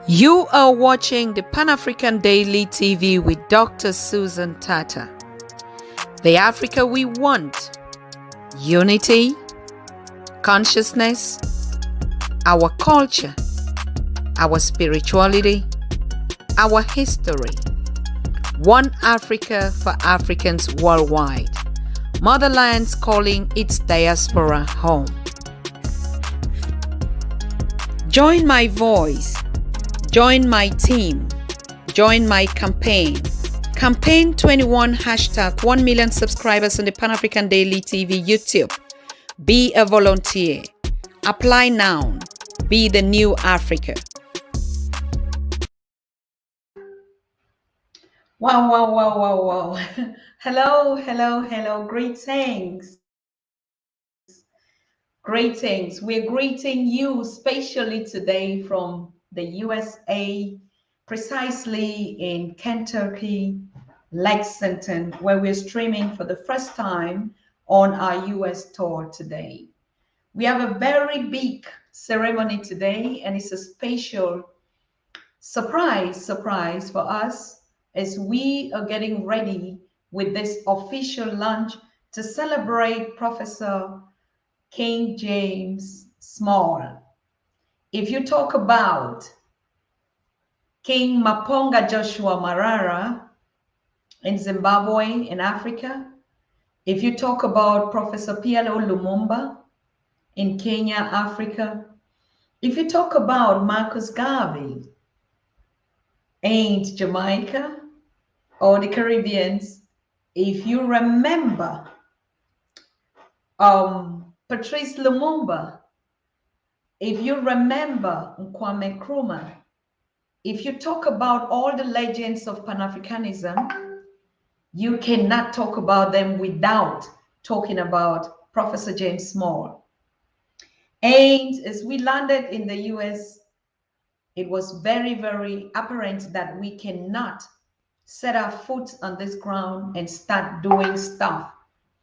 You are watching the Pan-African Daily TV with Dr. Susan Tatah. The Africa we want: unity, consciousness, our culture, our spirituality, our history. One Africa for Africans worldwide. Motherland's calling its diaspora home. Join my voice. Join my team. Join my campaign. Campaign 21 hashtag 1 million subscribers on the Pan-African Daily TV YouTube. Be a volunteer. Apply now. Be the new Africa. Wow. Hello. Greetings. We're greeting you specially today from the USA, precisely in Kentucky, Lexington, where we're streaming for the first time on our US tour today. We have a very big ceremony today, and it's a special surprise for us as we are getting ready with this official launch to celebrate Professor King James Small. If you talk about King Maponga Joshua Marara in Zimbabwe, in Africa, if you talk about Professor PLO Lumumba in Kenya, Africa, if you talk about Marcus Garvey in Jamaica or the Caribbeans, if you remember Patrice Lumumba, if you remember Kwame Nkrumah, if you talk about all the legends of Pan-Africanism, you cannot talk about them without talking about Professor James Small. And as we landed in the US, it was very apparent that we cannot set our foot on this ground and start doing stuff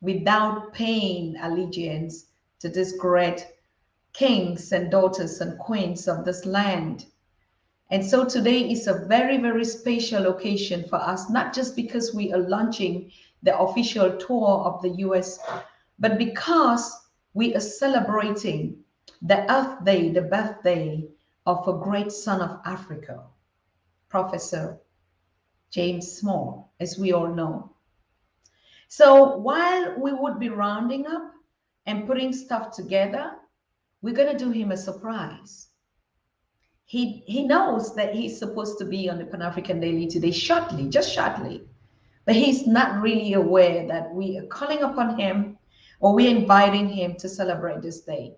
without paying allegiance to this great kings and daughters and queens of this land. And so today is a very special occasion for us, not just because we are launching the official tour of the US, but because we are celebrating the Earth Day, the birthday of a great son of Africa, Professor James Small, as we all know. So while we would be rounding up and putting stuff together, we're going to do him a surprise. He knows that he's supposed to be on the Pan-African Daily today just shortly, but he's not really aware that we are calling upon him or we're inviting him to celebrate this day.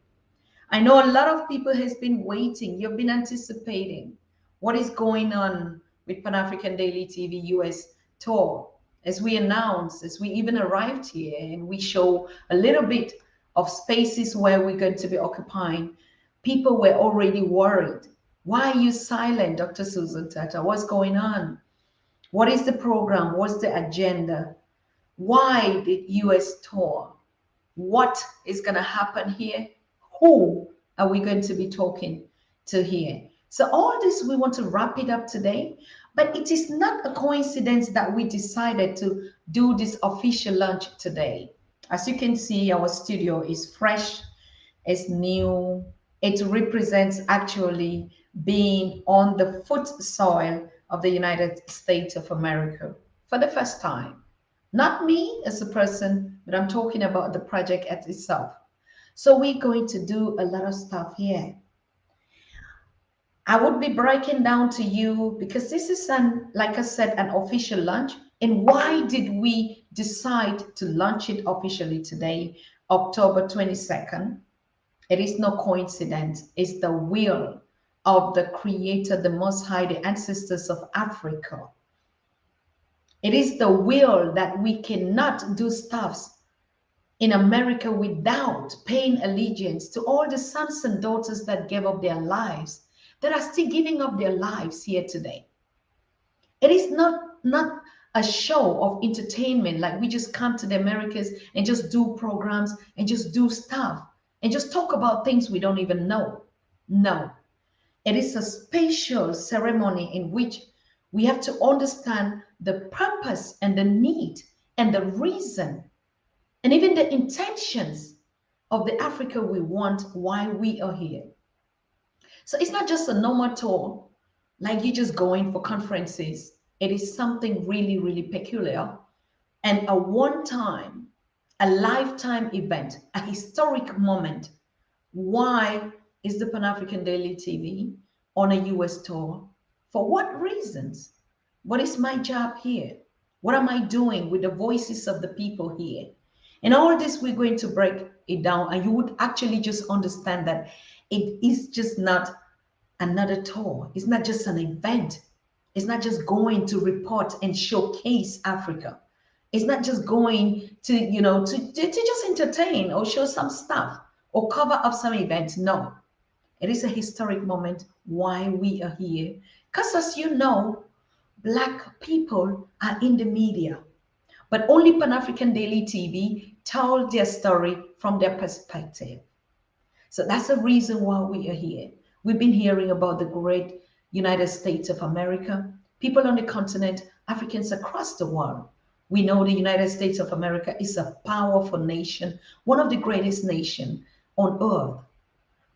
I know a lot of people has been waiting. You've been anticipating what is going on with Pan-African Daily TV US tour. As we announced, as we even arrived here and we show a little bit of spaces where we're going to be occupying, people were already worried. Why are you silent, Dr. Susan Tatah? What's going on? What is the program? What's the agenda? Why the US tour? What is going to happen here? Who are we going to be talking to here? So all this, we want to wrap it up today, but it is not a coincidence that we decided to do this official launch today. As you can see, our studio is fresh, it's new. It represents actually being on the foot soil of the United States of America for the first time. Not me as a person, but I'm talking about the project at itself. So we're going to do a lot of stuff here. I would be breaking down to you because this is like I said, an official launch. And why did we decide to launch it officially today, October 22nd? It is no coincidence. It's the will of the Creator, the Most High, the ancestors of Africa. It is the will that we cannot do stuff in America without paying allegiance to all the sons and daughters that gave up their lives, that are still giving up their lives here today. It is not a show of entertainment, like we just come to the Americas and just do programs and just do stuff and just talk about things we don't even know. No, It is a special ceremony in which we have to understand the purpose and the need and the reason and even the intentions of the Africa we want, why we are here. So it's not just a normal tour, like you just going for conferences. It is something really, really peculiar and a one-time, a lifetime event, a historic moment. Why is the Pan-African Daily TV on a US tour? For what reasons? What is my job here? What am I doing with the voices of the people here? And all this, we're going to break it down, and you would actually just understand that it is just not another tour. It's not just an event. It's not just going to report and showcase Africa. It's not just going to, to just entertain or show some stuff or cover up some event. No, it is a historic moment why we are here. Because as you know, Black people are in the media, but only Pan-African Daily TV told their story from their perspective. So that's the reason why we are here. We've been hearing about the great United States of America, people on the continent, Africans across the world. We know the United States of America is a powerful nation, one of the greatest nations on earth.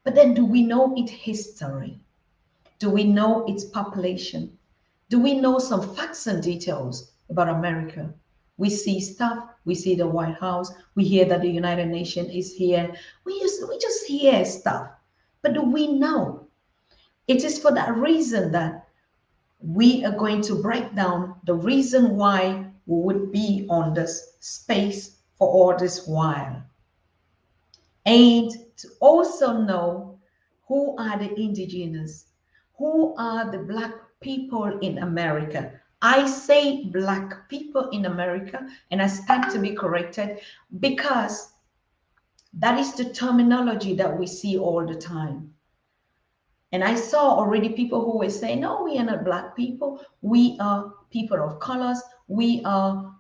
But then do we know its history? Do we know its population? Do we know some facts and details about America? We see stuff, we see the White House, we hear that the United Nations is here. We just hear stuff. But do we know? It is for that reason that we are going to break down the reason why we would be on this space for all this while. And to also know who are the indigenous, who are the Black people in America. I say Black people in America, and I stand to be corrected because that is the terminology that we see all the time. And I saw already people who were saying, no, we are not Black people. We are people of colors. We are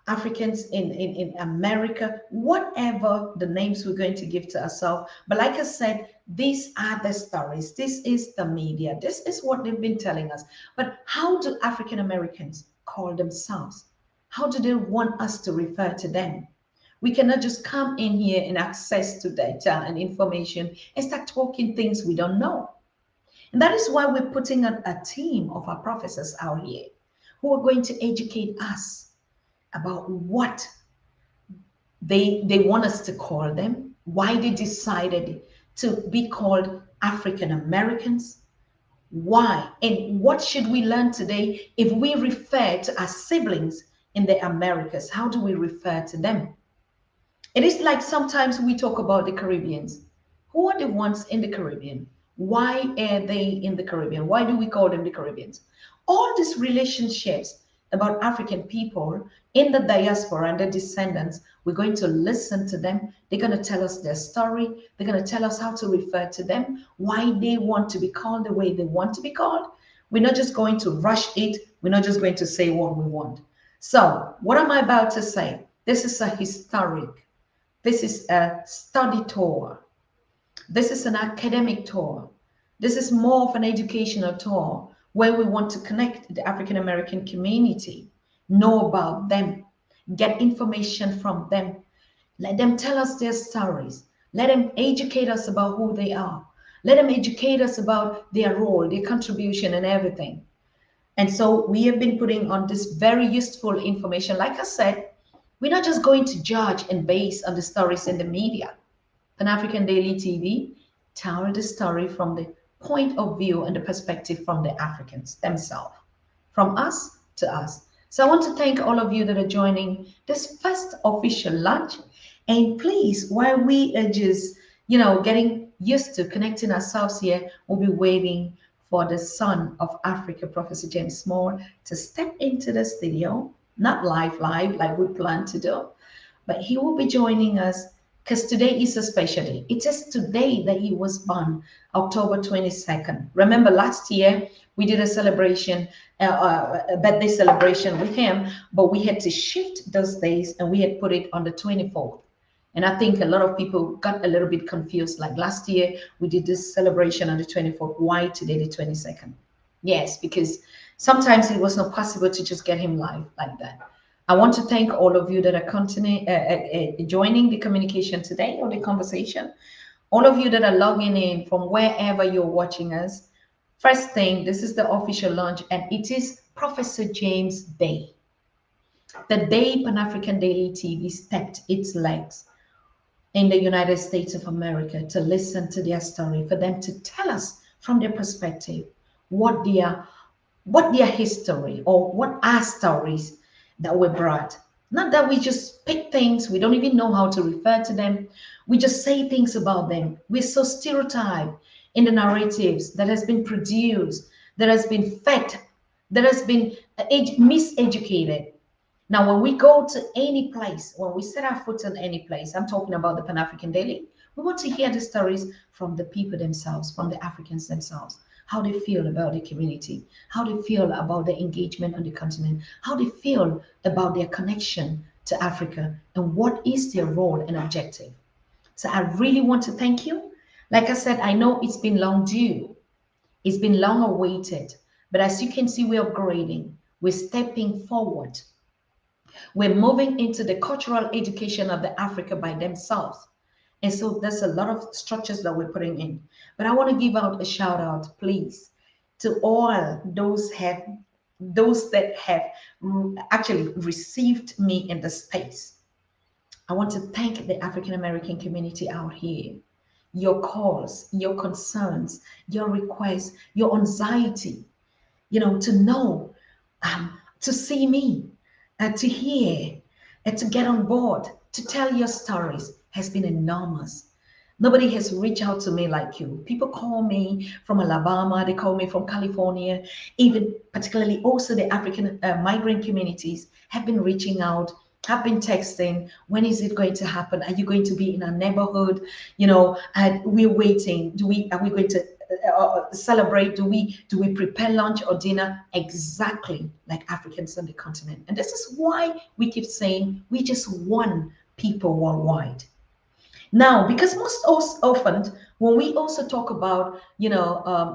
Africans in America, whatever the names we're going to give to ourselves. But like I said, these are the stories. This is the media. This is what they've been telling us. But how do African Americans call themselves? How do they want us to refer to them? We cannot just come in here and access to data and information and start talking things we don't know. And that is why we're putting a team of our professors out here who are going to educate us about what they want us to call them, why they decided to be called African Americans, why, and what should we learn today if we refer to our siblings in the Americas? How do we refer to them? It is like sometimes we talk about the Caribbeans. Who are the ones in the Caribbean? Why are they in the Caribbean? Why do we call them the Caribbeans? All these relationships about African people in the diaspora and their descendants, we're going to listen to them. They're going to tell us their story. They're going to tell us how to refer to them, why they want to be called the way they want to be called. We're not just going to rush it. We're not just going to say what we want. So what am I about to say? This is a historic. This is a study tour. This is an academic tour. This is more of an educational tour where we want to connect the African American community, know about them, get information from them, let them tell us their stories, let them educate us about who they are, let them educate us about their role, their contribution and everything. And so we have been putting on this very useful information. Like I said, we're not just going to judge and base on the stories in the media. Pan-African Daily TV tell the story from the point of view and the perspective from the Africans themselves, from us to us. So I want to thank all of you that are joining this first official lunch. And please, while we are just, getting used to connecting ourselves here, we'll be waiting for the son of Africa, Professor James Small, to step into the studio, not live like we plan to do, but he will be joining us because today is a special day. It is today that he was born, October 22nd. Remember last year, we did a celebration, a birthday celebration with him, but we had to shift those days and we had put it on the 24th. And I think a lot of people got a little bit confused. Like last year, we did this celebration on the 24th. Why today, the 22nd? Yes, because sometimes it was not possible to just get him live like that. I want to thank all of you that are continuing, joining the communication today or the conversation. All of you that are logging in from wherever you're watching us. First thing, this is the official launch, and it is Professor James Day. The day Pan African Daily TV stepped its legs in the United States of America to listen to their story, for them to tell us from their perspective what their history or what are stories that were brought. Not that we just pick things, we don't even know how to refer to them. We just say things about them. We're so stereotyped in the narratives that has been produced, that has been fed, that has been miseducated. Now, when we go to any place, when we set our foot in any place, I'm talking about the Pan African Daily, we want to hear the stories from the people themselves, from the Africans themselves, how they feel about the community, how they feel about their engagement on the continent, how they feel about their connection to Africa, and what is their role and objective. So I really want to thank you. Like I said, I know it's been long due, it's been long awaited, but as you can see, we're upgrading, we're stepping forward. We're moving into the cultural education of the Africa by themselves. And so there's a lot of structures that we're putting in. But I want to give out a shout out, please, to all those that have actually received me in the space. I want to thank the African American community out here. Your calls, your concerns, your requests, your anxiety, to know, to see me, to hear, and to get on board, to tell your stories has been enormous. Nobody has reached out to me like you. People call me from Alabama, they call me from California, even particularly also the African migrant communities have been reaching out, have been texting. When is it going to happen? Are you going to be in our neighborhood? We're waiting. Are we going to celebrate? Do we prepare lunch or dinner exactly like Africans on the continent? And this is why we keep saying we just want people worldwide. Now, because often when we also talk about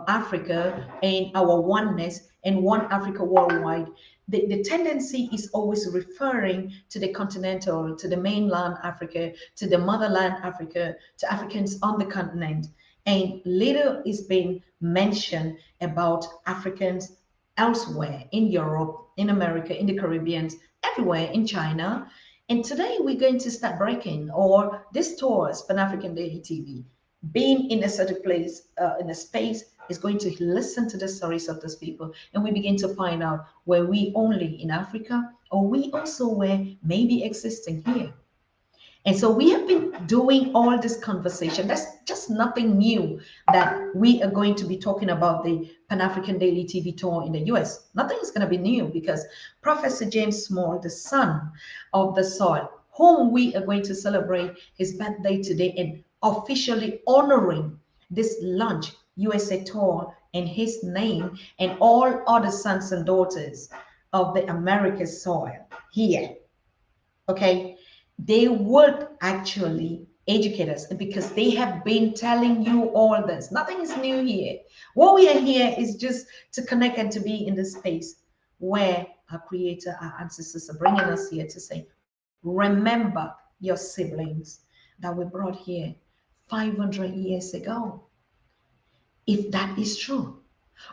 Africa and our oneness and one Africa worldwide, the tendency is always referring to the continental, to the mainland Africa, to the motherland Africa, to Africans on the continent. And little is being mentioned about Africans elsewhere in Europe, in America, in the Caribbean, everywhere in China. And today we're going to start breaking, or this tours Pan African Daily TV, being in a certain place, in a space, is going to listen to the stories of those people. And we begin to find out where we only in Africa, or we also were maybe existing here. And so we have been doing all this conversation. That's just nothing new that we are going to be talking about the Pan-African Daily TV tour in the US. Nothing is going to be new because Professor James Small, the son of the soil, whom we are going to celebrate his birthday today and officially honoring this launch USA tour in his name and all other sons and daughters of the American soil here. Okay, they would actually educate us because they have been telling you all this. Nothing is new here. What we are here is just to connect and to be in this space where our creator, our ancestors are bringing us here to say, remember your siblings that were brought here 500 years ago. If that is true,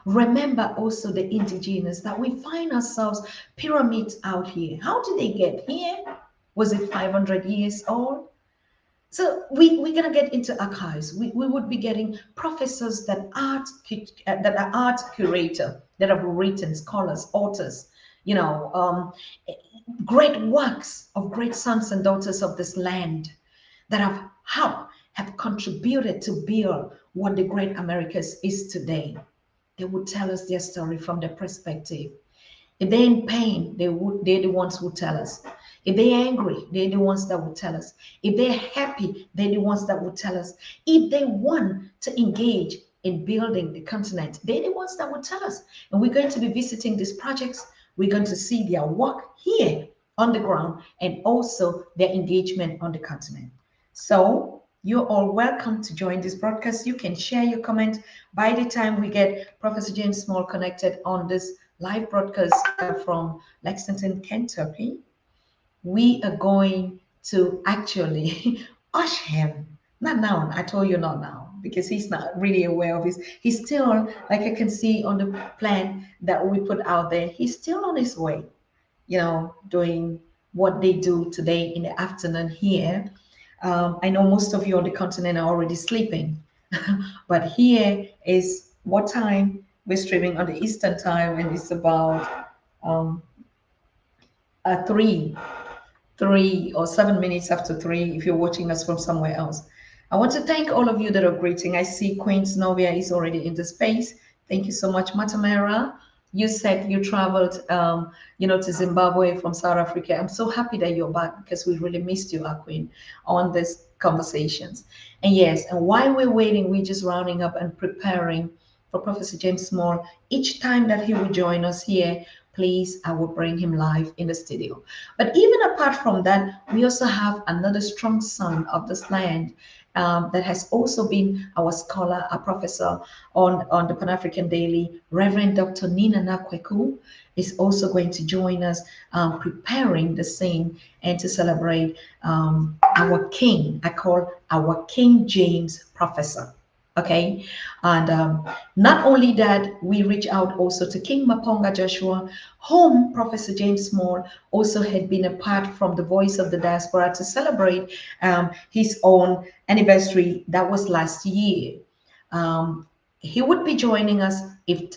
remember also the indigenous that we find ourselves pyramids out here. How did they get here? Was it 500 years old? So we're going to get into archives. We would be getting professors that are art curator, that have written, scholars, authors, great works of great sons and daughters of this land that have helped, have contributed to build what the great Americas is today. They would tell us their story from their perspective. If they're in pain, they're the ones who tell us. If they're angry, they're the ones that will tell us. If they're happy, they're the ones that will tell us. If they want to engage in building the continent, they're the ones that will tell us. And we're going to be visiting these projects. We're going to see their work here on the ground and also their engagement on the continent. So you're all welcome to join this broadcast. You can share your comment. By the time we get Professor James Small connected on this live broadcast from Lexington, Kentucky, we are going to actually ush him. Not now. I told you not now because he's not really aware of this. He's still, like I can see on the plan that we put out there, he's still on his way, doing what they do today in the afternoon here. I know most of you on the continent are already sleeping, but here is what time we're streaming on the Eastern time, and it's about 3 or 7 minutes after 3 if you're watching us from somewhere else. I want to thank all of you that are greeting. I see Queen Novia is already in the space. Thank you so much, Matamera. You said you traveled, to Zimbabwe from South Africa. I'm so happy that you're back because we really missed you, our Queen, on these conversations. And yes, and while we're waiting, we're just rounding up and preparing for Professor James Small. Each time that he will join us here, please, I will bring him live in the studio. But even apart from that, we also have another strong son of this land that has also been our scholar, a professor on the Pan-African Daily. Reverend Dr. Nina Nakweku is also going to join us, preparing the scene and to celebrate our king. I call our King James Professor. Okay, and not only that, we reach out also to King Maponga Joshua, whom Professor James Small also had been a part from the Voice of the Diaspora to celebrate his own anniversary. That was last year. He would be joining us if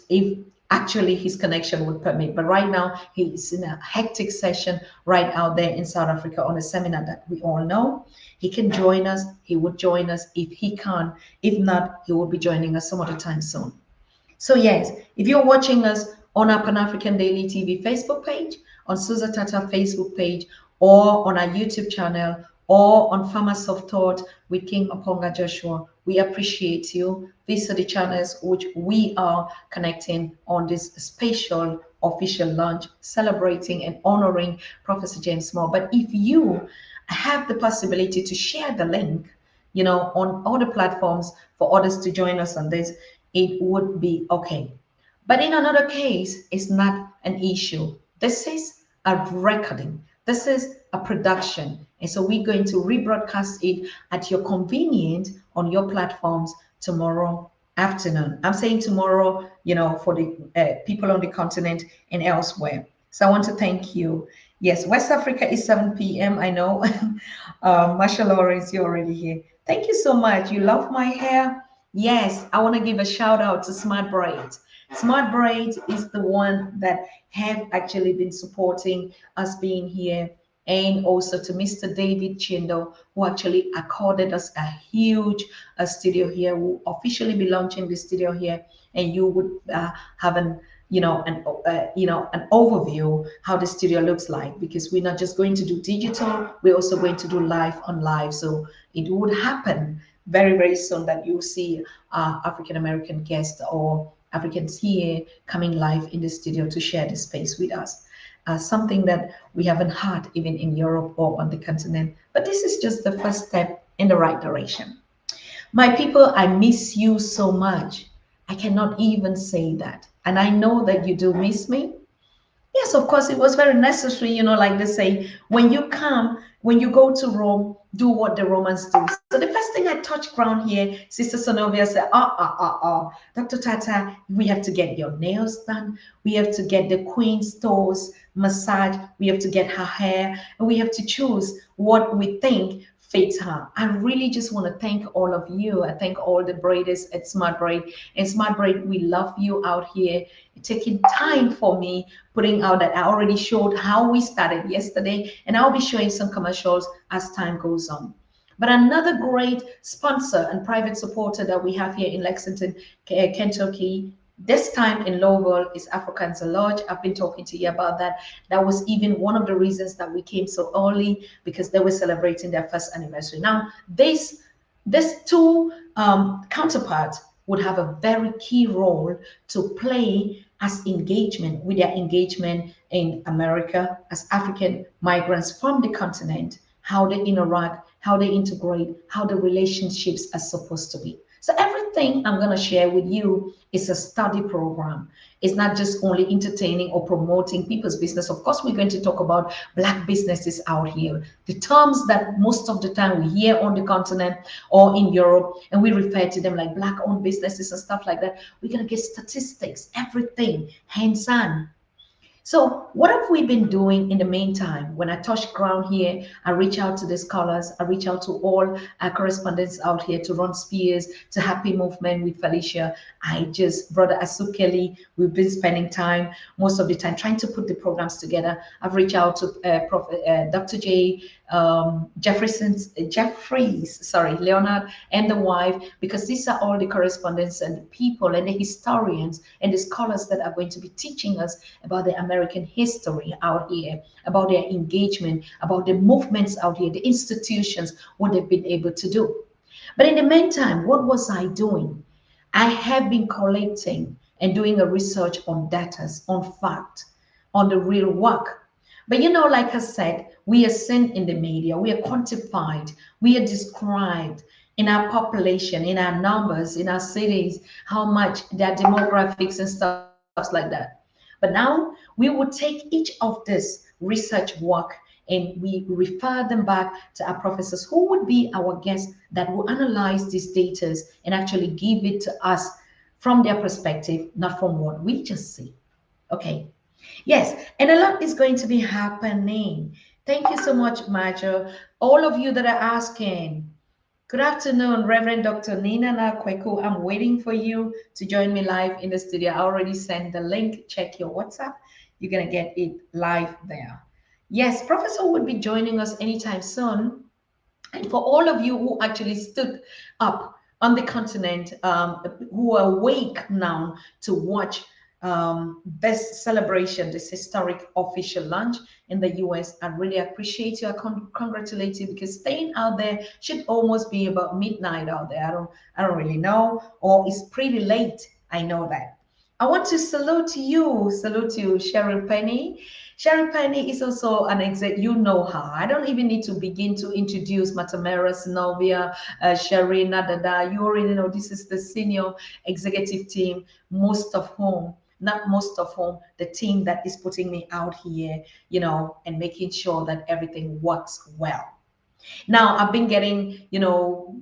actually his connection would permit. But right now, he's in a hectic session right out there in South Africa on a seminar that we all know. He can join us. He would join us if he can. If not, he will be joining us some other time soon. So yes, if you're watching us on our Pan-African Daily TV Facebook page, on Susan Tatah Facebook page, or on our YouTube channel, or on Farmers of Thought with King Maponga Joshua, we appreciate you. These are the channels which we are connecting on this special official launch, celebrating and honoring Professor James Small. But if you have the possibility to share the link, on other platforms for others to join us on this, it would be okay. But in another case, it's not an issue. This is a recording. This is a production. And so we're going to rebroadcast it at your convenience on your platforms tomorrow afternoon. I'm saying tomorrow, for the people on the continent and elsewhere. So I want to thank you. Yes, West Africa is 7 p.m. I know. Masha Lawrence, you're already here. Thank you so much. You love my hair. Yes, I want to give a shout out to Smart Braids. Smart Braids is the one that have actually been supporting us being here, and also to Mr. David Chindo, who actually accorded us a huge studio here. We'll officially be launching the studio here, and you would have an overview how the studio looks like, because we're not just going to do digital, we're also going to do live on live. So it would happen very, very soon that you'll see African-American guests or Africans here coming live in the studio to share the space with us. Something that we haven't had even in Europe or on the continent. But this is just the first step in the right direction. My people, I miss you so much. I cannot even say that. And I know that you do miss me. Yes, of course, it was very necessary, like they say, when you go to Rome, do what the Romans do. So the first thing I touched ground here, Sister Sonovia said, Dr. Tatah, we have to get your nails done. We have to get the Queen's toes massage. We have to get her hair, and we have to choose what we think fits her. I really just want to thank all of you. I thank all the braiders at Smart Braid. And Smart Braid, we love you out here, taking time for me, putting out that I already showed how we started yesterday, and I'll be showing some commercials as time goes on. But another great sponsor and private supporter that we have here in Lexington, Kentucky, this time in Louisville, is Africans Lodge. I've been talking to you about that. That was even one of the reasons that we came so early, because they were celebrating their first anniversary. Now, these two counterparts would have a very key role to play as engagement with their engagement in America as African migrants from the continent, how they interact, how they integrate, how the relationships are supposed to be. So everything I'm going to share with you is a study program. It's not just only entertaining or promoting people's business. Of course, we're going to talk about Black businesses out here, the terms that most of the time we hear on the continent or in Europe, and we refer to them like Black-owned businesses and stuff like that. We're going to get statistics, everything, hands-on. So what have we been doing in the meantime? When I touch ground here, I reach out to the scholars, I reach out to all our correspondents out here, to Ron Spears, to Happy Movement with Felicia. I just, Brother Asukeli, we've been spending time, most of the time, trying to put the programs together. I've reached out to Prof, Dr. J, Jeffries, sorry, Leonard and the wife, because these are all the correspondents and the people and the historians and the scholars that are going to be teaching us about the American history out here, about their engagement, about the movements out here, the institutions, what they've been able to do. But in the meantime, what was I doing? I have been collecting and doing a research on data, on fact, on the real work. But you know, like I said, we are seen in the media, we are quantified, we are described in our population, in our numbers, in our cities, how much their demographics and stuff like that. But now we will take each of this research work and we refer them back to our professors who would be our guests that will analyze these data and actually give it to us from their perspective, not from what we just see. Okay. Yes, and a lot is going to be happening. Thank you so much, Major. All of you that are asking. Good afternoon, Reverend Dr. Nina Nakweku. I'm waiting for you to join me live in the studio. I already sent the link. Check your WhatsApp. You're going to get it live there. Yes, Professor would be joining us anytime soon. And for all of you who actually stood up on the continent, who are awake now to watch this celebration, this historic official launch in the US, I really appreciate you. I congratulate you, because staying out there should almost be about midnight out there. I don't really know, or it's pretty late. I know that. I want to salute you, Cheryl Penny. Cheryl Penny is also an exec. You know her. I don't even need to begin to introduce Matamera, Sinovia, Sharina, Dada. You already know this is the senior executive team, most of whom, not most of whom, the team that is putting me out here, you know, and making sure that everything works well. Now, I've been getting, you know,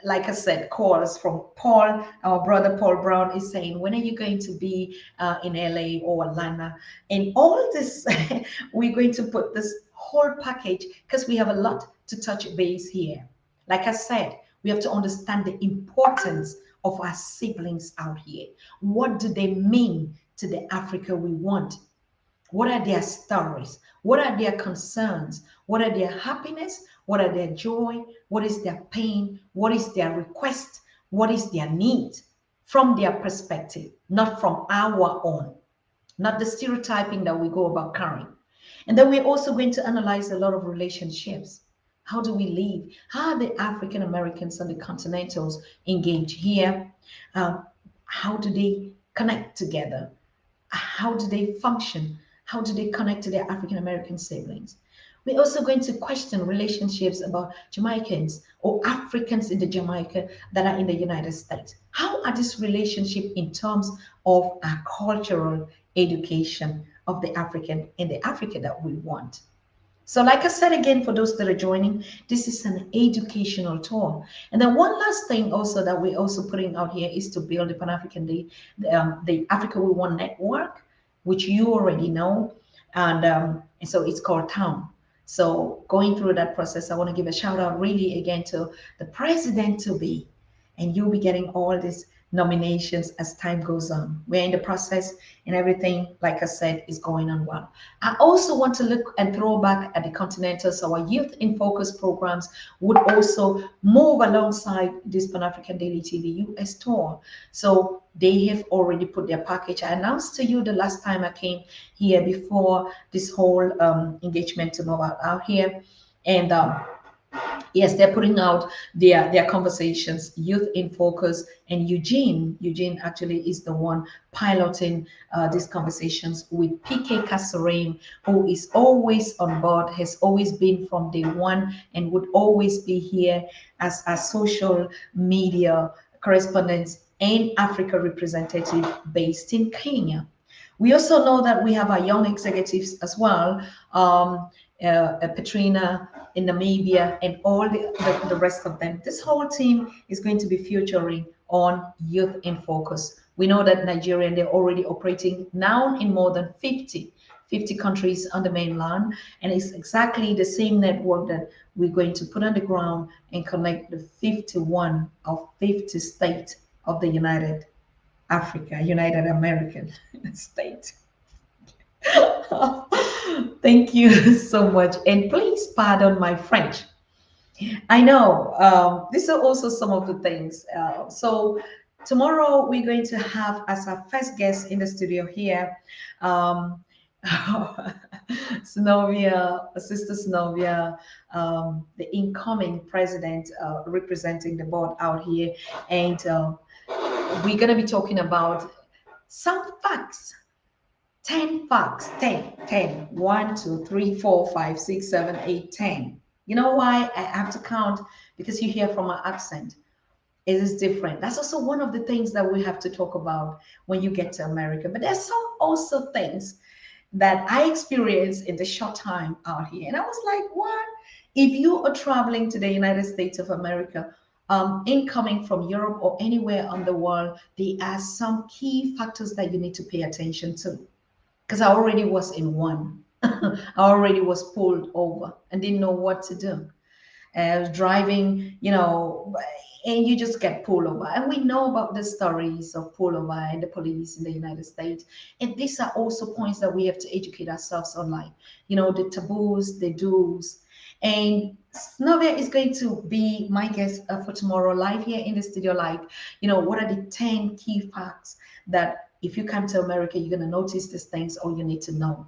like I said, calls from Paul. Our brother Paul Brown is saying, when are you going to be in LA or Atlanta? And all this, we're going to put this whole package, because we have a lot to touch base here. Like I said, we have to understand the importance of our siblings out here. What do they mean to the Africa we want? What are their stories? What are their concerns? What are their happiness? What are their joy? What is their pain? What is their request? What is their need? From their perspective, not from our own, not the stereotyping that we go about carrying. And then we're also going to analyze a lot of relationships. How do we live? How are the African Americans and the Continentals engage here? How do they connect together? How do they function? How do they connect to their African American siblings? We're also going to question relationships about Jamaicans or Africans in the Jamaica that are in the United States. How are these relationships in terms of our cultural education of the African in the Africa that we want? So like I said again, for those that are joining, this is an educational tour. And then one last thing also that we're also putting out here is to build the Pan-African Day, the Africa We Want Network, which you already know. And so it's called Town. So going through that process, I want to give a shout out really again to the president to be, and you'll be getting all these nominations as time goes on. We're in the process and everything, like I said, is going on well. I also want to look and throw back at the Continental. So our Youth in Focus programs would also move alongside this Pan-African Daily TV US tour. So they have already put their package. I announced to you the last time I came here before this whole engagement to move out here. And Yes, they're putting out their conversations, Youth in Focus, and Eugene actually is the one piloting these conversations with PK Kasarim, who is always on board, has always been from day one, and would always be here as a social media correspondent and Africa representative based in Kenya. We also know that we have our young executives as well, Petrina in Namibia, and all the rest of them. This whole team is going to be featuring on Youth in Focus. We know that Nigeria, they're already operating now in more than 50 countries on the mainland, and it's exactly the same network that we're going to put on the ground and connect the 51 of 50 states of the United American States. Thank you so much. And please pardon my French. I know these are also some of the things. So tomorrow we're going to have as our first guest in the studio here, um, Synovia, Sister Synovia, the incoming president representing the board out here. And we're going to be talking about some facts. 10 facts. 10, 10. 1, 2, 3, 4, 5, 6, 7, 8, 10. You know why I have to count? Because you hear from my accent. It is different. That's also one of the things that we have to talk about when you get to America. But there's some also things that I experienced in the short time out here. And I was like, what? If you are traveling to the United States of America, incoming from Europe or anywhere on the world, there are some key factors that you need to pay attention to, because I already was in one. I already was pulled over and didn't know what to do. I was driving, and you just get pulled over. And we know about the stories of pullover and the police in the United States. And these are also points that we have to educate ourselves on, like, the taboos, the do's. And Snovia is going to be my guest for tomorrow, live here in the studio. Like, what are the 10 key facts that if you come to America, you're going to notice these things or you need to know.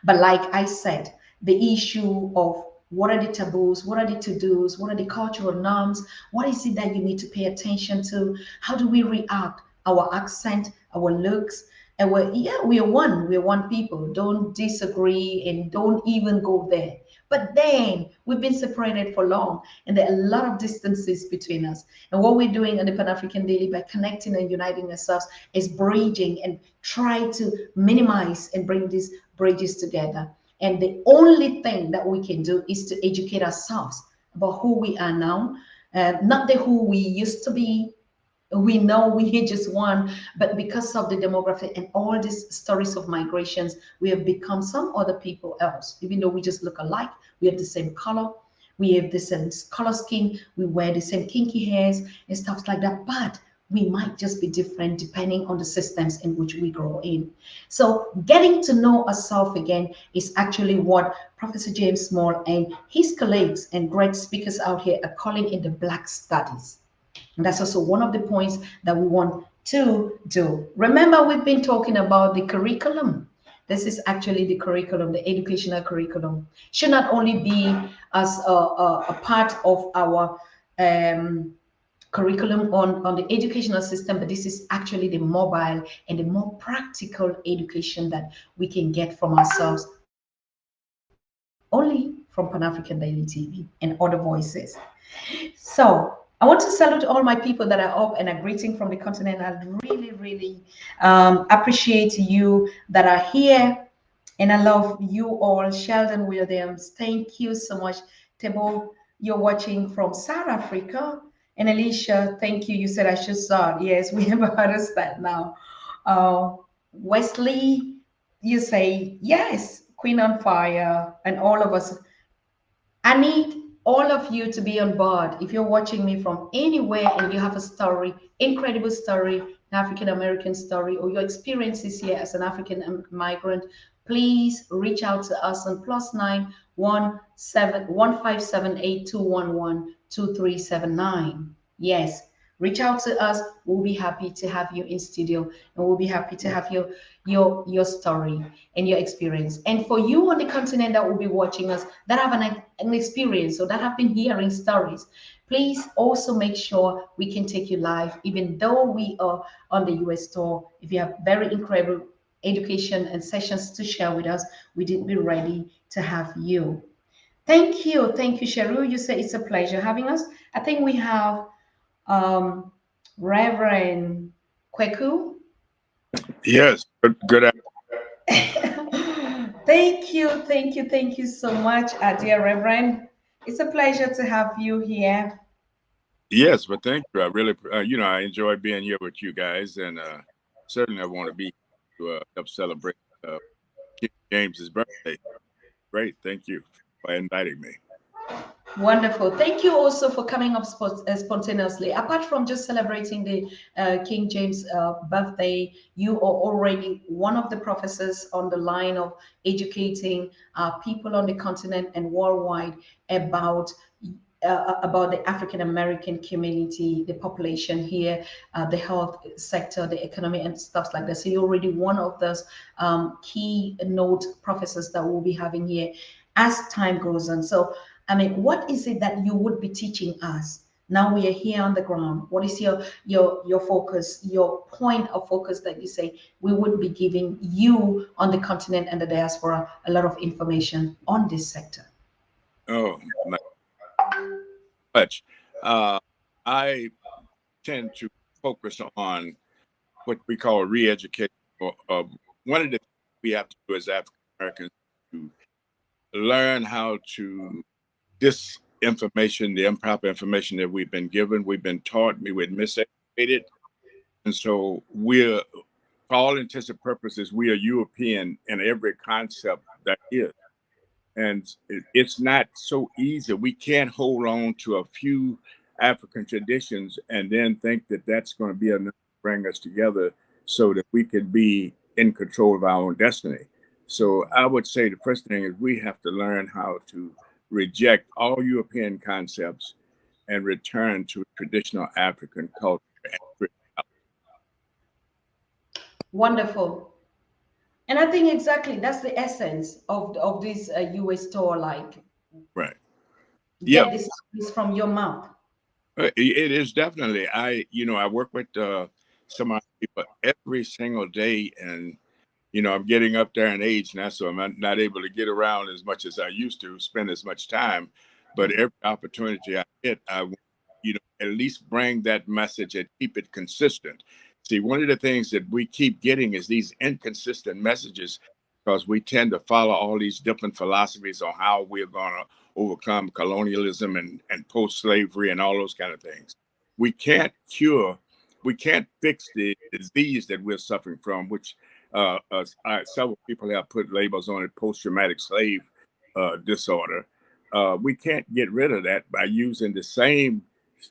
But like I said, the issue of what are the taboos, what are the to-dos, what are the cultural norms, what is it that you need to pay attention to? How do we react? Our accent, our looks, and we're one people. Don't disagree and don't even go there. But then we've been separated for long, and there are a lot of distances between us. And what we're doing on the Pan African Daily by connecting and uniting ourselves is bridging and try to minimize and bring these bridges together. And the only thing that we can do is to educate ourselves about who we are now, not the who we used to be. We know we just one, but because of the demography and all these stories of migrations, we have become some other people else. Even though we just look alike, we have the same color, we have the same color skin, we wear the same kinky hairs and stuff like that. But we might just be different depending on the systems in which we grow in. So getting to know ourselves again is actually what Professor James Small and his colleagues and great speakers out here are calling in the Black Studies. And that's also one of the points that we want to do. Remember, we've been talking about the curriculum. This is actually the curriculum, the educational curriculum. Should not only be as a part of our curriculum on the educational system, but this is actually the mobile and the more practical education that we can get from ourselves only from Pan-African Daily TV and other voices. So I want to salute all my people that are up and are greeting from the continent. I really, really appreciate you that are here. And I love you all. Sheldon Williams, thank you so much. Tebo, you're watching from South Africa. And Alicia, thank you. You said I should start. Yes, we have understand now. Wesley, you say, yes, Queen on Fire, and all of us. I need all of you to be on board. If you're watching me from anywhere and you have a story, incredible story, an African American story, or your experiences here as an African migrant, please reach out to us on +917-1578-211-2379. Yes, reach out to us. We'll be happy to have you in studio, and we'll be happy to have your story and your experience. And for you on the continent that will be watching us, that have an experience or that have been hearing stories, please also make sure we can take you live, even though we are on the US store. If you have very incredible education and sessions to share with us, we did be ready to have you. Thank you. Thank you, Sheru. You say it's a pleasure having us. I think we have Reverend Kweku. Yes, good. Thank you, thank you, thank you so much, dear Reverend. It's a pleasure to have you here. Yes, but thank you. I really, I enjoy being here with you guys, and certainly I want to be to help celebrate King James's birthday. Great, thank you for inviting me. Wonderful. Thank you also for coming up spontaneously. Apart from just celebrating the King James birthday, you are already one of the professors on the line of educating people on the continent and worldwide about the African American community, the population here, the health sector, the economy, and stuff like that. So you're already one of those key note professors that we'll be having here as time goes on. So, I mean, what is it that you would be teaching us? Now we are here on the ground. What is your focus, your point of focus that you say we would be giving you on the continent and the diaspora a lot of information on this sector? Oh, not much. Uh, I tend to focus on what we call re-education. One of the things we have to do as African Americans to learn how to disinformation, the improper information that we've been given, we've been taught, we've been miseducated. And so we're, for all intents and purposes, we are European in every concept that is. And it's not so easy. We can't hold on to a few African traditions and then think that that's going to be enough to bring us together so that we can be in control of our own destiny. So I would say the first thing is we have to learn how to reject all European concepts and return to traditional African culture. Wonderful. And I think exactly that's the essence of this US store. Like, Right. Yeah, get this from your mouth. it is definitely. I work with some of my people every single day, and I'm getting up there in age now, so I'm not able to get around as much as I used to, spend as much time. But every opportunity I get, I want, at least bring that message and keep it consistent. See, one of the things that we keep getting is these inconsistent messages because we tend to follow all these different philosophies on how we're going to overcome colonialism and post-slavery and all those kind of things. We can't cure, we can't fix the disease that we're suffering from, which several people have put labels on it, post-traumatic slave disorder. We can't get rid of that by using the same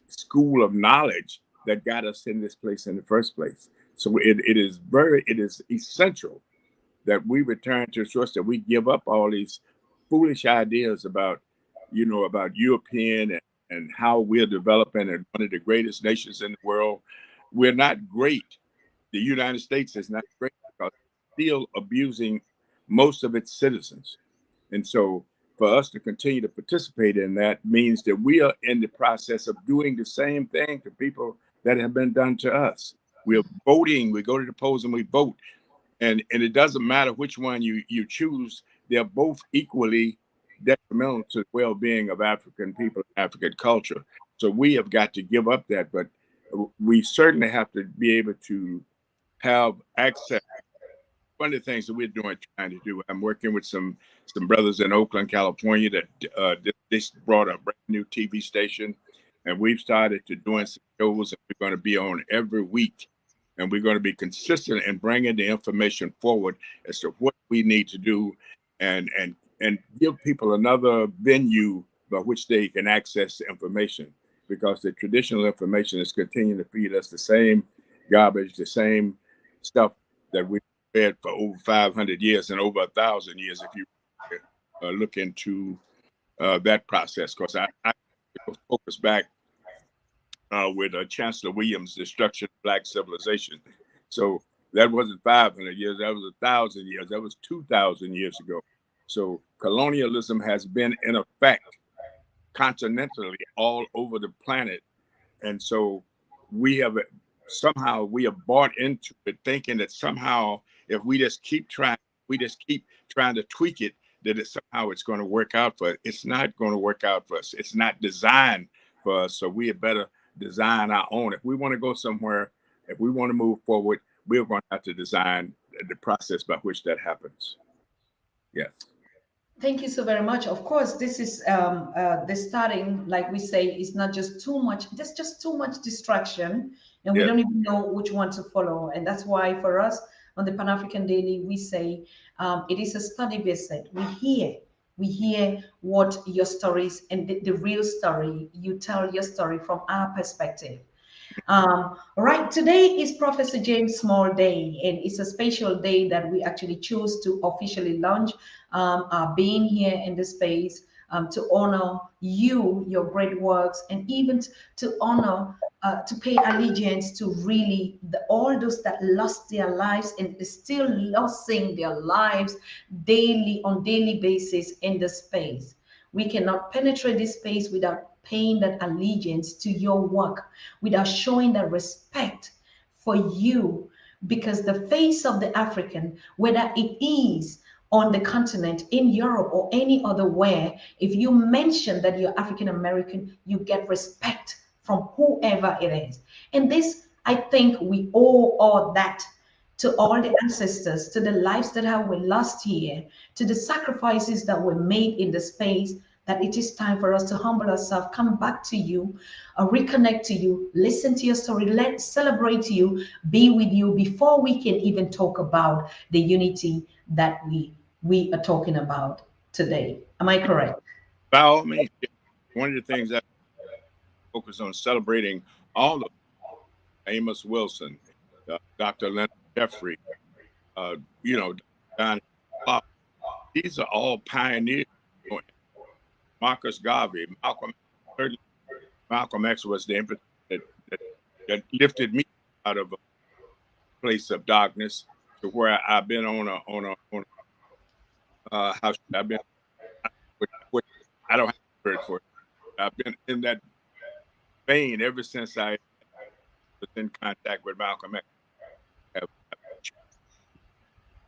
school of knowledge that got us in this place in the first place. So it is essential that we return to a source, that we give up all these foolish ideas about European and how we're developing and one of the greatest nations in the world. We're not great. The United States is not great because it's still abusing most of its citizens. And so for us to continue to participate in that means that we are in the process of doing the same thing to people that have been done to us. We're voting, we go to the polls and we vote. And it doesn't matter which one you choose, they're both equally detrimental to the well-being of African people, African culture. So we have got to give up that, but we certainly have to be able to have access. One of the things that we're trying to do, I'm working with some brothers in Oakland, California, that just brought a brand new TV station, and we've started to doing some shows that we're going to be on every week, and we're going to be consistent in bringing the information forward as to what we need to do, and give people another venue by which they can access the information, because the traditional information is continuing to feed us the same garbage, the same stuff that we fed for over 500 years and over 1,000 years if you look into that process. Because I focus back with Chancellor Williams' destruction of Black civilization. So that wasn't 500 years, that was 1,000 years, that was 2,000 years ago. So colonialism has been in effect continentally all over the planet. And so we have we have bought into it, thinking that somehow if we just keep trying, we just keep trying to tweak it, that somehow it's going to work out for us. It's not going to work out for us. It's not designed for us. So we had better design our own. If we want to go somewhere, if we want to move forward, we're going to have to design the process by which that happens. Yes. Thank you so very much. Of course, this is the starting, like we say, is not just too much. There's just too much distraction, and we Yes. don't even know which one to follow. And that's why for us on the Pan African Daily, we say it is a study visit. We hear what your stories and the real story. You tell your story from our perspective. All right, today is Professor James Small Day, and it's a special day that we actually choose to officially launch our being here in the space to honor you, your great works, and even to honor, to pay allegiance to really all those that lost their lives and is still losing their lives daily on daily basis in the space. We cannot penetrate this space without paying that allegiance to your work, without showing that respect for you, because the face of the African, whether it is on the continent, in Europe, or any other where, if you mention that you're African American, you get respect from whoever it is. And this, I think we owe all that to all the ancestors, to the lives that have been lost here, to the sacrifices that were made in the space, that it is time for us to humble ourselves, come back to you, reconnect to you, listen to your story, let's celebrate you, be with you before we can even talk about the unity that we are talking about today. Am I correct? By all means, one of the things that I focus on celebrating all of Amos Wilson, Dr. Leonard Jeffrey, you know, Don Clark. These are all pioneers. Marcus Garvey, certainly Malcolm X was the impetus that lifted me out of a place of darkness to where I've been how should I've been, I don't have a word for it. I've been in that vein ever since I was in contact with Malcolm X. I've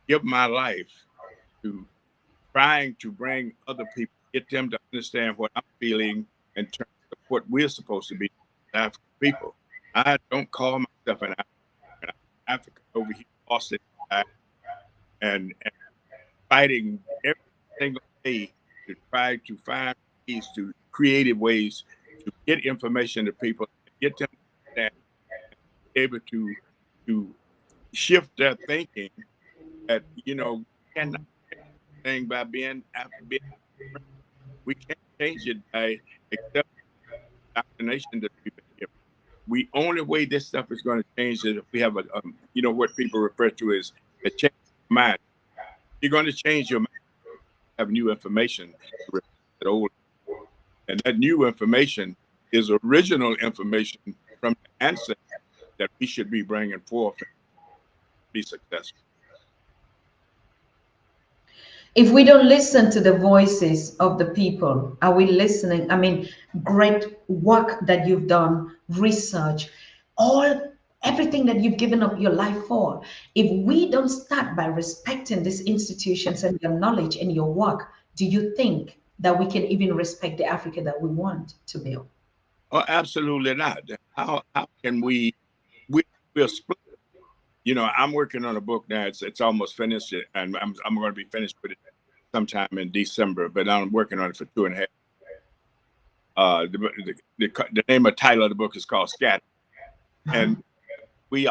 given my life to trying to bring other people, get them to understand what I'm feeling in terms of what we're supposed to be as African people. I don't call myself an African. I'm African over here, lost it, and fighting every single day to try to find ways, to creative ways to get information to people, get them to understand, able to shift their thinking that, you know, cannot thing by being we can't change it by accepting indoctrination that we've been given. We only way this stuff is going to change is if we have you know, what people refer to as a change of mind. You're going to change your mind, have new information to replace that old, and that new information is original information from the ancestors that we should be bringing forth and be successful. If we don't listen to the voices of the people, are we listening? I mean, great work that you've done, research, everything that you've given up your life for. If we don't start by respecting these institutions and your knowledge and your work, do you think that we can even respect the Africa that we want to build? Oh, absolutely not. How can we're split? You know, I'm working on a book now. It's almost finished, and I'm going to be finished with it sometime in December. But I'm working on it for 2.5. The name of title of the book is called Scatter, and we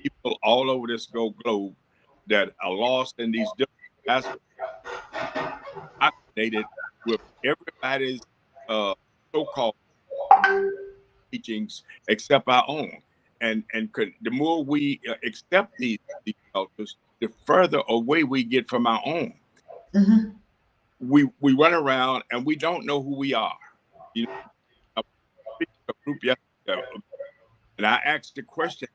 people all over this globe that are lost in these different aspects, oxidated with everybody's so-called teachings except our own. And the more we accept these cultures, the further away we get from our own. Mm-hmm. We run around and we don't know who we are. You know, I speak to a group yesterday, and I asked the question,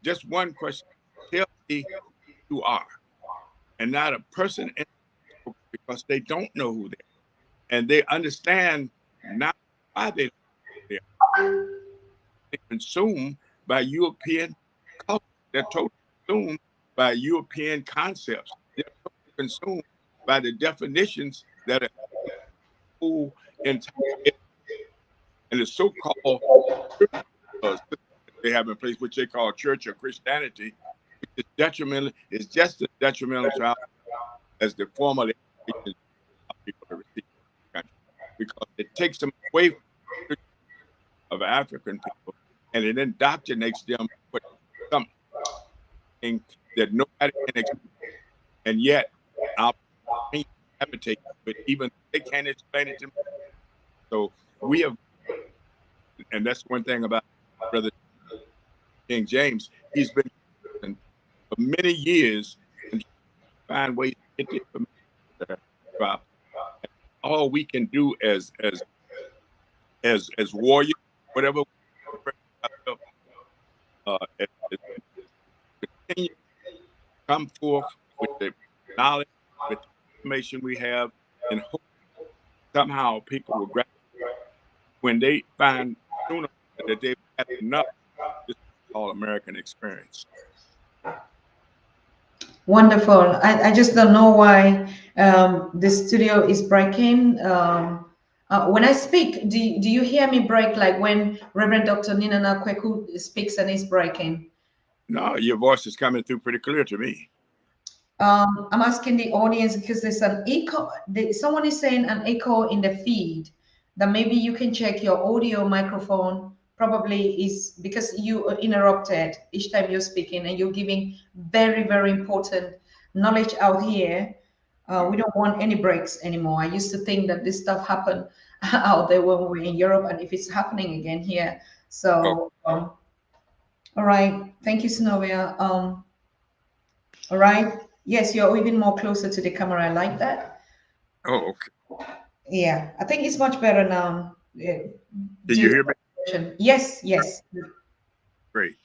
just one question: tell me who you are. and not a person in because they don't know who they are. And they understand not why they are consumed by European culture. They're totally consumed by European concepts. They're totally consumed by the definitions that are whole entire and the so-called they have in place, which they call church or Christianity, which is detrimental, is just as detrimental to our as the formal education of people to receive in the country, because it takes them away from the of African people and it indoctrinates them with something that nobody can explain, and yet our brain habitate, but even they can't explain it to me. So we have, and that's one thing about Brother King James. He's been for many years and find ways to get the information drop. All we can do as warriors, whatever, continue to come forth with the knowledge, with the information we have, and hope somehow people will grab when they find sooner that they've had enough. This all American experience. Wonderful. I just don't know why the studio is breaking. When I speak, do you hear me break like when Reverend Dr. Ninana Kweku speaks and it's breaking? No, your voice is coming through pretty clear to me. I'm asking the audience because there's an echo. Someone is saying an echo in the feed. That maybe you can check your audio microphone. Probably is because you are interrupted each time you're speaking and you're giving very, very important knowledge out here. We don't want any breaks anymore. I used to think that this stuff happened out there when we were in Europe, and if it's happening again here. So, all right. Thank you, Synovia. All right. Yes, you're even more closer to the camera. I like that. Oh, okay. Yeah, I think it's much better now. Can you hear me? Yes, yes. Great.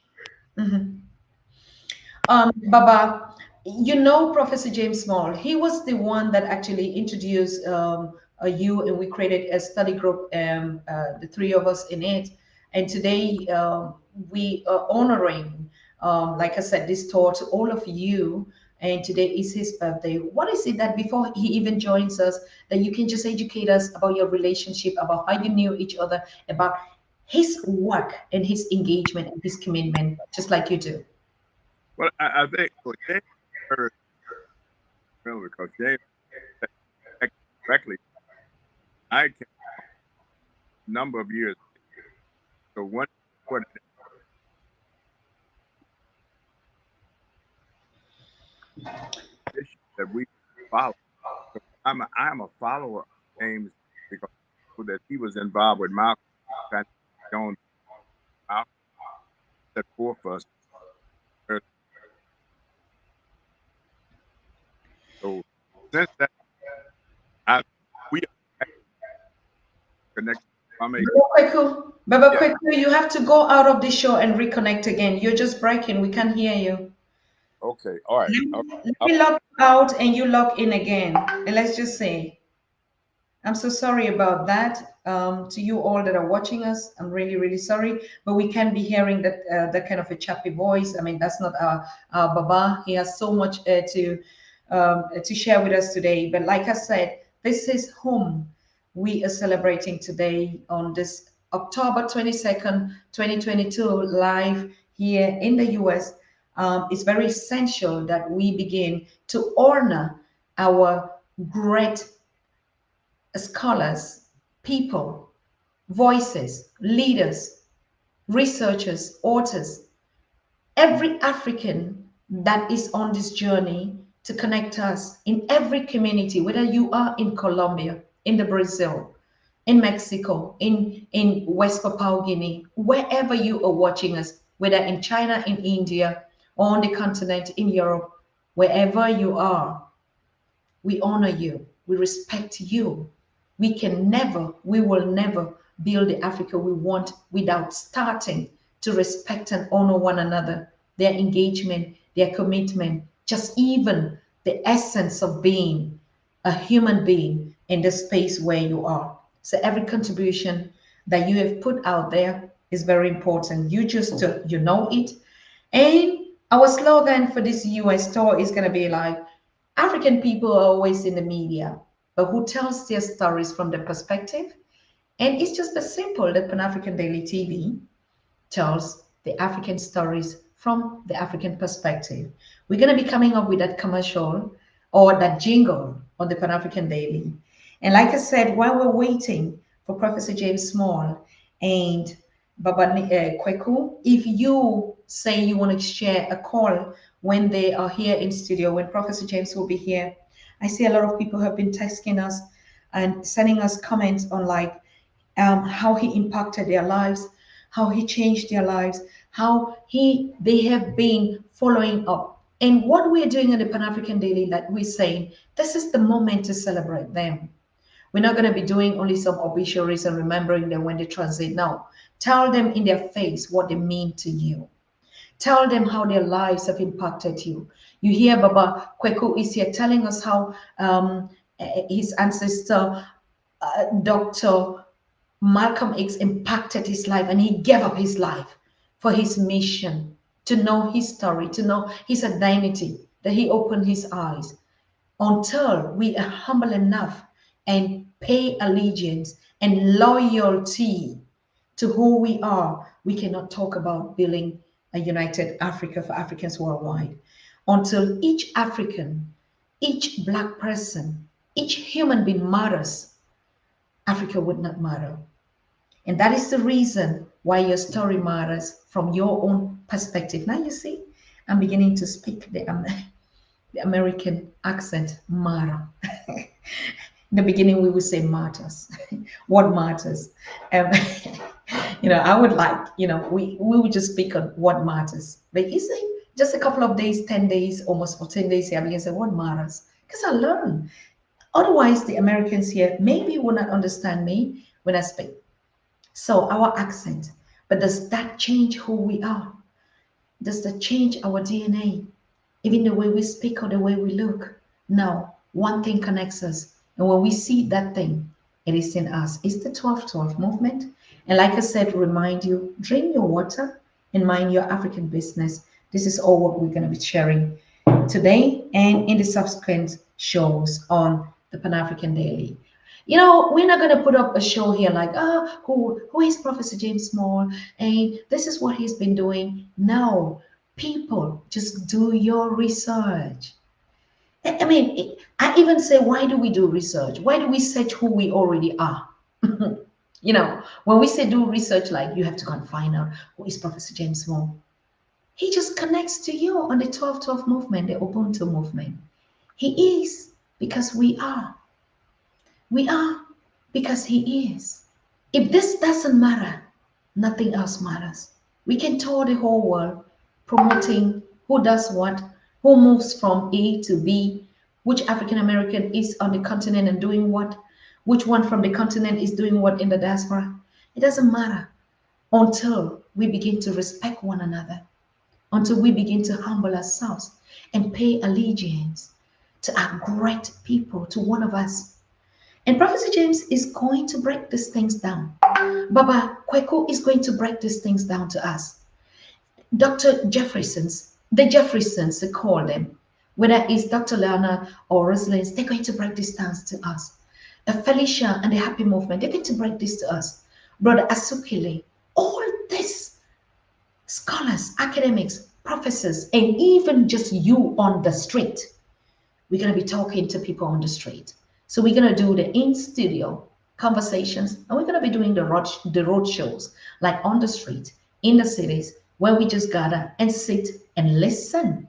Baba, you know Professor James Small. He was the one that actually introduced you, and we created a study group, the three of us in it. And today we are honoring, like I said, this tour to all of you. And today is his birthday. What is it that before he even joins us, that you can just educate us about your relationship, about how you knew each other, about his work and his engagement and his commitment, just like you do? Well, I think James heard because James correctly, I can number of years. So one what that we follow. So I'm a follower of James because that he was involved with Malcolm on Malcolm set forth for us. So since that we are connected. Baba Kweku, you have to go out of the show and reconnect again. You're just breaking. We can't hear you. Okay, all right. Let me log out and you log in again. And let's just say, I'm so sorry about that. To you all that are watching us, I'm really, really sorry. But we can be hearing that kind of a chappy voice. I mean, that's not our Baba. He has so much to share with us today. But like I said, this is whom we are celebrating today on this October 22nd, 2022, live here in the US. It's very essential that we begin to honor our great scholars, people, voices, leaders, researchers, authors, every African that is on this journey to connect us in every community, whether you are in Colombia, in the Brazil, in Mexico, in West Papua Guinea, wherever you are watching us, whether in China, in India, or on the continent, in Europe, wherever you are, we honor you, we respect you. We will never build the Africa we want without starting to respect and honor one another, their engagement, their commitment, just even the essence of being a human being in the space where you are. So every contribution that you have put out there is very important. You just you know it. And our slogan for this US tour is going to be like, African people are always in the media, but who tells their stories from their perspective? And it's just as simple that Pan African Daily TV tells the African stories from the African perspective. We're going to be coming up with that commercial or that jingle on the Pan African Daily. And like I said, while we're waiting for Professor James Small and Baba Kweku, if you say you want to share a call when they are here in studio, when Professor James will be here, I see a lot of people have been texting us and sending us comments on like how he impacted their lives, how he changed their lives, how they have been following up. And what we're doing in the Pan African Daily, that we're saying, this is the moment to celebrate them. We're not going to be doing only some obituaries and remembering them when they transit. No, tell them in their face what they mean to you. Tell them how their lives have impacted you. You hear Baba Kweku is here telling us how his ancestor, Dr. Malcolm X, impacted his life, and he gave up his life for his mission, to know his story, to know his identity, that he opened his eyes. Until we are humble enough and pay allegiance and loyalty to who we are, we cannot talk about building a united Africa for Africans worldwide. Until each African, each Black person, each human being matters, Africa would not matter. And that is the reason why your story matters from your own perspective. Now you see, I'm beginning to speak the American accent, matter. In the beginning, we would say matters. What matters? Um, I would like, we would just speak on what matters. But you see, just a couple of days, 10 days, almost 14 days here, I begin to say, what matters? Because I learn. Otherwise, the Americans here maybe will not understand me when I speak. So our accent, but does that change who we are? Does that change our DNA? Even the way we speak or the way we look? No, one thing connects us. And when we see that thing, it is in us. It's the 12-12 movement. And like I said, remind you, drink your water and mind your African business. This is all what we're going to be sharing today and in the subsequent shows on the Pan-African Daily. We're not going to put up a show here like, who is Professor James Small? And this is what he's been doing. No, people, just do your research. I mean, I even say, why do we do research? Why do we search who we already are? When we say do research, like you have to go and find out who is Professor James Small. He just connects to you on the 12-12 movement, the Ubuntu movement. He is because we are. We are because he is. If this doesn't matter, nothing else matters. We can tour the whole world promoting who does what, who moves from A to B, which African American is on the continent and doing what, which one from the continent is doing what in the diaspora. It doesn't matter until we begin to respect one another, until we begin to humble ourselves and pay allegiance to our great people, to one of us. And Professor James is going to break these things down. Baba Kweku is going to break these things down to us. The Jeffersons, they call them, whether it's Dr. Leonard or Rosalind, they're going to break this down to us. Felicia and the Happy Movement, they're going to break this to us. Brother Asukile, all these scholars, academics, professors, and even just you on the street. We're going to be talking to people on the street. So we're going to do the in-studio conversations, and we're going to be doing the road shows, like on the street, in the cities, where we just gather and sit and listen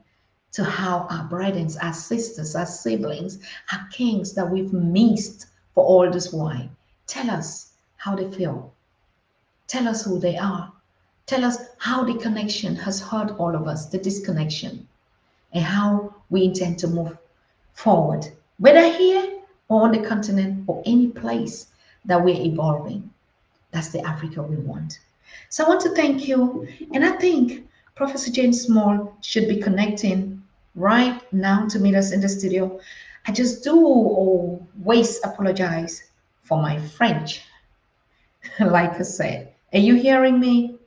to how our brethren, our sisters, our siblings, our kings that we've missed for all this while, tell us how they feel. Tell us who they are. Tell us how the connection has hurt all of us, the disconnection, and how we intend to move forward, whether here or on the continent or any place that we're evolving. That's the Africa we want. So I want to thank you. And I think Professor James Small should be connecting right now to meet us in the studio. I just do always apologize for my French. Like I said, are you hearing me?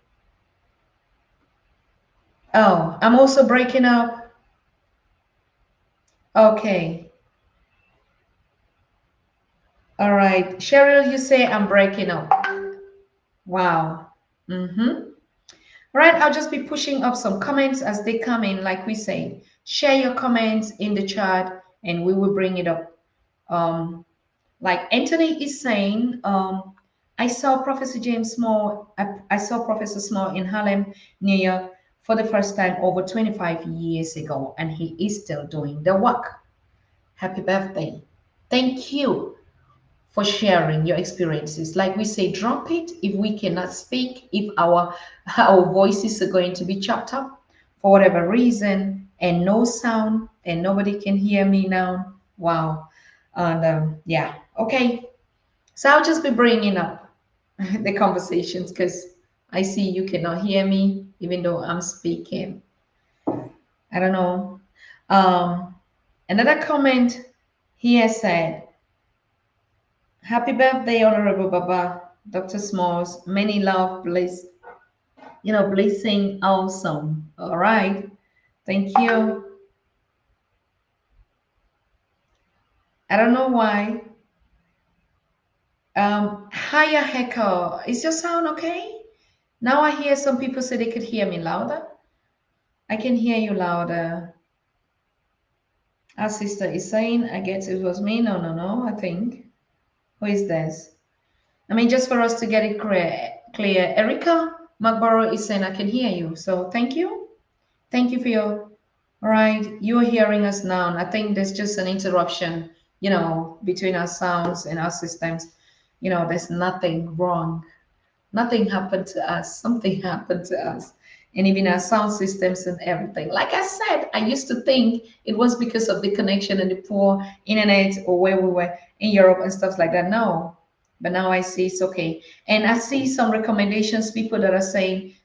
Oh, I'm also breaking up. Okay. All right. Cheryl, you say I'm breaking up. Wow. Mm-hmm. Right, I'll just be pushing up some comments as they come in, like we say. Share your comments in the chat and we will bring it up. Like Anthony is saying, I saw Professor James Small, I saw Professor Small in Harlem, New York for the first time over 25 years ago, and he is still doing the work. Happy birthday. Thank you for sharing your experiences. Like we say, drop it if we cannot speak, if our voices are going to be chopped up for whatever reason, and no sound, and nobody can hear me now. Wow. And yeah, okay. So I'll just be bringing up the conversations because I see you cannot hear me even though I'm speaking. I don't know. Um, Another comment here said, Happy birthday, Honorable Baba, Dr. Smalls. Many love, bliss, blessing, awesome. All right. Thank you. I don't know why. Hiya, Heco. Is your sound okay? Now I hear some people say they could hear me louder. I can hear you louder. Our sister is saying, I guess it was me. No, no, no, I think. Who is this? I mean, just for us to get it clear. Erica McBorough is saying, I can hear you. So thank you. Thank you for your, all right, you're hearing us now. And I think there's just an interruption, between our sounds and our systems. There's nothing wrong. Nothing happened to us. Something happened to us. And even our sound systems and everything. Like I said, I used to think it was because of the connection and the poor internet or where we were in Europe and stuff like that. No. But now I see it's okay. And I see some recommendations, people that are saying,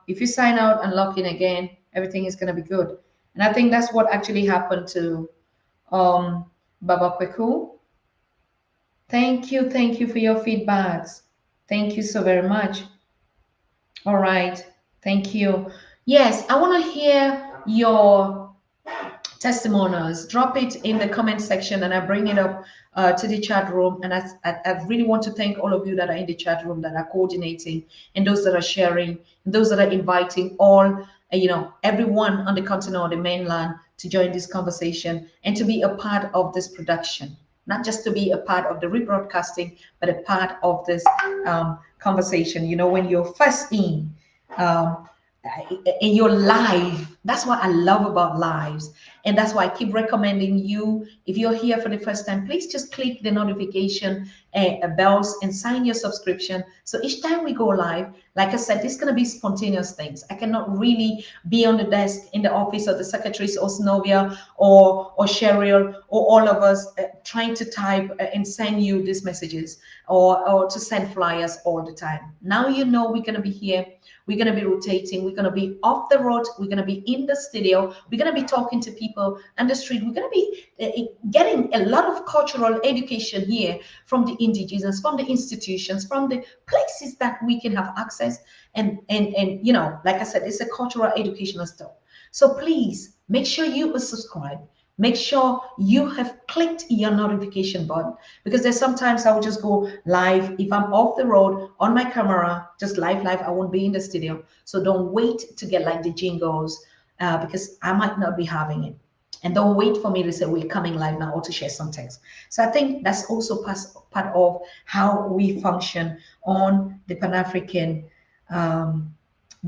if you sign out and log in again, everything is going to be good. And I think that's what actually happened to Baba Kweku. Thank you for your feedbacks. Thank you so very much. All right. Thank you. Yes, I want to hear your testimonials. Drop it in the comment section and I bring it up to the chat room. And I really want to thank all of you that are in the chat room that are coordinating and those that are sharing, and those that are inviting all, everyone on the continent or the mainland to join this conversation and to be a part of this production. Not just to be a part of the rebroadcasting, but a part of this conversation. When you're first um, in your live, that's what I love about lives. And that's why I keep recommending you, if you're here for the first time, please just click the notification bells and sign your subscription. So each time we go live, like I said, this is going to be spontaneous things. I cannot really be on the desk in the office of the secretaries or Snovia or Cheryl or all of us trying to type and send you these messages or to send flyers all the time. Now we're going to be here. We're going to be rotating. We're going to be off the road. We're going to be in the studio. We're going to be talking to people on the street. We're going to be getting a lot of cultural education here from the indigenous, from the institutions, from the places that we can have access. And like I said, it's a cultural educational stuff. So please make sure you are subscribed. Make sure you have clicked your notification button, because there's sometimes I will just go live. If I'm off the road on my camera, just live, I won't be in the studio. So don't wait to get like the jingles because I might not be having it. And don't wait for me to say we're coming live now or to share some text. So I think that's also part of how we function on the Pan-African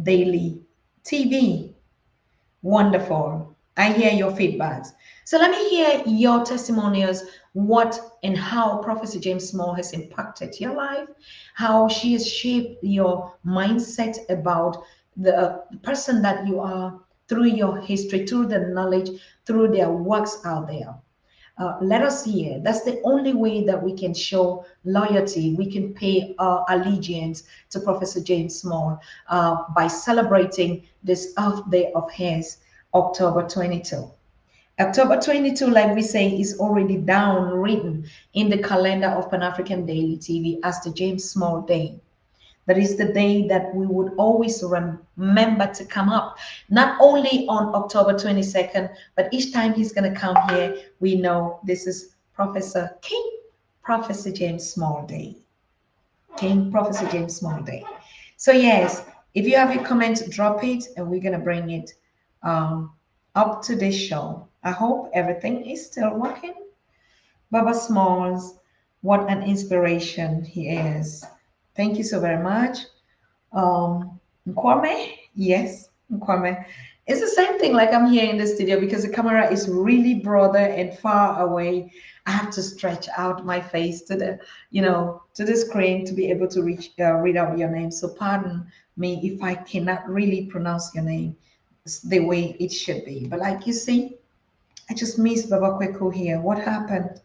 Daily TV. Wonderful. I hear your feedbacks. So let me hear your testimonials, what and how Professor James Small has impacted your life, how she has shaped your mindset about the person that you are through your history, through the knowledge, through their works out there. Let us hear. That's the only way that we can show loyalty. We can pay our allegiance to Professor James Small by celebrating this Earth Day of his, October 22. October 22, like we say, is already down written in the calendar of Pan-African Daily TV as the James Small Day. That is the day that we would always remember to come up, not only on October 22nd, but each time he's going to come here, we know this is Professor King, Professor James Small Day. King, Professor James Small Day. So yes, if you have a comment, drop it, and we're going to bring it up to this show. I hope everything is still working. Baba Smalls, what an inspiration he is. Thank you so very much. Nkwame, yes, Nkwame. It's the same thing like I'm here in the studio because the camera is really broader and far away. I have to stretch out my face to the, to the screen to be able to read out your name. So pardon me if I cannot really pronounce your name the way it should be. But like you see, I just missed Baba Kweku here. What happened?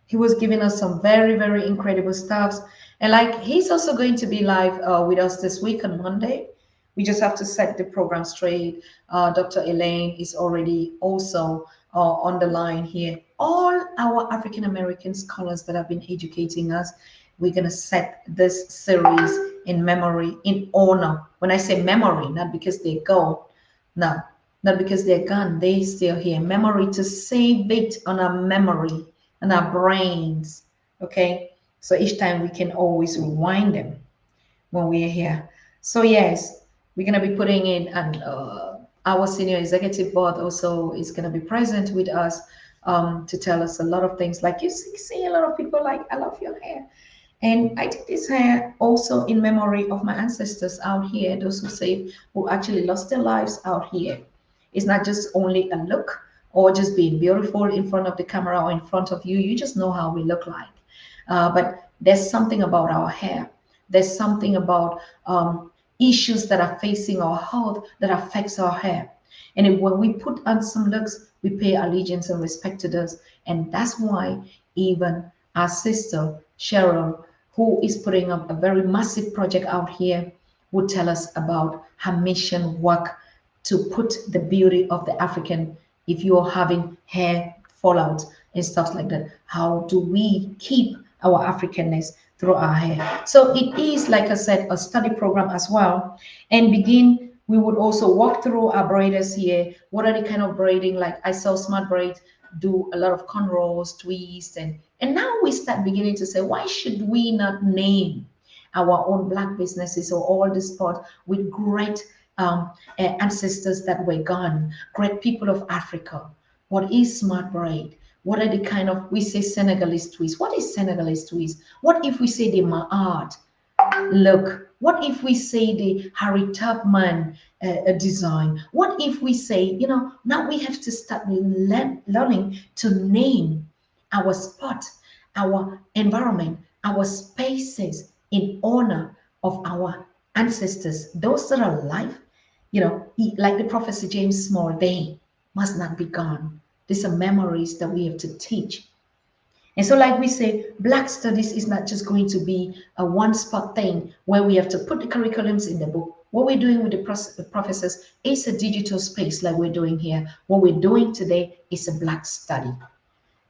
He was giving us some very, very incredible stuffs. And like he's also going to be live with us this week on Monday. We just have to set the program straight. Dr. Elaine is already also on the line here. All our African American scholars that have been educating us, we're going to set this series in memory, in honor. When I say memory, not because they go, no, not because they're gone, they still here. Memory to save it on our memory and our brains. Okay, so each time we can always rewind them when we're here. So yes, we're going to be putting in, and our senior executive board also is going to be present with us to tell us a lot of things. Like you see a lot of people like, I love your hair. And I did this hair also in memory of my ancestors out here, those who actually lost their lives out here. It's not just only a look or just being beautiful in front of the camera or in front of you. You just know how we look like. But there's something about our hair. There's something about issues that are facing our health that affects our hair. And when we put on some looks, we pay allegiance and respect to those. And that's why even our sister, Cheryl, who is putting up a very massive project out here, would tell us about her mission work to put the beauty of the African, if you're having hair fallout and stuff like that, how do we keep our Africanness through our hair? So it is, like I said, a study program as well. And we would also walk through our braiders here. What are the kind of braiding? Like I saw Smart Braid do a lot of cornrows, twists, and now we start beginning to say, why should we not name our own Black businesses or all the sport with great ancestors that were gone, great people of Africa? What is Smart Braid? What are the kind of, we say Senegalese twist. What is Senegalese twist? What if we say the Ma'at look? What if we say the Harry Tubman design? What if we say, now we have to start learning to name our spot, our environment, our spaces in honor of our ancestors, those that are alive, like the Professor James Small, they must not be gone. These are memories that we have to teach. And so, like we say, Black Studies is not just going to be a one-spot thing where we have to put the curriculums in the book. What we're doing with the professors is a digital space like we're doing here. What we're doing today is a Black study.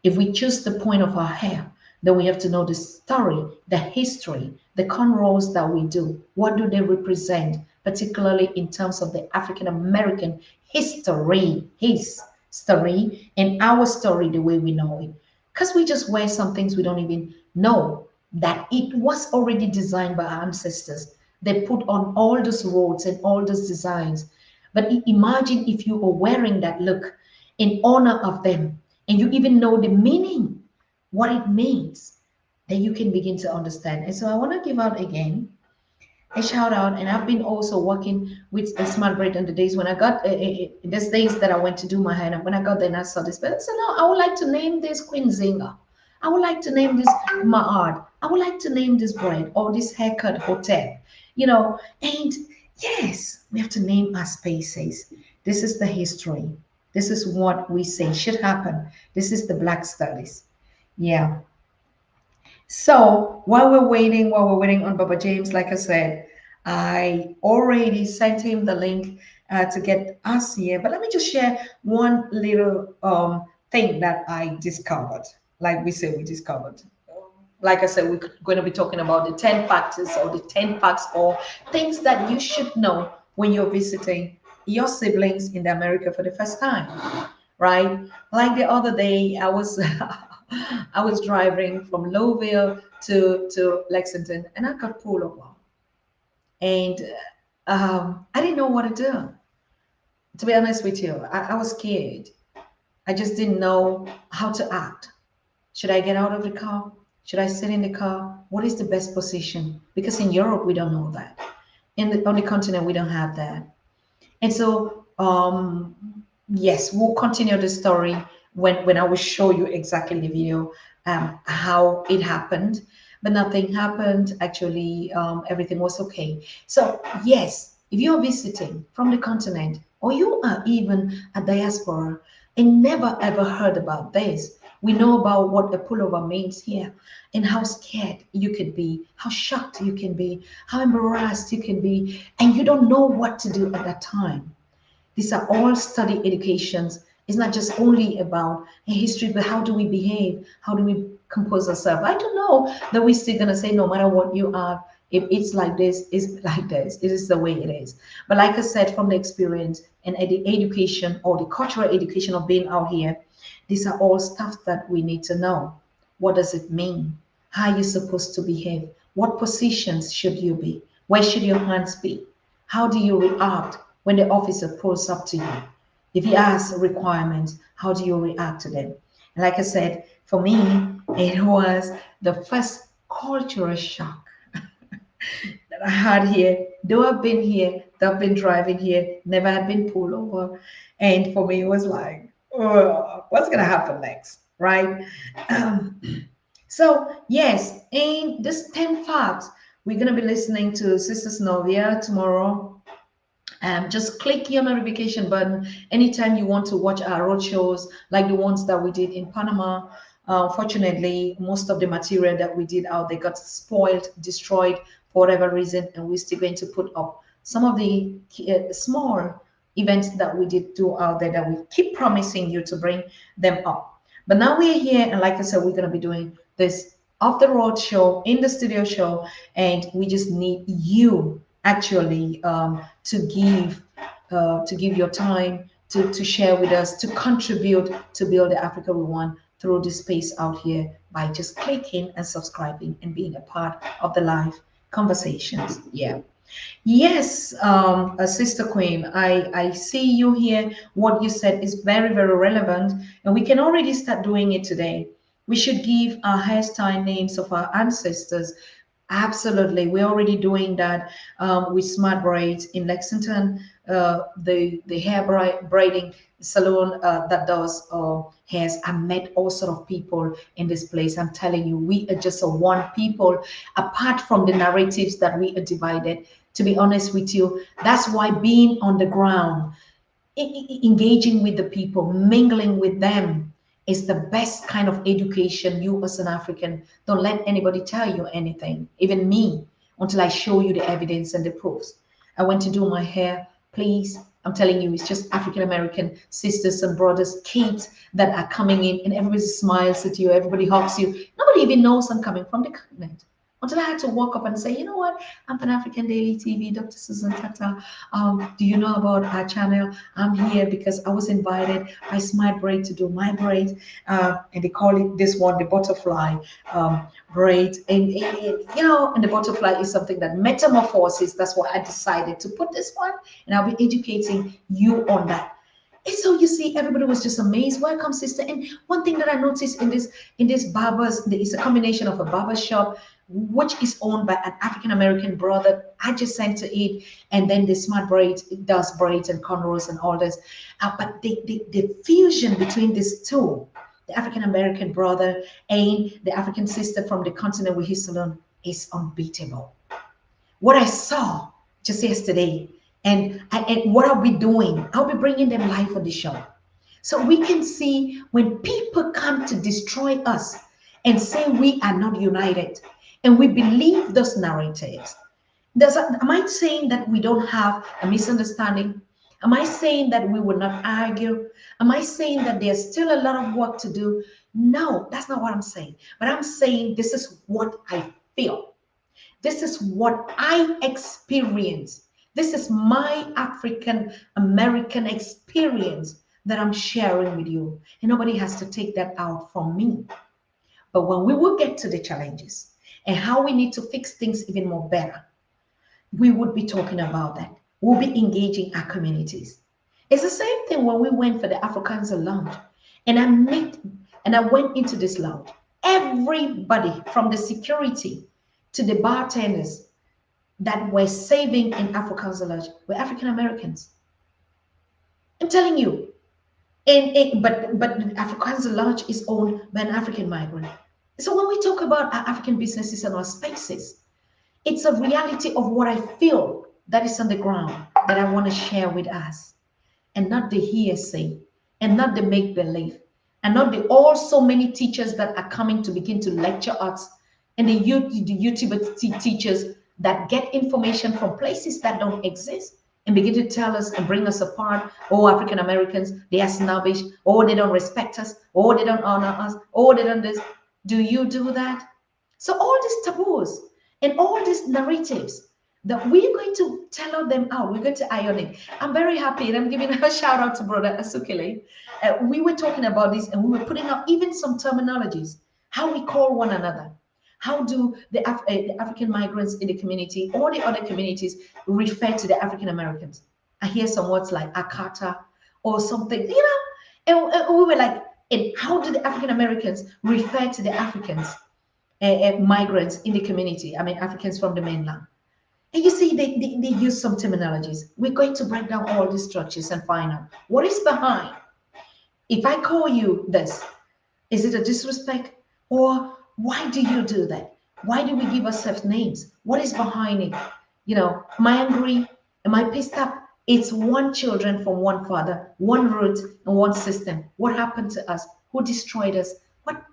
If we choose the point of our hair, then we have to know the story, the history, the cornrows that we do. What do they represent, particularly in terms of the African American history, his story, and our story the way we know it? Because we just wear some things we don't even know that it was already designed by our ancestors. They put on all those roads and all those designs. But imagine if you were wearing that look in honor of them, and you even know the meaning, what it means, then you can begin to understand. And so I want to give out again a shout out. And I've been also working with a Smart Braid on the days when I got these days that I went to do my hair. And when I got there and I saw this, but I said, no, I would like to name this Queen Zinga. I would like to name this Ma'ad. I would like to name this braid or this haircut hotel. And yes, we have to name our spaces. This is the history. This is what we say should happen. This is the Black Studies. Yeah. So while we're waiting on Baba James, like I said, I already sent him the link to get us here. But let me just share one little thing that I discovered. Like we say, we discovered. Like I said, we're going to be talking about the 10 factors or the 10 facts or things that you should know when you're visiting your siblings in America for the first time, right? Like the other day, I was I was driving from Louisville to Lexington, and I got pulled over, and I didn't know what to do. To be honest with you, I was scared. I just didn't know how to act. Should I get out of the car? Should I sit in the car? What is the best position? Because in Europe, we don't know that. On the continent, we don't have that. And so, yes, we'll continue the story when I will show you exactly the video, how it happened. But nothing happened. Actually, everything was okay. So, yes, if you're visiting from the continent or you are even a diaspora and never ever heard about this, we know about what a pullover means here and how scared you could be, how shocked you can be, how embarrassed you can be, and you don't know what to do at that time. These are all study educations. It's not just only about a history, but how do we behave? How do we compose ourselves? I don't know that we're still gonna say no matter what you are, if it's like this, it's like this. It is the way it is. But like I said, from the experience and the education or the cultural education of being out here, these are all stuff that we need to know. What does it mean? How are you supposed to behave? What positions should you be? Where should your hands be? How do you react when the officer pulls up to you? If he asks requirements, how do you react to them? And like I said, for me, it was the first cultural shock that I had here. Though I've been here, though I've been driving here, never had been pulled over. And for me, it was like, oh, what's going to happen next? Right? Um, so, yes, in this 10 facts, we're going to be listening to Sister Snovia tomorrow. Just click your notification button anytime you want to watch our road shows like the ones that we did in Panama. Fortunately, most of the material that we did out there got spoiled, destroyed for whatever reason, and we're still going to put up some of the small events that we did do out there that we keep promising you to bring them up. But now we're here, and like I said, we're going to be doing this off the road show, in the studio show, and we just need you actually to give your time to share with us, to contribute to build the Africa we want through this space out here by just clicking and subscribing and being a part of the live conversations. Yeah. Yes, Sister Queen, I see you here. What you said is very, very relevant, and we can already start doing it today. We should give our hairstyle names of our ancestors. Absolutely, we're already doing that with Smart Braids in Lexington, the hair braiding salon that does hairs. I met all sort of people in this place. I'm telling you, we are just a one people. Apart from the narratives that we are divided, to be honest with you, that's why being on the ground, engaging with the people, mingling with them is the best kind of education. You as an African, don't let anybody tell you anything, even me, until I show you the evidence and the proofs. I went to do my hair, please. I'm telling you, it's just African American sisters and brothers, kids that are coming in, and everybody smiles at you, everybody hugs you. Nobody even knows I'm coming from the continent. Until I had to walk up and say, you know what, I'm Pan African Daily TV, Dr. Susan Tatah. Do you know about our channel? I'm here because I was invited by Smart Braid to do my braid. And they call it this one, the butterfly braid. And you know, and the butterfly is something that metamorphoses. That's why I decided to put this one, and I'll be educating you on that. And so you see, everybody was just amazed. Welcome, sister. And one thing that I noticed in this barbers, it's a combination of a barber shop, which is owned by an African American brother adjacent to it, and then the Smart Braids, it does braids and cornrows and all this. But the fusion between these two, the African American brother and the African sister from the continent with his salon, is unbeatable. What I saw just yesterday, and what I'll be doing, I'll be bringing them live on the show. So we can see when people come to destroy us and say we are not united, and we believe those narratives. Am I saying that we don't have a misunderstanding? Am I saying that we will not argue? Am I saying that there's still a lot of work to do? No, that's not what I'm saying. But I'm saying this is what I feel. This is what I experience. This is my African American experience that I'm sharing with you. And nobody has to take that out from me. But when we will get to the challenges and how we need to fix things even more better, we would be talking about that. We'll be engaging our communities. It's the same thing when we went for the Africans Lounge. And I went into this lounge. Everybody from the security to the bartenders that were serving in Africans Lounge were African Americans. I'm telling you. But Africans Lounge is owned by an African migrant. So when we talk about our African businesses and our spaces, it's a reality of what I feel that is on the ground that I want to share with us, and not the hearsay, and not the make believe, and not the so many teachers that are coming to begin to lecture us, and the YouTube teachers that get information from places that don't exist and begin to tell us and bring us apart. Oh, African Americans, they are snobbish. Oh, they don't respect us. Oh, they don't honor us. Oh, they don't this. Do you do that? So all these taboos and all these narratives that we're going to tell them out, we're going to iron it. I'm very happy, and I'm giving a shout out to Brother Asukele. We were talking about this, and we were putting up even some terminologies, how we call one another. How do the African migrants in the community or the other communities refer to the African Americans? I hear some words like Akata or something, and we were like, and how do the African Americans refer to the Africans? Migrants in the community, I mean Africans from the mainland. And you see, they use some terminologies. We're going to break down all these structures and find out what is behind. If I call you this, is it a disrespect? Or why do you do that? Why do we give ourselves names? What is behind it? Am I angry? Am I pissed up? It's one children from one father, one root and one system. What happened to us? Who destroyed us? What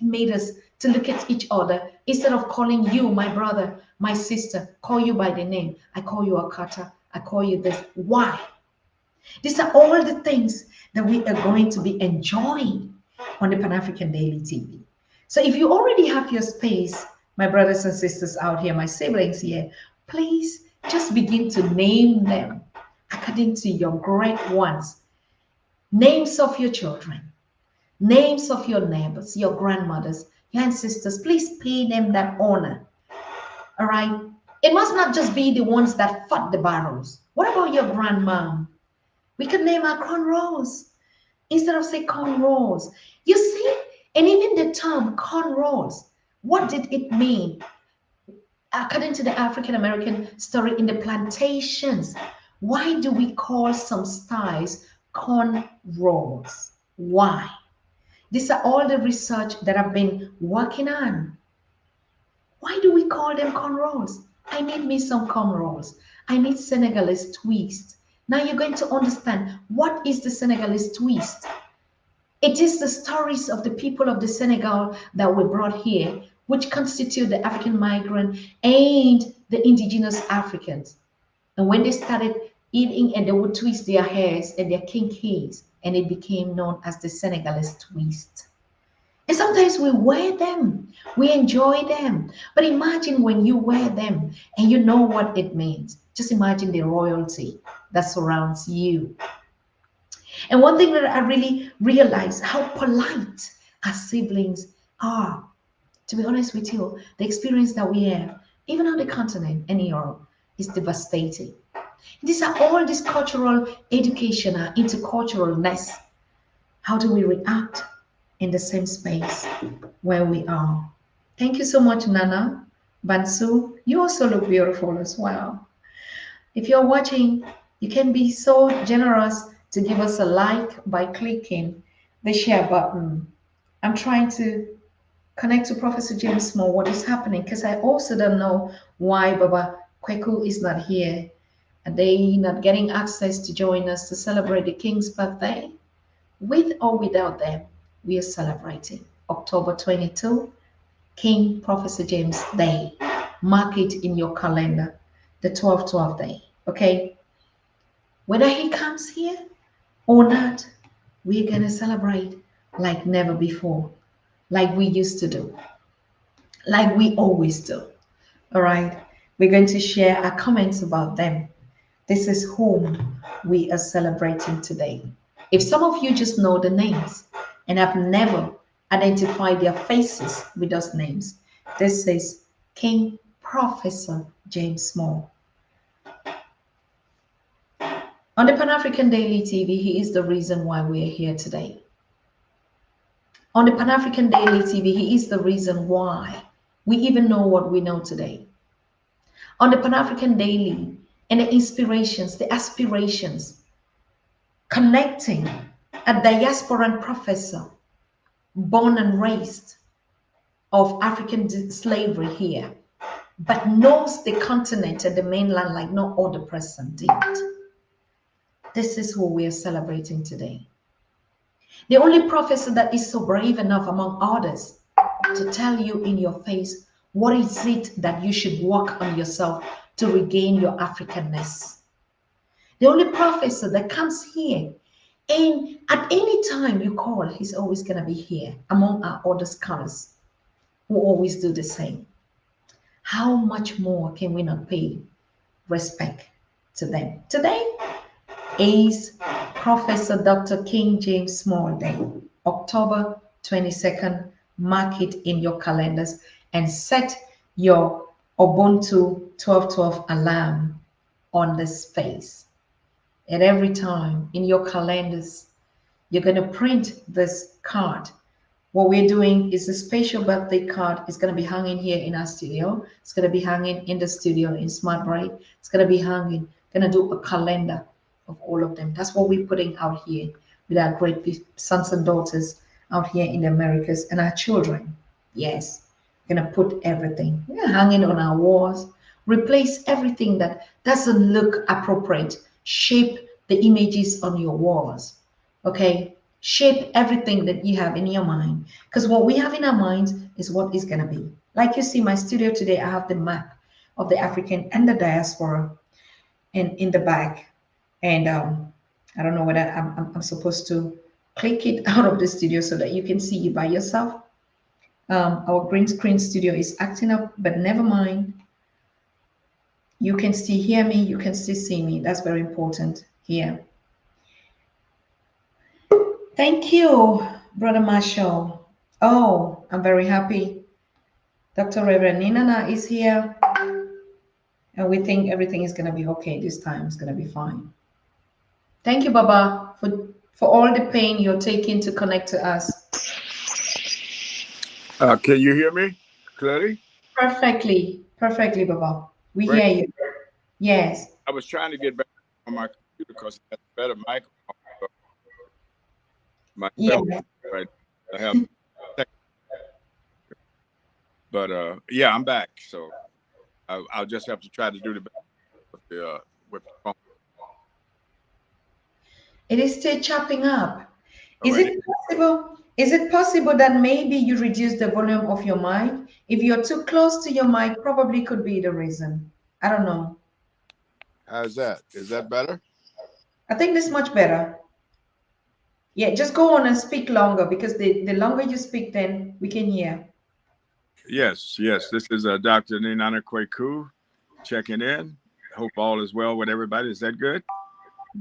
made us to look at each other instead of calling you my brother, my sister, call you by the name? I call you Akata. I call you this. Why? These are all the things that we are going to be enjoying on the Pan-African Daily TV. So if you already have your space, my brothers and sisters out here, my siblings here, please just begin to name them according to your great ones. Names of your children, names of your neighbors, your grandmothers, your ancestors. Please pay them that honor. All right? It must not just be the ones that fought the battles. What about your grandmom? We could name her cornrows instead of say cornrows. You see? And even the term cornrows, what did it mean? According to the African American story in the plantations, why do we call some styles cornrows? Why? These are all the research that I've been working on. Why do we call them cornrows? I need me some cornrows. I need Senegalese twist. Now you're going to understand what is the Senegalese twist. It is the stories of the people of the Senegal that were brought here, which constitute the African migrant and the indigenous Africans. And when they started eating, and they would twist their hairs and their kinkies, and it became known as the Senegalese twist. And sometimes we wear them, we enjoy them. But imagine when you wear them and you know what it means. Just imagine the royalty that surrounds you. And one thing that I really realized, how polite our siblings are. To be honest with you, the experience that we have, even on the continent and in Europe, is devastating. These are all this cultural education, our interculturalness. How do we react in the same space where we are? Thank you so much, Nana. Bansu, you also look beautiful as well. If you're watching, you can be so generous to give us a like by clicking the share button. I'm trying to connect to Professor James more what is happening, because I also don't know why Baba Kweku is not here. Are they not getting access to join us to celebrate the King's birthday? With or without them, we are celebrating October 22, King Professor James Day. Mark it in your calendar, the 12-12 day, okay? Whether he comes here or not, we're going to celebrate like never before, like we used to do, like we always do. All right. We're going to share our comments about them. This is whom we are celebrating today. If some of you just know the names and have never identified their faces with those names, this is King Professor James Small. On the Pan African Daily TV, he is the reason why we are here today. On the Pan African Daily TV, he is the reason why we even know what we know today. On the Pan African Daily, and the inspirations, the aspirations, connecting a diasporan professor born and raised of African slavery here, but knows the continent and the mainland like no other person did. This is who we are celebrating today. The only professor that is so brave enough among others to tell you in your face what is it that you should work on yourself to regain your Africanness. The only professor that comes here and at any time you call, he's always going to be here among our other scholars who always do the same. How much more can we not pay respect to them? Today is Professor Dr. King James Small Day, October 22nd. Mark it in your calendars and set your Ubuntu 1212 alarm on the space. And every time in your calendars, you're going to print this card. What we're doing is a special birthday card. It's going to be hanging here in our studio. It's going to be hanging in the studio in Smart Bright. It's going to be hanging, going to do a calendar of all of them. That's what we're putting out here with our great sons and daughters out here in the Americas and our children. Yes, we're going to put everything. We're hanging on our walls. Replace everything that doesn't look appropriate. Shape the images on your walls. Okay? Shape everything that you have in your mind. Because what we have in our minds is what is going to be. Like you see my studio today, I have the map of the African and the diaspora in the back. And I don't know whether I'm supposed to click it out of the studio so that you can see it by yourself. Our green screen studio is acting up, but never mind. You can still hear me. You can still see me. That's very important here. Thank you, Brother Marshall. Oh, I'm very happy. Dr. Reverend Ninana is here. And we think everything is going to be okay this time. It's going to be fine. Thank you, Baba, for all the pain you're taking to connect to us. Can you hear me clearly? Perfectly, Baba. We hear you. Yes. I was trying to get back on my computer because it has a better microphone. Right. I have, but yeah, I'm back. So I'll just have to try to do the best with the phone. It is still chopping up. Is it possible? Is it possible that maybe you reduce the volume of your mic? If you're too close to your mic, probably could be the reason. I don't know. How's that? Is that better? I think this is much better. Yeah, just go on and speak longer because the longer you speak, then we can hear. Yes. This is Dr. Ninana Kweku checking in. Hope all is well with everybody. Is that good?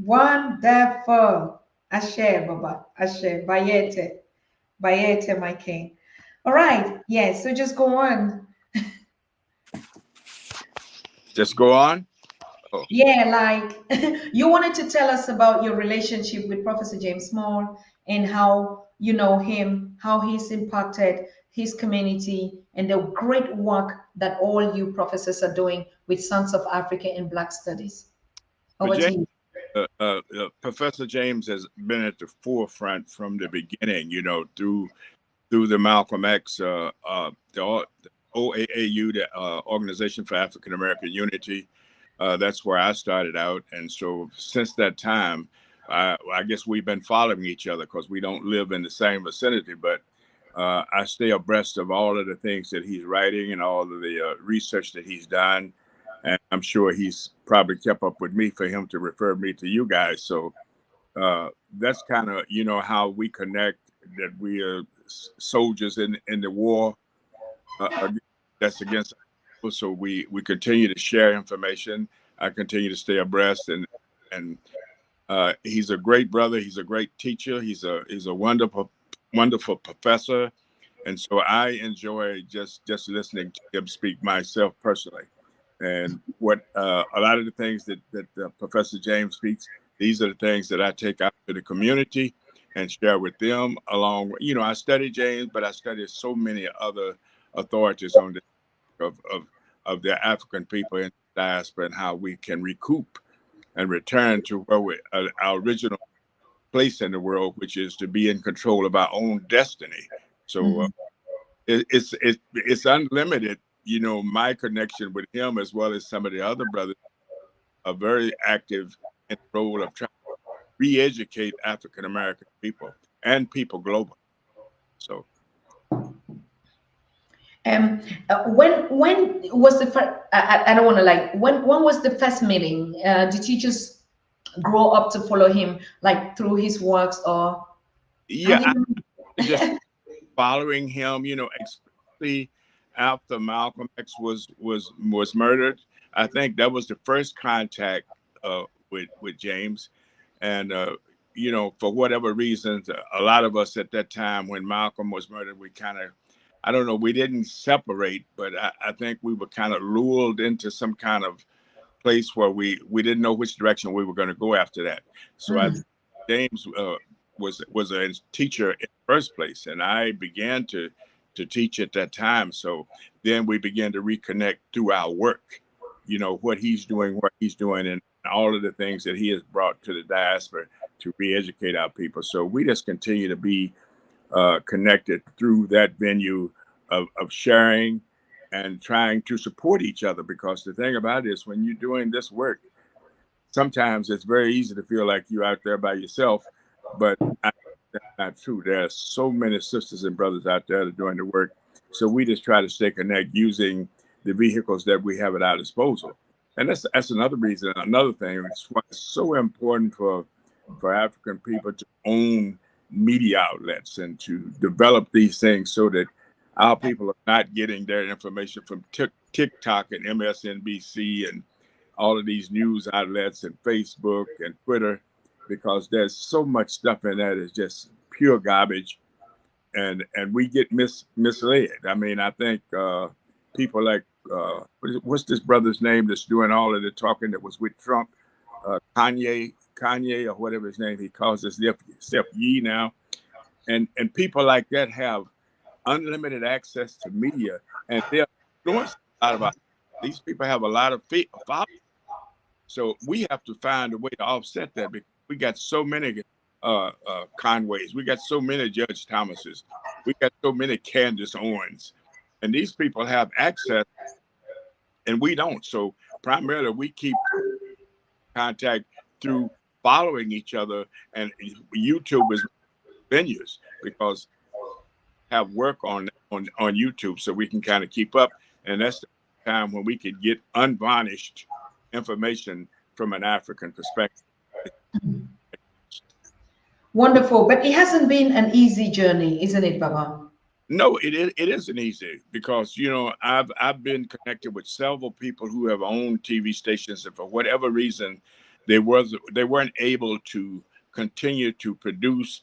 Wonderful. Ashe, Baba. Ashe. Bayete. Bayete, my king. All right. Yes. So just go on. Just go on? Oh. Yeah, like you wanted to tell us about your relationship with Professor James Small and how you know him, how he's impacted his community, and the great work that all you professors are doing with Sons of Africa and Black Studies. Over to you. Professor James has been at the forefront from the beginning, you know, through the Malcolm X, the OAAU, the Organization for African American Unity. That's where I started out. And so since that time, I guess we've been following each other because we don't live in the same vicinity, but I stay abreast of all of the things that he's writing and all of the research that he's done. and I'm sure he's probably kept up with me for him to refer me to you guys. So that's kind of, you know, how we connect, that we are soldiers in the war that's against us. So we continue to share information. I continue to stay abreast, and he's a great brother. He's a great teacher. He's a wonderful professor, and so I enjoy just listening to him speak myself personally. And what a lot of the things that Professor James speaks, these are the things that I take out to the community and share with them. Along with, you know, I study James, but I study so many other authorities on the of the African people in the diaspora, and how we can recoup and return to where our original place in the world, which is to be in control of our own destiny. So it's unlimited. You know, my connection with him, as well as some of the other brothers, are very active in the role of trying to re-educate African American people and people globally. So, when was the first? I don't want to like. When was the first meeting? Did you just grow up to follow him, like through his works, or? yeah, I just following him. You know, especially after Malcolm X was murdered. I think that was the first contact with James, and you know, for whatever reasons, a lot of us at that time when Malcolm was murdered, we kind of, I don't know, we didn't separate, but I think we were kind of lulled into some kind of place where we didn't know which direction we were going to go after that. So I think James was a teacher in the first place, and I began to teach at that time. So then we began to reconnect through our work, you know, what he's doing, and all of the things that he has brought to the diaspora to re-educate our people. So we just continue to be connected through that venue of sharing and trying to support each other. Because the thing about it is, when you're doing this work, sometimes it's very easy to feel like you're out there by yourself, but that's not true. There are so many sisters and brothers out there that are doing the work. So we just try to stay connected using the vehicles that we have at our disposal. And that's another reason, another thing. It's why it's so important for African people to own media outlets and to develop these things, so that our people are not getting their information from TikTok and MSNBC and all of these news outlets and Facebook and Twitter, because there's so much stuff in that is just pure garbage, and we get misled. I mean, I think people like what's this brother's name that's doing all of the talking that was with Trump, Kanye or whatever his name, he calls himself Ye now, and people like that have unlimited access to media, and they're influenced a lot about. These people have a lot of followers. So we have to find a way to offset that, because we got so many Conways, we got so many Judge Thomases, we got so many Candace Owens, and these people have access and we don't. So primarily we keep contact through following each other, and YouTube is venues, because have work on YouTube, so we can kind of keep up, and that's the time when we could get unvarnished information from an African perspective. Wonderful, but it hasn't been an easy journey, isn't it, Baba? No, it isn't easy, because, you know, I've been connected with several people who have owned TV stations, and for whatever reason, they weren't able to continue to produce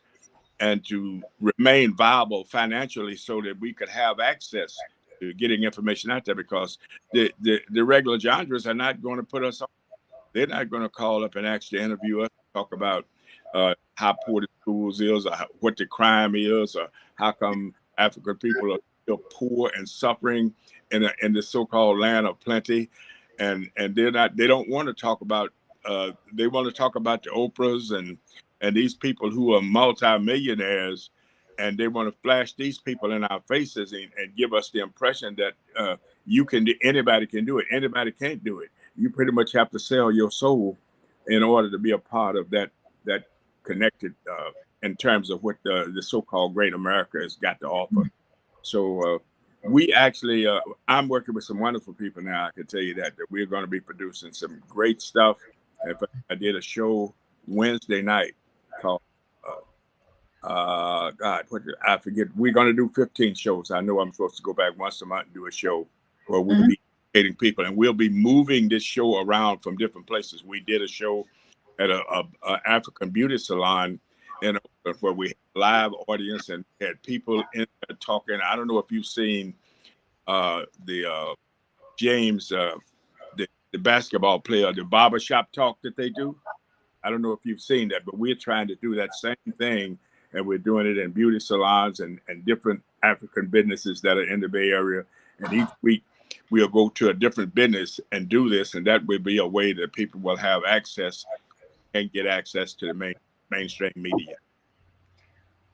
and to remain viable financially, so that we could have access to getting information out there, because the regular genres are not going to put us on. They're not going to call up and actually interview us, talk about how poor the schools is, or what the crime is, or how come African people are still poor and suffering in the so-called land of plenty, and they don't want to talk about. They want to talk about the Oprahs and these people who are multimillionaires, and they want to flash these people in our faces and give us the impression that anybody can do it. Anybody can't do it. You pretty much have to sell your soul in order to be a part of that connected in terms of what the so-called great America has got to offer. So we actually, I'm working with some wonderful people now. I can tell you that we're going to be producing some great stuff. In fact, I did a show Wednesday night called, God, I forget. We're going to do 15 shows. I know I'm supposed to go back once a month and do a show where we'll be educating people, and we'll be moving this show around from different places. We did a show at a African beauty salon in Oakland where we had a live audience and had people in there talking. I don't know if you've seen the James, the basketball player, the barbershop talk that they do. I don't know if you've seen that, but we're trying to do that same thing, and we're doing it in beauty salons and different African businesses that are in the Bay Area. And each week we'll go to a different business and do this, and that will be a way that people will have access and get access to the mainstream media.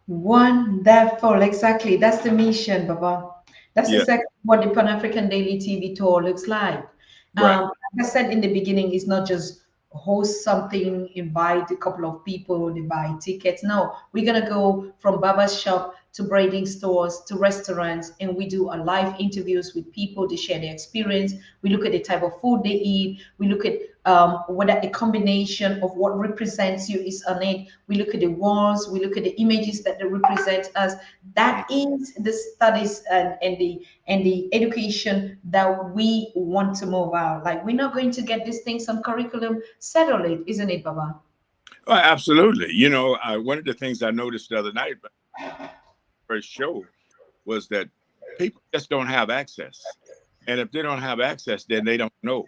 Wonderful. Exactly. That's the mission, Baba. That's Yeah, exactly what the Pan African Daily TV tour looks like. right. Like I said in the beginning, it's not just host something, invite a couple of people, they buy tickets. No, we're gonna go from barber's shop to braiding stores to restaurants, and we do a live interviews with people to share their experience. We look at the type of food they eat. We look at whether a combination of what represents you is on it. We look at the walls. We look at the images that they represent us. That is the studies and the education that we want to move out. Like, we're not going to get these things on curriculum, settle it, isn't it, Baba? Oh, absolutely. You know, one of the things I noticed the other night, first show, was that people just don't have access. And if they don't have access, then they don't know.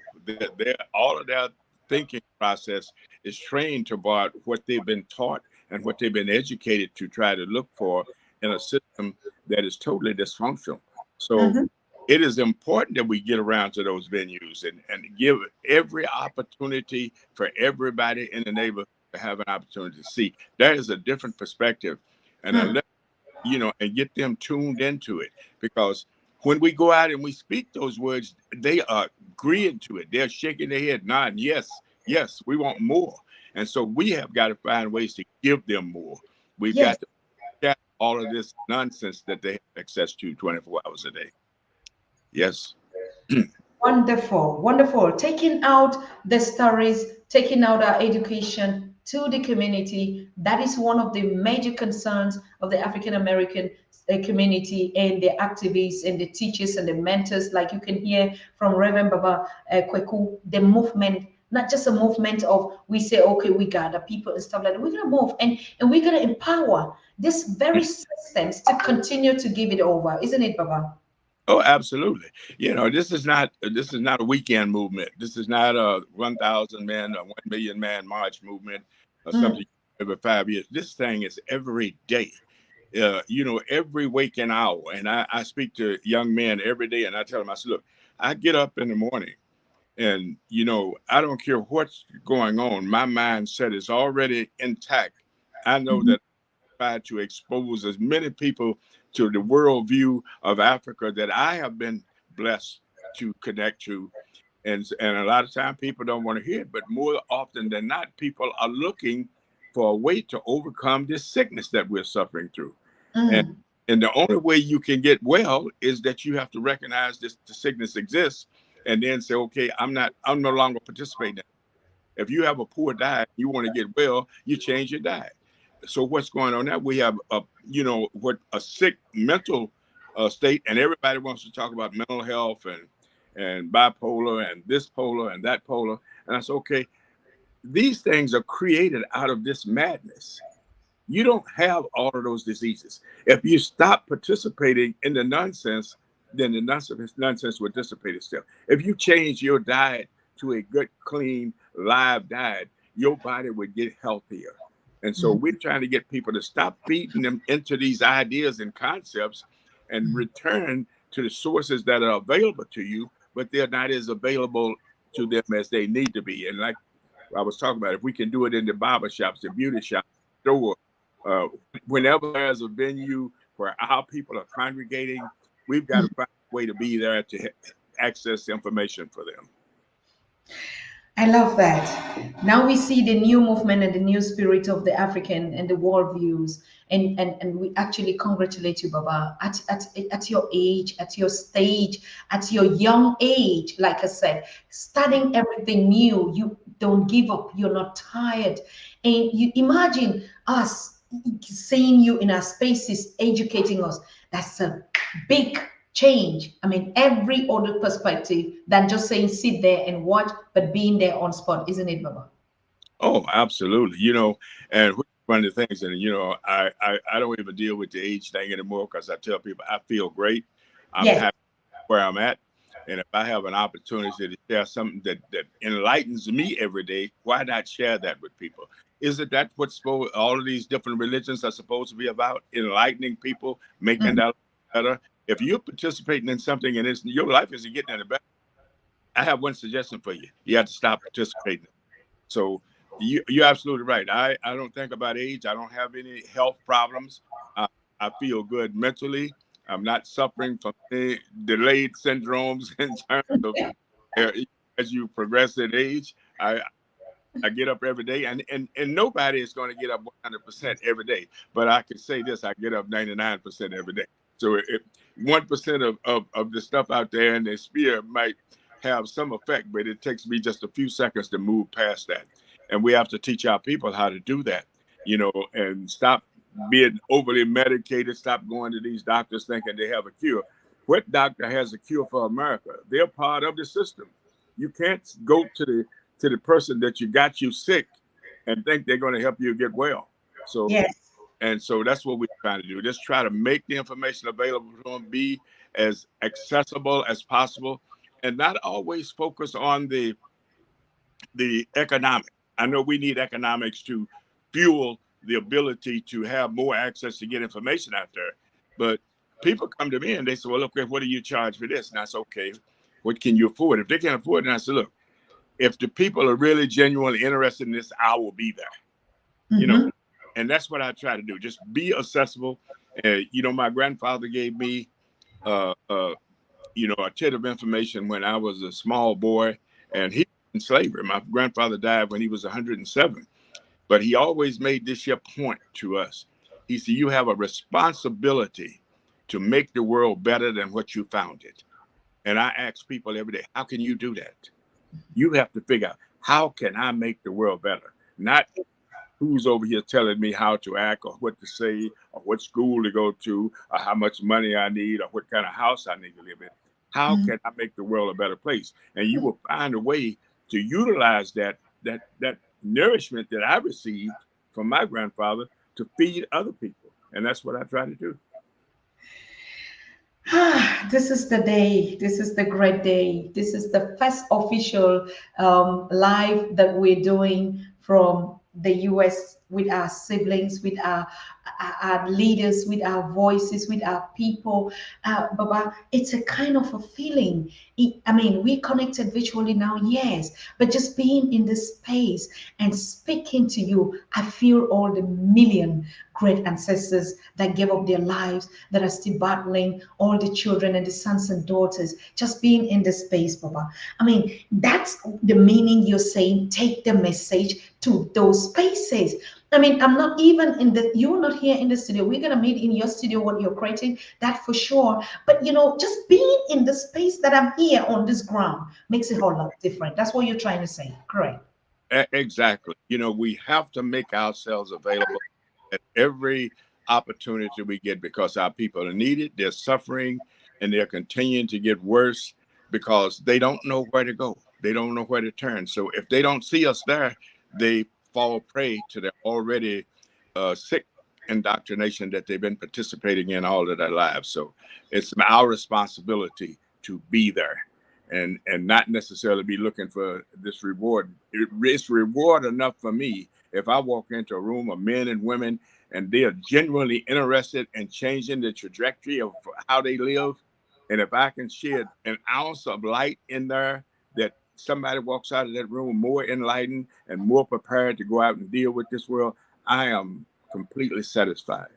All of their thinking process is trained to about what they've been taught and what they've been educated to try to look for in a system that is totally dysfunctional. So Mhm. it is important that we get around to those venues and give every opportunity for everybody in the neighborhood to have an opportunity to see. There is a different perspective. And Hmm. unless and get them tuned into it. Because when we go out and we speak those words, they are agreeing to it. They're shaking their head, nodding, yes, yes, we want more. And so we have got to find ways to give them more. We've Yes. got to check all of this nonsense that they have access to 24 hours a day. Yes. Wonderful, wonderful. Taking out the stories, taking out our education to the community. That is one of the major concerns of the African American community and the activists and the teachers and the mentors. Like you can hear from Reverend Baba Kweku, the movement, not just a movement of we say, okay, we gather people and stuff like that. We're gonna move and we're gonna empower this very systems to continue to give it over, isn't it, Baba? Oh, absolutely. This is not a weekend movement. This is not a 1,000 man, a 1 million man march movement or Mm, something every 5 years. This thing is every day. Every waking hour. And I speak to young men every day, and I tell them, I said, look, I get up in the morning, and I don't care what's going on. My mindset is already intact. I know mhm, that try to expose as many people to the worldview of Africa that I have been blessed to connect to. And a lot of time people don't want to hear it, but more often than not, people are looking for a way to overcome this sickness that we're suffering through. And mm. and the only way you can get well is that you have to recognize the sickness exists and then say, okay, I'm no longer participating. If you have a poor diet, you want to get well, you change your diet. So what's going on now? We have a sick mental state, and everybody wants to talk about mental health and bipolar and this polar and that polar. And I said, okay, these things are created out of this madness. You don't have all of those diseases. If you stop participating in the nonsense, then the nonsense will dissipate itself. If you change your diet to a good, clean, live diet, your body would get healthier. And so we're trying to get people to stop feeding them into these ideas and concepts and return to the sources that are available to you, but they're not as available to them as they need to be. And like I was talking about, if we can do it in the barber shops, the beauty shops, store, uh, whenever there's a venue where our people are congregating, we've got to find a way to be there to access information for them. I love that. Now we see the new movement and the new spirit of the African and the world views. And we actually congratulate you, Baba, at your age, at your stage, at your young age. Like I said, starting everything new. You don't give up. You're not tired. And you imagine us seeing you in our spaces, educating us. That's a big change. I mean, every other perspective than just saying sit there and watch, but being there on spot, isn't it, Baba? Oh, absolutely. And one of the things, and I don't even deal with the age thing anymore because I tell people I feel great. I'm Yes. happy where I'm at. And if I have an opportunity to share something that enlightens me every day, why not share that with people? Isn't that what all of these different religions are supposed to be about? Enlightening people, making Mhm. that better. If you're participating in something and your life isn't getting any better, I have one suggestion for you. You have to stop participating. So you're absolutely right. I don't think about age. I don't have any health problems. I feel good mentally. I'm not suffering from any delayed syndromes in terms of uh, as you progress in age. I get up every day, and nobody is going to get up 100% every day. But I can say this: I get up 99% every day. So if 1% of the stuff out there in the sphere might have some effect, but it takes me just a few seconds to move past that. And we have to teach our people how to do that, and stop being overly medicated. Stop going to these doctors thinking they have a cure. What doctor has a cure for America? They're part of the system. You can't go to the person that you got you sick and think they're going to help you get well. So, Yes. and so that's what we're trying to do. Just try to make the information available to them, be as accessible as possible, and not always focus on the economic. I know we need economics to fuel the ability to have more access to get information out there, but people come to me and they say, "Well, okay, what do you charge for this?" And I say, "Okay, what can you afford?" If they can afford it, and I say, "Look, if the people are really genuinely interested in this, I will be there." You know, Mm-hmm. and that's what I try to do. Just be accessible. My grandfather gave me, uh, uh, a tit of information when I was a small boy, and he was in slavery. My grandfather died when he was 107, but he always made this here point to us. He said, "You have a responsibility to make the world better than what you found it." And I ask people every day, how can you do that? You have to figure out, how can I make the world better? Not who's over here telling me how to act or what to say or what school to go to or how much money I need or what kind of house I need to live in. How Mm-hmm. can I make the world a better place? And you will find a way to utilize that nourishment that I received from my grandfather to feed other people. And that's what I try to do. This is the day. This is the great day. This is the first official live that we're doing from the US with our siblings, with our leaders, with our voices, with our people. Baba, it's a kind of a feeling. I mean, we connected virtually now, yes, but just being in this space and speaking to you, I feel all the million great ancestors that gave up their lives, that are still battling, all the children and the sons and daughters, just being in the space, Baba. I mean, that's the meaning you're saying, take the message to those spaces. I mean, I'm not even you're not here in the studio. We're going to meet in your studio, what you're creating, that for sure. But, just being in the space that I'm here on this ground makes a whole lot different. That's what you're trying to say. Correct. Exactly. We have to make ourselves available at every opportunity we get because our people are needed. They're suffering and they're continuing to get worse because they don't know where to go. They don't know where to turn. So if they don't see us there, they fall prey to their already sick indoctrination that they've been participating in all of their lives. So it's our responsibility to be there and not necessarily be looking for this reward. It's reward enough for me if I walk into a room of men and women and they are genuinely interested in changing the trajectory of how they live. And if I can shed an ounce of light in there, that somebody walks out of that room more enlightened and more prepared to go out and deal with this world, I am completely satisfied.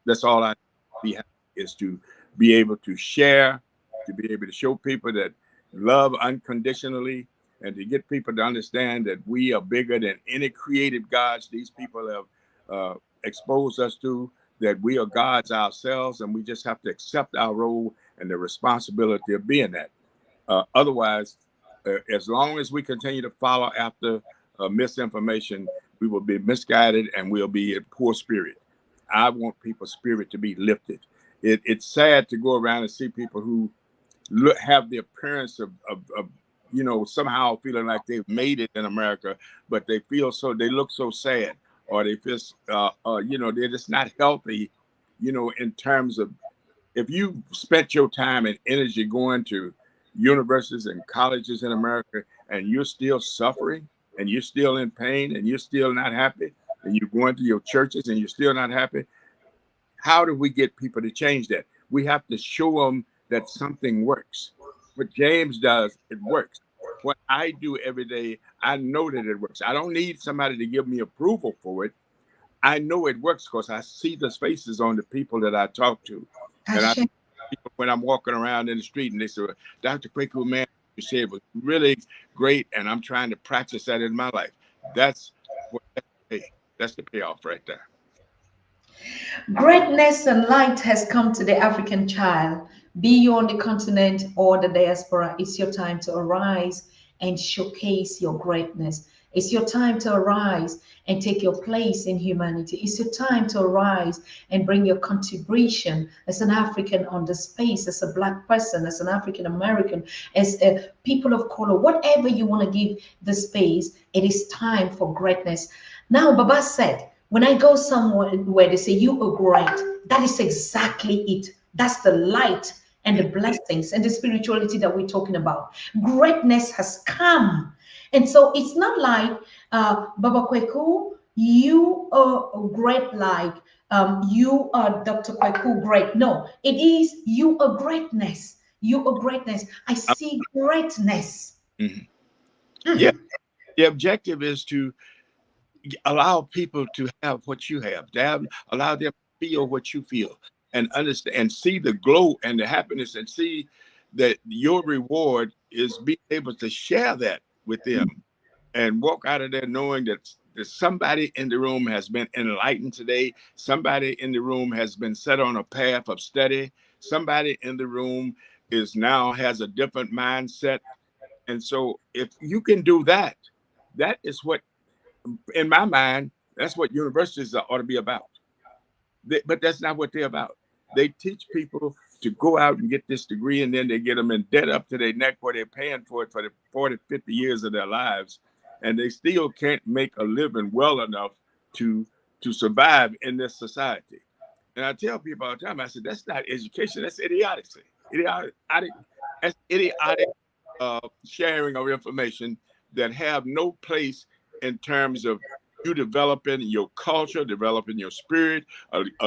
That's all I be happy is to be able to share, to be able to show people that love unconditionally and to get people to understand that we are bigger than any created gods these people have exposed us to, that we are gods ourselves, and we just have to accept our role and the responsibility of being that. Otherwise, as long as we continue to follow after misinformation, we will be misguided and we'll be in poor spirit. I want people's spirit to be lifted. It's sad to go around and see people who have the appearance of somehow feeling like they've made it in America, but they look so sad, or they feel they're just not healthy, in terms of, if you spent your time and energy going to universities and colleges in America and you're still suffering and you're still in pain and you're still not happy, and you're going to your churches and you're still not happy, how do we get people to change that? We have to show them that something works. What James does, it works. What I do every day, I know that it works. I don't need somebody to give me approval for it. I know it works because I see the faces on the people that I talk to. And I people when I'm walking around in the street and they say, Dr. Kwaku, man, you said was really great, and I'm trying to practice that in my life. That's the payoff right there. Greatness and light has come to the African child. Be you on the continent or the diaspora, it's your time to arise and showcase your greatness. It's your time to arise and take your place in humanity. It's your time to arise and bring your contribution as an African on the space, as a Black person, as an African American, as a people of color, whatever you want to give the space. It is time for greatness. Now, Baba said, when I go somewhere where they say you are great, that is exactly it. That's the light and the blessings and the spirituality that we're talking about. Greatness has come. And so it's not like, Baba Kwaku, you are great, like you are Dr. Kwaku great. No, it is you are greatness. You are greatness. I see greatness. Mm-hmm. Yeah. The objective is to allow people to have what you have, allow them to feel what you feel, and understand and see the glow and the happiness, and see that your reward is being able to share that with them, and walk out of there knowing that somebody in the room has been enlightened today. Somebody in the room has been set on a path of study. Somebody in the room has a different mindset. And so if you can do that, that is what, in my mind, that's what universities ought to be about. But that's not what they're about. They teach people to go out and get this degree, and then they get them in debt up to their neck where they're paying for it for the 40, 50 years of their lives. And they still can't make a living well enough to survive in this society. And I tell people all the time, I said, that's not education, that's idiocy. That's idiotic sharing of information that have no place in terms of you developing your culture, developing your spirit,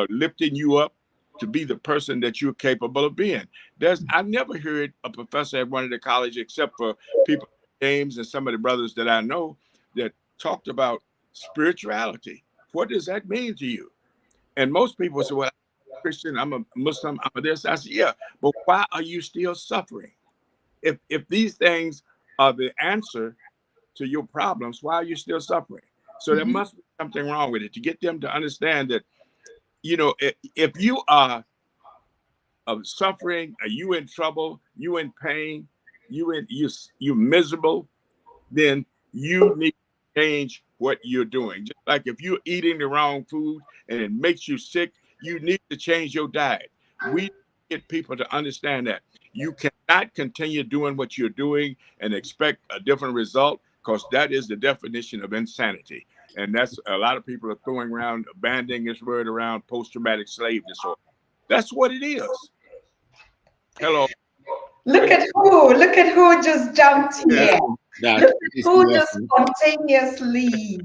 lifting you up to be the person that you're capable of being. I've never heard a professor at one of the colleges, except for people, James and some of the brothers that I know, that talked about spirituality. What does that mean to you? And most people say, well, I'm a Christian, I'm a Muslim, I'm a this. I said, yeah, but why are you still suffering? If these things are the answer to your problems, why are you still suffering? So there must be something wrong with it, to get them to understand that, if you are suffering, are you in trouble, you in pain, you miserable, then you need to change what you're doing. Just like if you're eating the wrong food and it makes you sick, you need to change your diet. We get people to understand that you cannot continue doing what you're doing and expect a different result, because that is the definition of insanity. And that's, a lot of people are throwing around, abandoning this word around, post-traumatic slave disorder. That's what it is. Hello. Look at who just jumped here. Look at who just spontaneously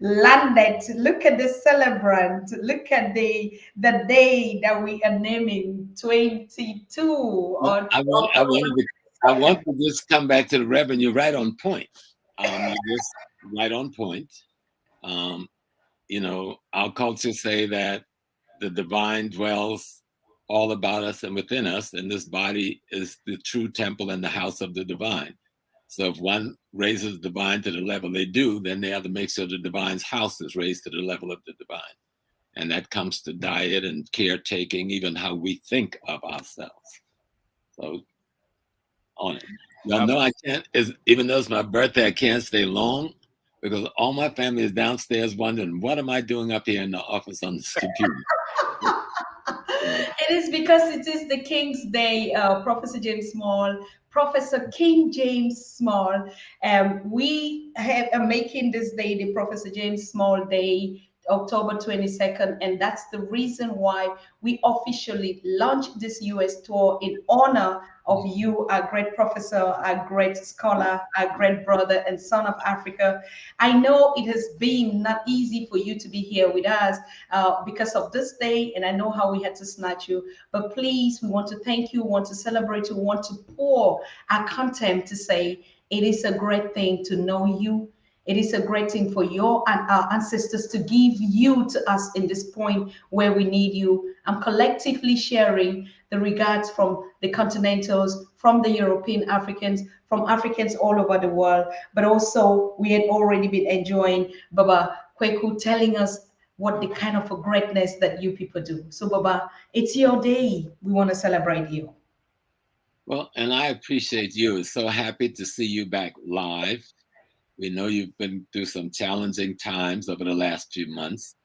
landed. Look at the celebrant. Look at the day that we are naming 22. Well, I want to just come back to the revenue right on point. Just right on point. Our culture say that the divine dwells all about us and within us, and this body is the true temple and the house of the divine. So if one raises the divine to the level they do, then they have to make sure the divine's house is raised to the level of the divine. And that comes to diet and caretaking, even how we think of ourselves. So on it. Y'all know I can't, even though it's my birthday, I can't stay long because all my family is downstairs wondering, what am I doing up here in the office on this computer? It is because it is the King's Day, Professor James Small, Professor King James Small. We are making this day the Professor James Small Day, October 22nd, and that's the reason why we officially launched this US tour in honor of you, our great professor, our great scholar, our great brother and son of Africa. I know it has been not easy for you to be here with us because of this day, and I know how we had to snatch you. But please, we want to thank you, want to celebrate you, want to pour our content to say it is a great thing to know you. It is a great thing for your and our ancestors to give you to us in this point where we need you. I'm collectively sharing the regards from the continentals, from the European Africans, from Africans all over the world. But also, we had already been enjoying Baba Kweku telling us what the kind of a greatness that you people do. So, Baba, it's your day. We want to celebrate you. Well, and I appreciate you. It's so happy to see you back live. We know you've been through some challenging times over the last few months,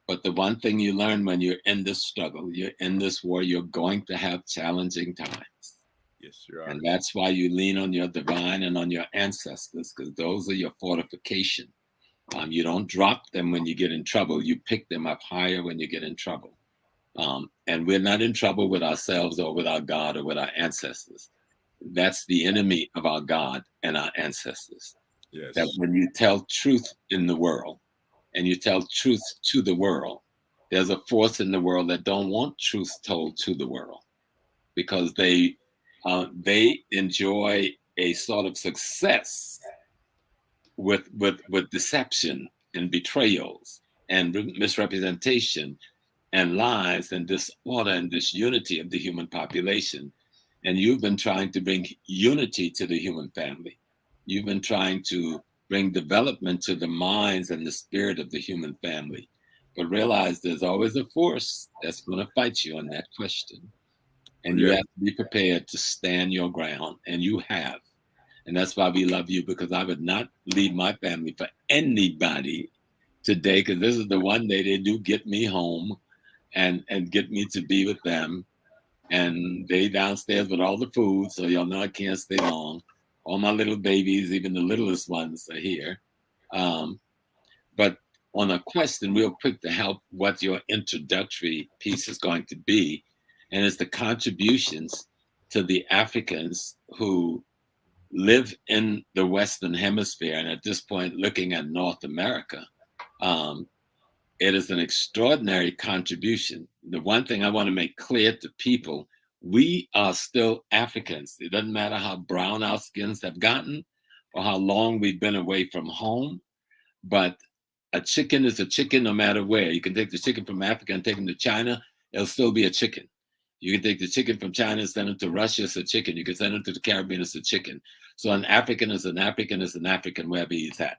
but the one thing you learn when you're in this struggle, you're in this war, you're going to have challenging times. Yes, you are. And that's why you lean on your divine and on your ancestors, because those are your fortification. You don't drop them when you get in trouble. You pick them up higher when you get in trouble. And we're not in trouble with ourselves or with our God or with our ancestors. That's the enemy of our God and our ancestors. Yes. That when you tell truth in the world and you tell truth to the world, there's a force in the world that don't want truth told to the world because they enjoy a sort of success with deception and betrayals and misrepresentation and lies and disorder and disunity of the human population. And you've been trying to bring unity to the human family. You've been trying to bring development to the minds and the spirit of the human family. But realize there's always a force that's going to fight you on that question. And you have to be prepared to stand your ground. And you have. And that's why we love you, because I would not leave my family for anybody today, because this is the one day they do get me home and get me to be with them. And they downstairs with all the food, so y'all know I can't stay long. All my little babies, even the littlest ones, are here. But on a question real quick to help what your introductory piece is going to be, and it's the contributions to the Africans who live in the Western Hemisphere, and at this point looking at North America. It is an extraordinary contribution. The one thing I want to make clear to people, we are still Africans. It doesn't matter how brown our skins have gotten or how long we've been away from home, but a chicken is a chicken no matter where. You can take the chicken from Africa and take it to China, it'll still be a chicken. You can take the chicken from China and send it to Russia, it's a chicken. You can send it to the Caribbean, it's a chicken. So an African is an African is an African wherever he's at.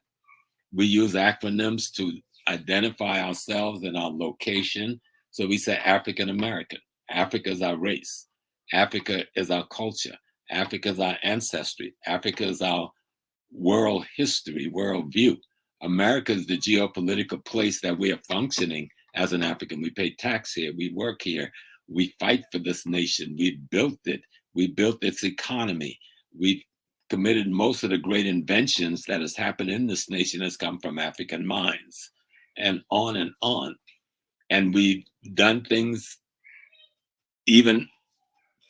We use acronyms to identify ourselves and our location. So we say African American. Africa is our race. Africa is our culture. Africa is our ancestry. Africa is our world history, world view. America is the geopolitical place that we are functioning as an African. We pay tax here. We work here. We fight for this nation. We built it. We built its economy. We've committed most of the great inventions that has happened in this nation has come from African minds, and on and on. And we've done things even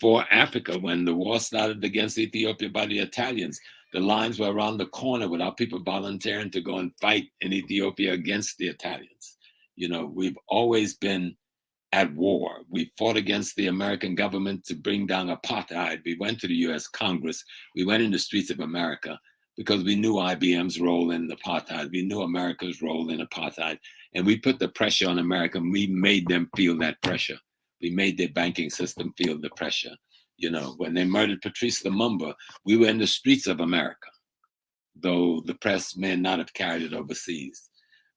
for Africa. When the war started against Ethiopia by the Italians, the lines were around the corner with our people volunteering to go and fight in Ethiopia against the Italians. You know, we've always been at war. We fought against the American government to bring down apartheid. We went to the US Congress. We went in the streets of America because we knew IBM's role in apartheid. We knew America's role in apartheid. And we put the pressure on America, and we made them feel that pressure. We made their banking system feel the pressure. You know, when they murdered Patrice Lumumba, we were in the streets of America. though the press may not have carried it overseas.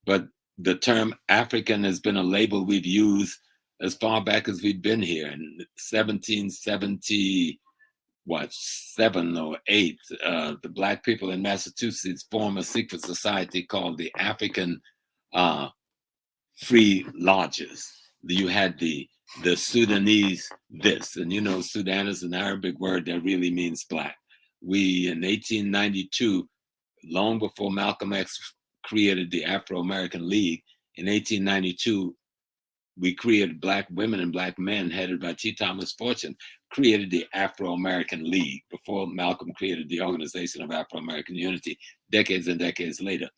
But the term African has been a label we've used as far back as we've been here. In 1770, what, 7 or 8, the Black people in Massachusetts formed a secret society called the African Free Lodges. You had the Sudanese this, and you know, Sudan is an Arabic word that really means black. We, in 1892, long before Malcolm X created the Afro-American League, in 1892, we created Black women and Black men, headed by T. Thomas Fortune, created the Afro-American League before Malcolm created the Organization of Afro-American Unity decades and decades later.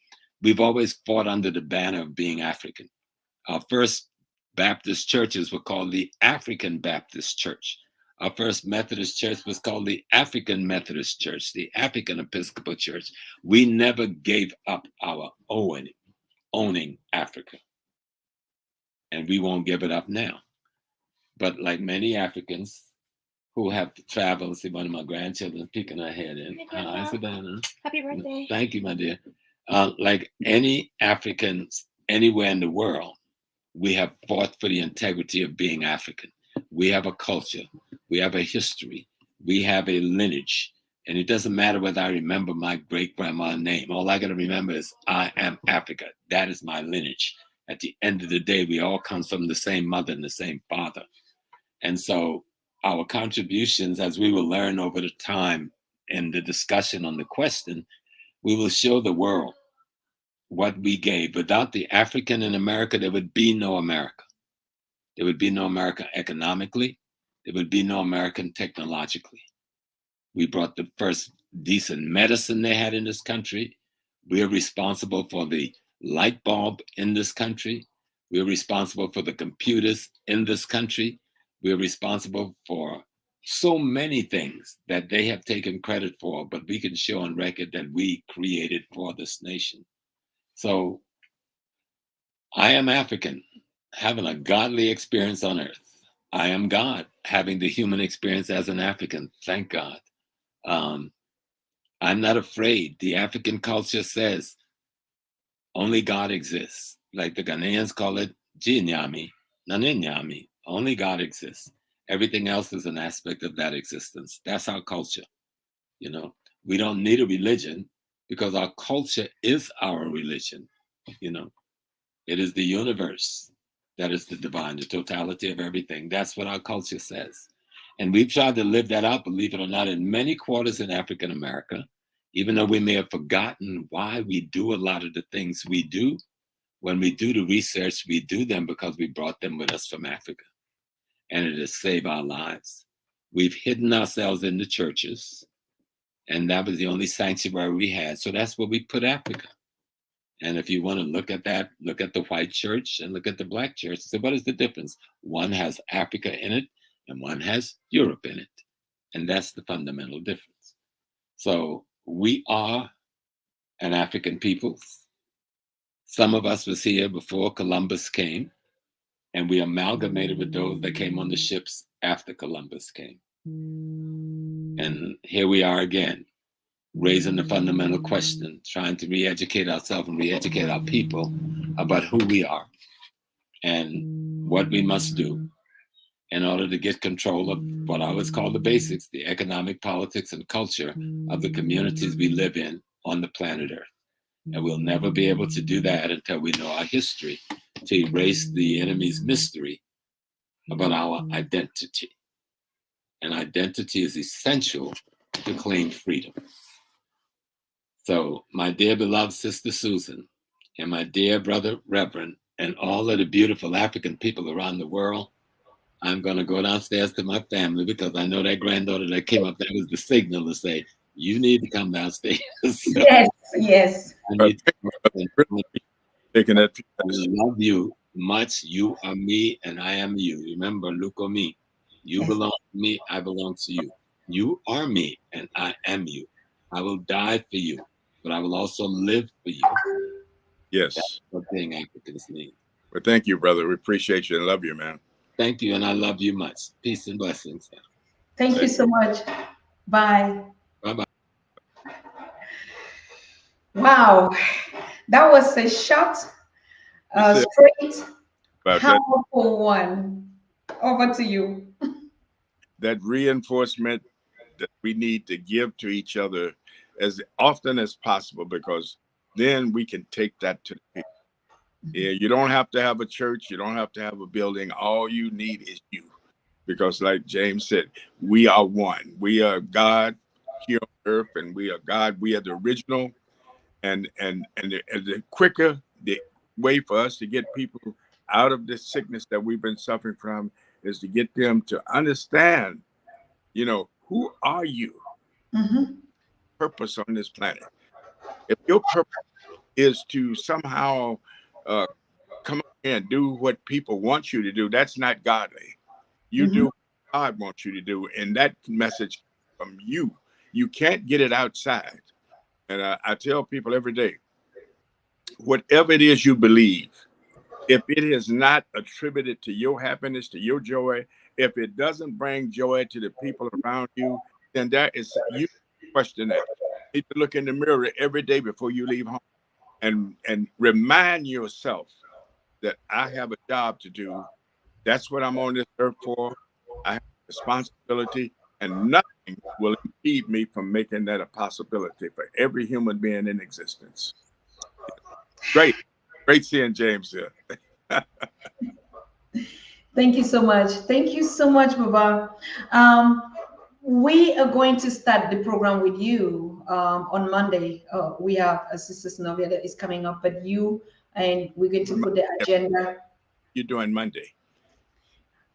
We've always fought under the banner of being African. Our first Baptist churches were called the African Baptist Church. Our first Methodist church was called the African Methodist Church, the African Episcopal Church. We never gave up our owning Africa. And we won't give it up now. But like many Africans who have to travel, see one of my grandchildren peeking her head in. Hi, Savannah. Happy birthday. Thank you, my dear. Like any Africans anywhere in the world, we have fought for the integrity of being African. We have a culture. We have a history. We have a lineage. And it doesn't matter whether I remember my great-grandma's name. All I got to remember is I am Africa. That is my lineage. At the end of the day, we all come from the same mother and the same father. And so our contributions, as we will learn over the time in the discussion on the question, we will show the world what we gave. Without the African in America, there would be no America. There would be no America economically. There would be no American technologically. We brought the first decent medicine they had in this country. We're responsible for the light bulb in this country. We're responsible for the computers in this country. We're responsible for so many things that they have taken credit for, but we can show on record that we created for this nation. So I am African, having a godly experience on earth. I am God, having the human experience as an African, thank God. I'm not afraid. The African culture says only God exists. Like the Ghanaians call it Jinyami, Naninyami. Only God exists. Everything else is an aspect of that existence. That's our culture. You know, we don't need a religion because our culture is our religion. You know, it is the universe that is the divine, the totality of everything. That's what our culture says. And we've tried to live that out, believe it or not, in many quarters in African America, even though we may have forgotten why we do a lot of the things we do. When we do the research, we do them because we brought them with us from Africa. And it has saved our lives. We've hidden ourselves in the churches, and that was the only sanctuary we had. So that's where we put Africa. And if you want to look at that, look at the white church and look at the black church. So what is the difference? One has Africa in it, and one has Europe in it. And that's the fundamental difference. So we are an African people. Some of us was here before Columbus came, and we amalgamated with those that came on the ships after Columbus came. And here we are again, raising the fundamental question, trying to re-educate ourselves and re-educate our people about who we are and what we must do in order to get control of what I always call the basics, the economic, politics, and culture of the communities we live in on the planet Earth. And we'll never be able to do that until we know our history, to erase the enemy's mystery about our identity. And identity is essential to claim freedom. So my dear beloved Sister Susan, and my dear brother Reverend, and all of the beautiful African people around the world, I'm going to go downstairs to my family because I know that granddaughter that came up, that was the signal to say, you need to come downstairs. So Yes, yes. I need to Taking that. I love you much. You are me and I am you. Remember, look at me. You Yes. belong to me. I belong to you. You are me and I am you. I will die for you, but I will also live for you. Yes. That's what being Africans mean. Well, thank you, brother. We appreciate you and love you, man. Thank you, and I love you much. Peace and blessings. Thank you so much. Bye. Bye-bye. Wow, that was a short, It's straight, about that powerful one. Over to you. that reinforcement that we need to give to each other as often as possible, because then we can take that to the people. Yeah, you don't have to have a church, you don't have to have a building. All you need is you. Because like James said, we are one. We are God here on earth, and we are God. We are the original. And the quicker the way for us to get people out of this sickness that we've been suffering from is to get them to understand, who are you? Mm-hmm. Purpose on this planet. If your purpose is to somehow uh, come up here and do what people want you to do, that's not godly. You Mm-hmm. do what God wants you to do, and that message from you. You can't get it outside. And I tell people every day, whatever it is you believe, if it is not attributed to your happiness, to your joy, if it doesn't bring joy to the people around you, then that is you question that. You need to look in the mirror every day before you leave home and remind yourself that I have a job to do. That's what I'm on this earth for. I have a responsibility, and nothing will impede me from making that a possibility for every human being in existence. Great. Great seeing James here. Thank you so much. Thank you so much, Baba. Um, we are going to start the program with you on Monday. We have a Sister Snovia that is coming up, but you and we're going to put the agenda. You're doing Monday.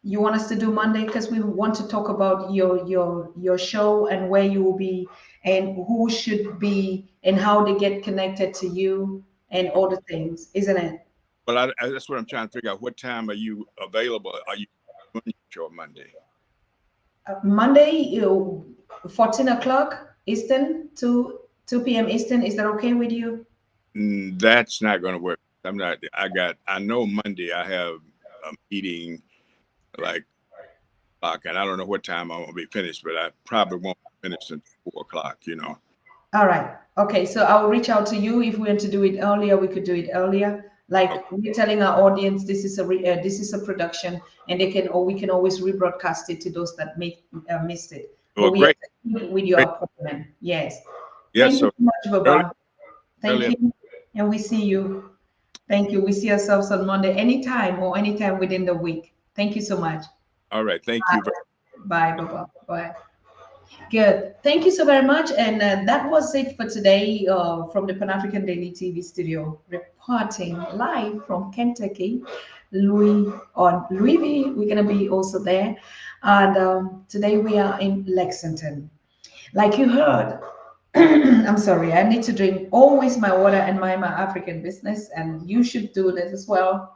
You want us to do Monday because we want to talk about your show and where you will be and who should be and how they get connected to you and all the things, isn't it? Well, that's what I'm trying to figure out. What time are you available? Are you doing your show Monday? Monday, 14 o'clock Eastern, 2 p.m. Eastern. Is that okay with you? That's not going to work. I'm not. I know Monday I have a meeting like o'clock, and I don't know what time I'm going to be finished, but I probably won't finish until 4 o'clock. All right. Okay. So I'll reach out to you. If we want to do it earlier, we could do it earlier. Okay. Like we're telling our audience, this is a production, and we can always rebroadcast it to those that missed it. But Well, we great. are with your Great. appointment. Yes. Yes. Thank you So so much, early, Baba. Thank early. you, and we see you. Thank you. We see ourselves on Monday, anytime within the week. Thank you so much. All right. Thank you very Bye, Baba. Bye. Good. Thank you so very much. And that was it for today from the Pan African Daily TV studio, reporting live from Kentucky. Louisville, we're going to be also there. And today we are in Lexington. Like you heard, I'm sorry, I need to drink always my water and mind my African business. And you should do that as well.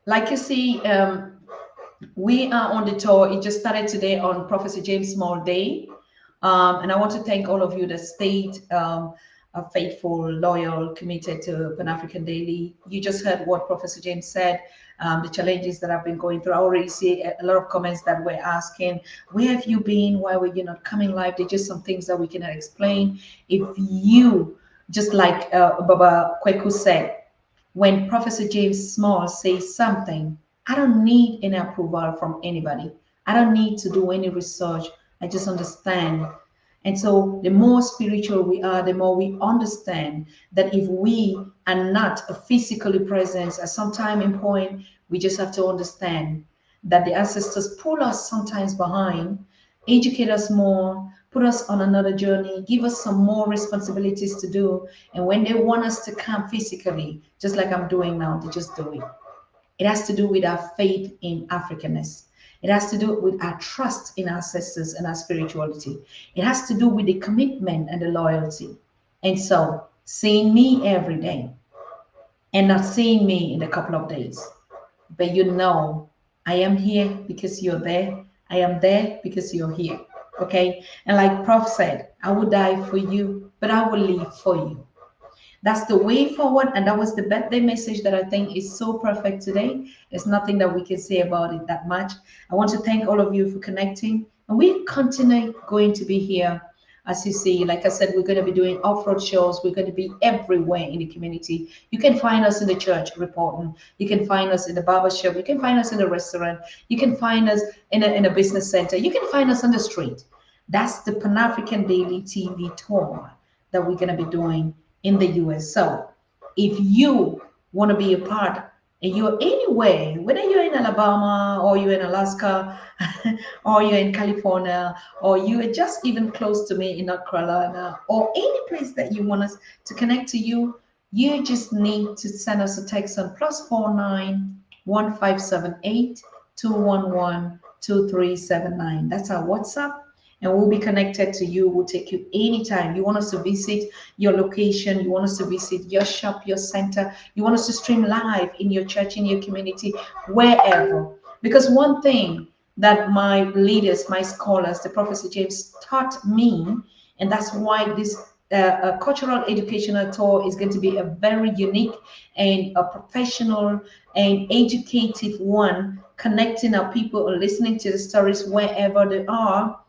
Like you see, we are on the tour. It just started today on Professor James Small Day. And I want to thank all of you that stayed faithful, loyal, committed to Pan African Daily. You just heard what Professor James said, the challenges that I've been going through. I already see a lot of comments that were asking, where have you been? Why were you not coming live? They're just some things that we cannot explain. If you, just like Baba Kweku said, when Professor James Small says something, I don't need any approval from anybody. I don't need to do any research. I just understand. And so the more spiritual we are, the more we understand that if we are not physically present at some time and point, we just have to understand that the ancestors pull us sometimes behind, educate us more, put us on another journey, give us some more responsibilities to do. And when they want us to come physically, just like I'm doing now, they just do it. It has to do with our faith in Africanness. It has to do with our trust in our ancestors and our spirituality. It has to do with the commitment and the loyalty. And so, seeing me every day and not seeing me in a couple of days, but I am here because you're there. I am there because you're here. Okay. And like Prof said, I will die for you, but I will live for you. That's the way forward. And that was the birthday message that I think is so perfect today. There's nothing that we can say about it that much. I want to thank all of you for connecting. And we continue going to be here. As you see, like I said, we're going to be doing off-road shows. We're going to be everywhere in the community. You can find us in the church reporting. You can find us in the barber shop. You can find us in the restaurant. You can find us in a business center. You can find us on the street. That's the Pan-African Daily TV tour that we're going to be doing in the US. So if you want to be a part and you're anywhere, whether you're in Alabama or you're in Alaska or you're in California or you are just even close to me in North Carolina or any place that you want us to connect to you, you just need to send us a text on +49 1578 211 2379. That's our WhatsApp, and we'll be connected to you. We'll take you anytime. You want us to visit your location, you want us to visit your shop, your center, you want us to stream live in your church, in your community, wherever. Because one thing that my leaders, my scholars, the Professor James taught me, and that's why this cultural educational tour is going to be a very unique and a professional and educative one, connecting our people and listening to the stories wherever they are,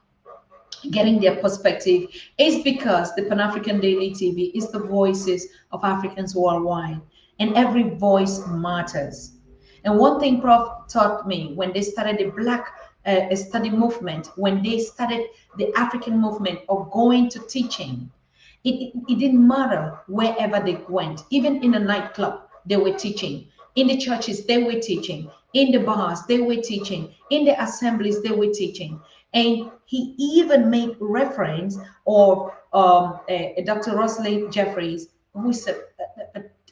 getting their perspective, is because the Pan-African Daily TV is the voices of Africans worldwide, and every voice matters. And one thing Prof taught me when they started the Black study movement, when they started the African movement of going to teaching, it didn't matter wherever they went. Even in a nightclub, they were teaching. In the churches, they were teaching. In the bars, they were teaching. In the assemblies, they were teaching. And he even made reference of Dr. Rosalie Jeffries, who is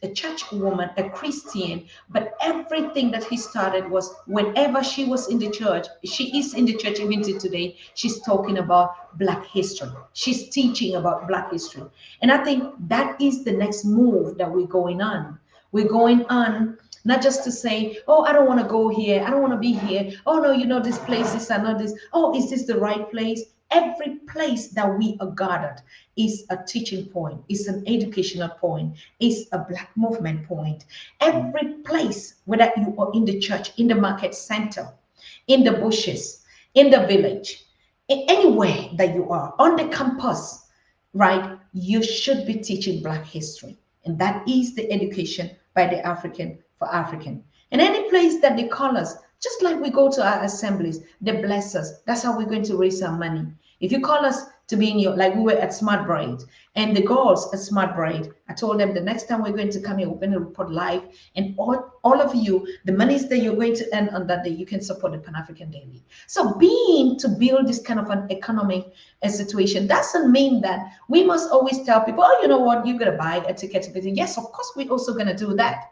a church woman, a Christian, but everything that he started was whenever she was in the church, she is in the church even to today, she's talking about Black history. She's teaching about Black history. And I think that is the next move that we're going on. We're going on not just to say, oh, I don't want to go here, I don't want to be here. Oh no, you know, this place is not this. Oh, is this the right place? Every place that we are gathered is a teaching point, is an educational point, is a Black movement point. Every place, whether you are in the church, in the market center, in the bushes, in the village, anywhere that you are, on the campus, right, you should be teaching Black history. And that is the education by the African for African. And any place that they call us, just like we go to our assemblies, they bless us. That's how we're going to raise our money. If you call us to be in your, like we were at Smart Braid, and the girls at Smart Braid, I told them the next time we're going to come here, we're going to report live, and all of you, the monies that you're going to earn on that day, you can support the Pan-African Daily. So being to build this kind of an economic situation doesn't mean that we must always tell people, oh, you know what, you're going to buy a ticket to visit. Yes, of course, we're also going to do that.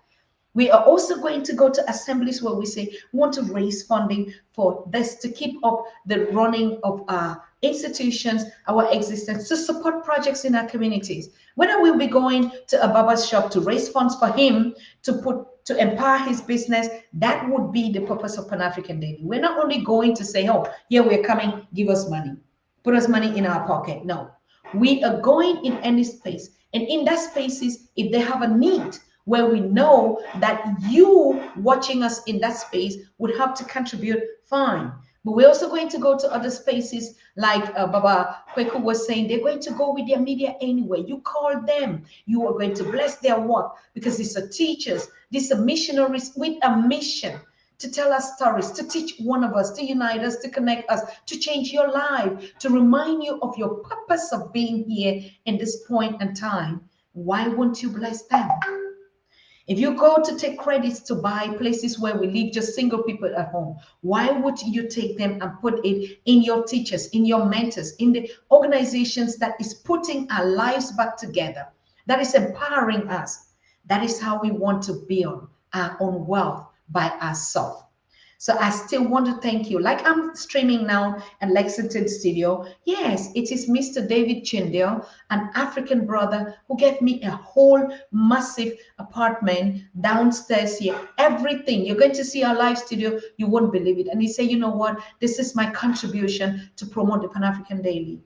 We are also going to go to assemblies where we say we want to raise funding for this to keep up the running of our institutions, our existence, to support projects in our communities. Whether we'll be going to a barber's shop to raise funds for him to empower his business, that would be the purpose of Pan-African Daily. We're not only going to say, oh, here we're coming, give us money, put us money in our pocket. No, we are going in any space. And in that spaces, if they have a need, where we know that you watching us in that space would have to contribute, fine. But we're also going to go to other spaces like Baba Kweku was saying, they're going to go with their media anyway. You call them, you are going to bless their work because these are teachers, these are missionaries with a mission to tell us stories, to teach one of us, to unite us, to connect us, to change your life, to remind you of your purpose of being here in this point in time. Why won't you bless them? If you go to take credits to buy places where we live, just single people at home, why would you take them and put it in your teachers, in your mentors, in the organizations that is putting our lives back together, that is empowering us? That is how we want to build our own wealth by ourselves. So I still want to thank you. Like I'm streaming now at Lexington Studio. Yes, it is Mr. David Chindel, an African brother who gave me a whole massive apartment downstairs here. Everything. You're going to see our live studio. You won't believe it. And he said, you know what? This is my contribution to promote the Pan-African Daily.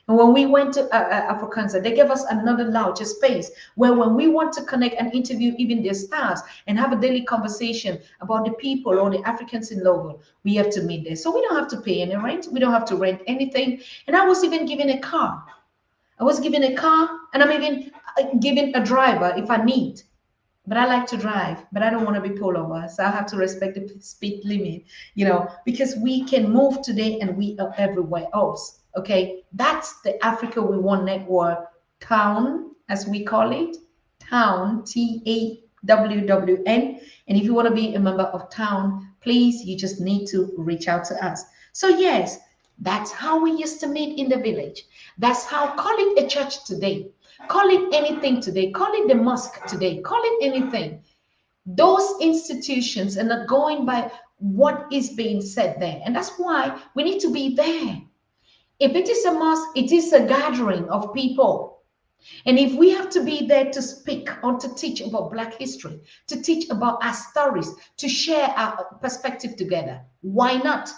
And when we went to Africanza, they gave us another larger space where when we want to connect and interview even their stars and have a daily conversation about the people or the Africans in Lowell, we have to meet there. So we don't have to pay any rent. We don't have to rent anything. And I was even given a car. I was given a car, and I'm even given a driver if I need. But I like to drive, but I don't want to be pulled over. So I have to respect the speed limit, you know, because we can move today and we are everywhere else. Okay, that's the Africa We Want Network town, as we call it, town, TAWWN. And if you want to be a member of town, please, you just need to reach out to us. So yes, that's how we used to meet in the village. That's how, call it a church today. Call it anything today. Call it the mosque today. Call it anything. Those institutions are not going by what is being said there. And that's why we need to be there. If it is a mosque, it is a gathering of people. And if we have to be there to speak or to teach about Black history, to teach about our stories, to share our perspective together, why not?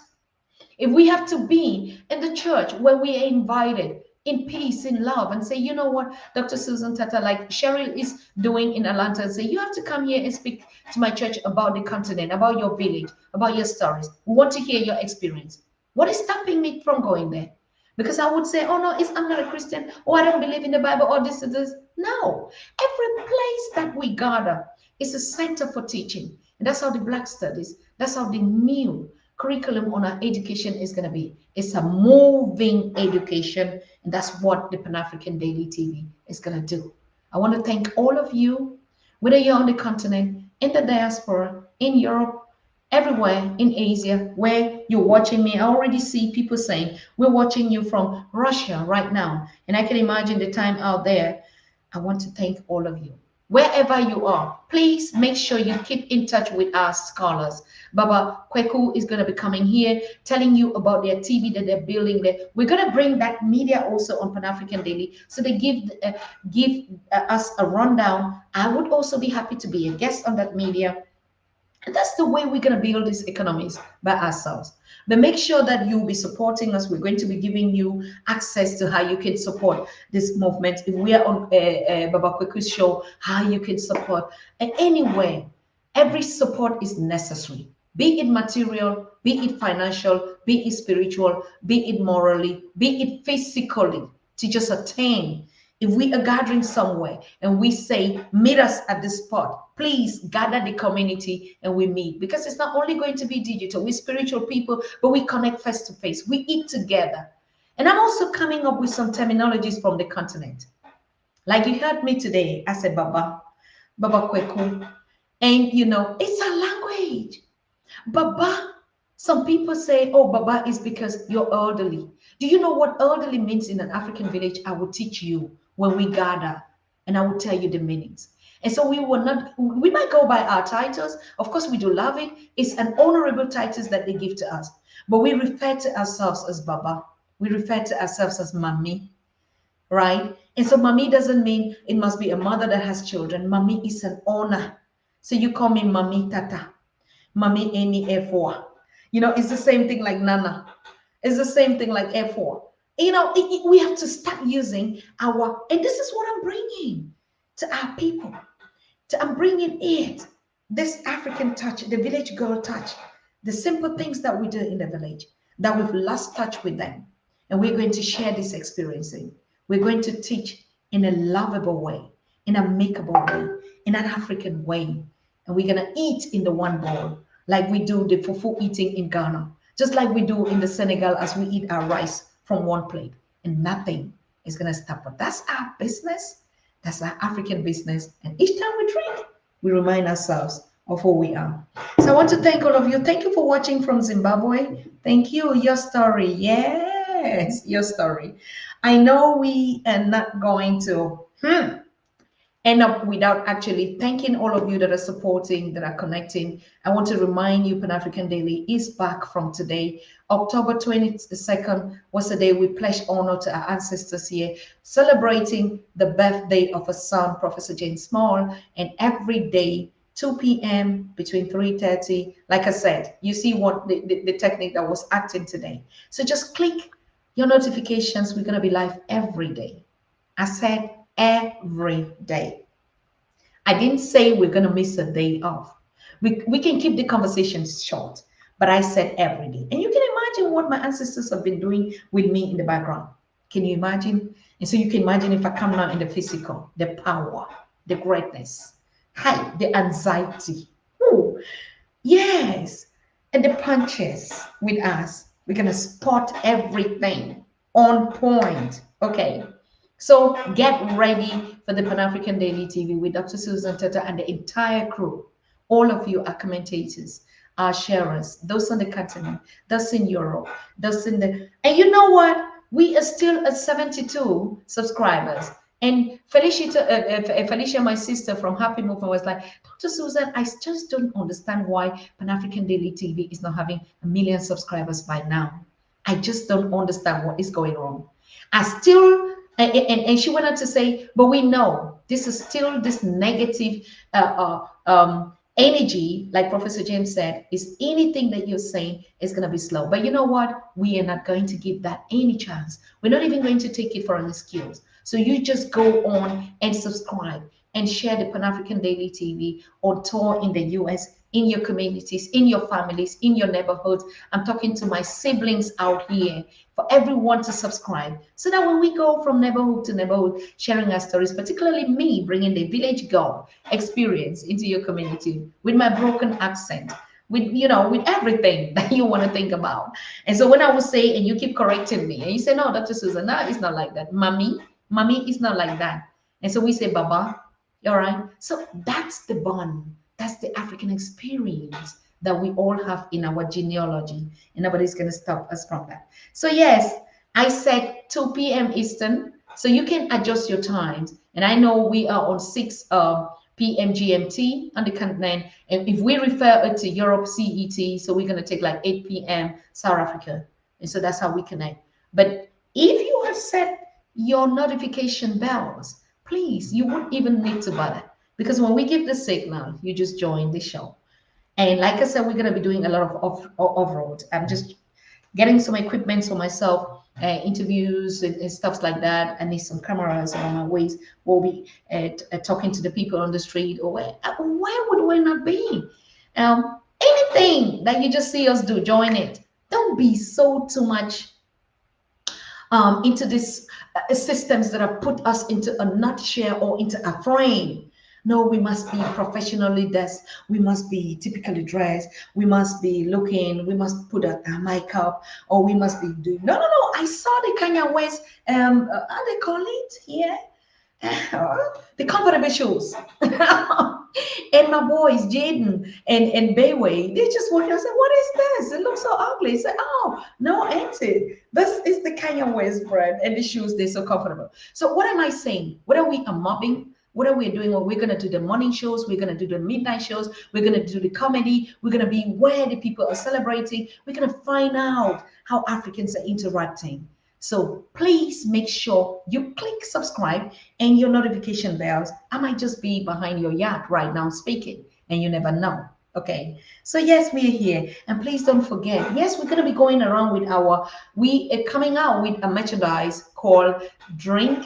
If we have to be in the church where we are invited in peace, in love, and say, you know what, Dr. Susan Tatah, like Cheryl is doing in Atlanta, and say, you have to come here and speak to my church about the continent, about your village, about your stories. We want to hear your experience. What is stopping me from going there? Because I would say, oh no, I'm not a Christian, or I don't believe in the Bible, or this. No, every place that we gather is a center for teaching. And that's how the Black Studies, that's how the new curriculum on our education is going to be. It's a moving education, and that's what the Pan-African Daily TV is going to do. I want to thank all of you, whether you're on the continent, in the diaspora, in Europe, everywhere in Asia, where you're watching me. I already see people saying, we're watching you from Russia right now. And I can imagine the time out there. I want to thank all of you. Wherever you are, please make sure you keep in touch with our scholars. Baba Kweku is going to be coming here, telling you about their TV that they're building there. We're going to bring that media also on Pan-African Daily, so they give us a rundown. I would also be happy to be a guest on that media. And that's the way we're going to build these economies by ourselves. But make sure that you'll be supporting us. We're going to be giving you access to how you can support this movement. If we are on Baba Kweku's show, how you can support. And anyway, every support is necessary. Be it material, be it financial, be it spiritual, be it morally, be it physically, to just attain. If we are gathering somewhere and we say, meet us at this spot, please gather the community and we meet. Because it's not only going to be digital, we're spiritual people, but we connect face to face. We eat together. And I'm also coming up with some terminologies from the continent. Like you heard me today, I said Baba Kweku. And you know, it's a language. Baba, some people say, oh, Baba is because you're elderly. Do you know what elderly means in an African village? I will teach you when we gather, and I will tell you the meanings. And so we might go by our titles. Of course, we do love it. It's an honorable titles that they give to us. But we refer to ourselves as Baba. We refer to ourselves as Mami, right? And so Mami doesn't mean it must be a mother that has children. Mami is an honor. So you call me Mami Tata, Mami Eni F4. You know, it's the same thing like Nana. It's the same thing like F4. You know, we have to start using our, and this is what I'm bringing to our people. I'm bringing it, this African touch, the village girl touch, the simple things that we do in the village, that we've lost touch with them. And we're going to share this experiencing. We're going to teach in a lovable way, in a makeable way, in an African way. And we're going to eat in the one bowl, like we do the fufu eating in Ghana, just like we do in the Senegal as we eat our rice from one plate, and nothing is going to stop us. That's our business. That's our African business. And each time we drink, we remind ourselves of who we are. So I want to thank all of you. Thank you for watching from Zimbabwe. Thank you. Your story. Yes, your story. I know we are not going to end up without actually thanking all of you that are supporting, that are connecting. I want to remind you, Pan-African Daily is back from today. October 22nd was the day we pledged honor to our ancestors here, celebrating the birthday of a son, Professor Jane Small, and every day, 2 p.m. between 3:30. Like I said, you see what the technique that was acting today. So just click Your notifications, we're going to be live every day. I said every day. I didn't say we're going to miss a day off. We can keep the conversations short, but I said every day. And you can imagine what my ancestors have been doing with me in the background. Can you imagine? And so you can imagine if I come now in the physical, the power, the greatness, hi, the anxiety. Ooh, yes. And the punches with us. We're going to spot everything on point. Okay. So get ready for the Pan African Daily TV with Dr. Susan Tatah and the entire crew. All of you are commentators, are sharers, those on the continent, those in Europe, those in the. And you know what? We are still at 72 subscribers. And Felicia, my sister from Happy Movement, was like, Dr. Susan, I just don't understand why Pan African Daily TV is not having 1 million subscribers by now. I just don't understand what is going on. I still and she went on to say, but we know this is still this negative energy, like Professor James said, is anything that you're saying is going to be slow. But you know what? We are not going to give that any chance. We're not even going to take it for an excuse. So you just go on and subscribe and share the Pan African Daily TV or tour in the US, in your communities, in your families, in your neighborhoods. I'm talking to my siblings out here for everyone to subscribe so that when we go from neighborhood to neighborhood sharing our stories, particularly me bringing the village girl experience into your community with my broken accent, with with everything that you want to think about. And so when I would say, and you keep correcting me and you say, no, Dr. Susan, no, it's not like that. Mommy is not like that. And so we say, Baba, all right. So that's the bond, that's the African experience that we all have in our genealogy, and nobody's going to stop us from that. So yes, I said 2 p.m. Eastern, so you can adjust your times. And I know we are on 6 p.m. GMT on the continent, and if we refer it to Europe CET, so we're going to take like 8 p.m. South Africa, and so that's how we connect. But if you have set your notification bells, please, you wouldn't even need to bother, because when we give the signal, you just join the show. And like I said, we're going to be doing a lot of off-road. I'm just getting some equipment for myself, interviews and stuff like that. I need some cameras on my waist. We'll be talking to the people on the street, or where would we not be? Anything that you just see us do, join it. Don't be so too much into these systems that have put us into a nutshell or into a frame. No, we must be professionally dressed. We must be typically dressed. We must be looking. We must put a makeup, or we must be doing. No, no, no. I saw the Kanye West. How they call it here? The comfortable shoes. And my boys, Jaden and Bayway, they just walking. I said, "What is this? It looks so ugly." He said, "Oh, no, auntie, this is the Kanye West brand, and the shoes, they're so comfortable." So what am I saying? Whether we are mobbing, what are we doing? Well, we're going to do the morning shows. We're going to do the midnight shows. We're going to do the comedy. We're going to be where the people are celebrating. We're going to find out how Africans are interacting. So please make sure you click subscribe and your notification bells. I might just be behind your yacht right now speaking, and you never know. Okay. So yes, we're here. And please don't forget, yes, we're going to be going around with we are coming out with a merchandise called Drink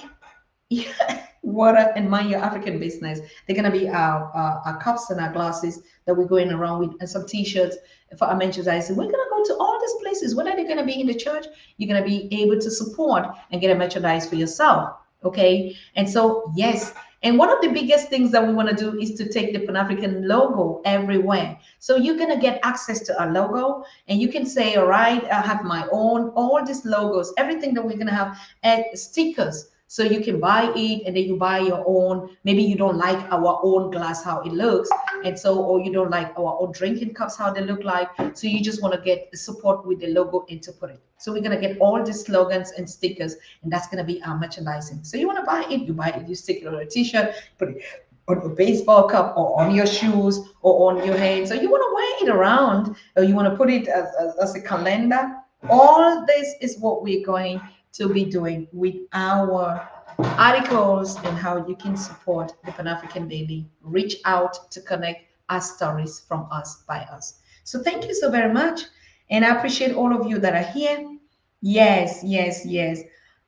Water and Mind Your African Business. They're going to be our cups and our glasses that we're going around with, and some t-shirts for our merchandise. We're going to go to all these places. Whether they're going to be in the church, you're going to be able to support and get a merchandise for yourself. Okay. And so, yes. And one of the biggest things that we want to do is to take the Pan-African logo everywhere. So you're going to get access to our logo, and you can say, all right, I have my own, all these logos, everything that we're going to have, and stickers. So you can buy it, and then you buy your own. Maybe you don't like our own glass, how it looks. And so, or you don't like our own drinking cups, how they look like. So you just want to get support with the logo and to put it. So we're going to get all these slogans and stickers, and that's going to be our merchandising. So you want to buy it, you buy it, you stick it on a t-shirt, put it on your baseball cup, or on your shoes, or on your hands. So you want to wear it around, or you want to put it as a calendar. All this is what we're going to be doing with our articles, and how you can support the Pan-African Daily. Reach out to connect our stories from us by us. So thank you so very much. And I appreciate all of you that are here. Yes, yes, yes.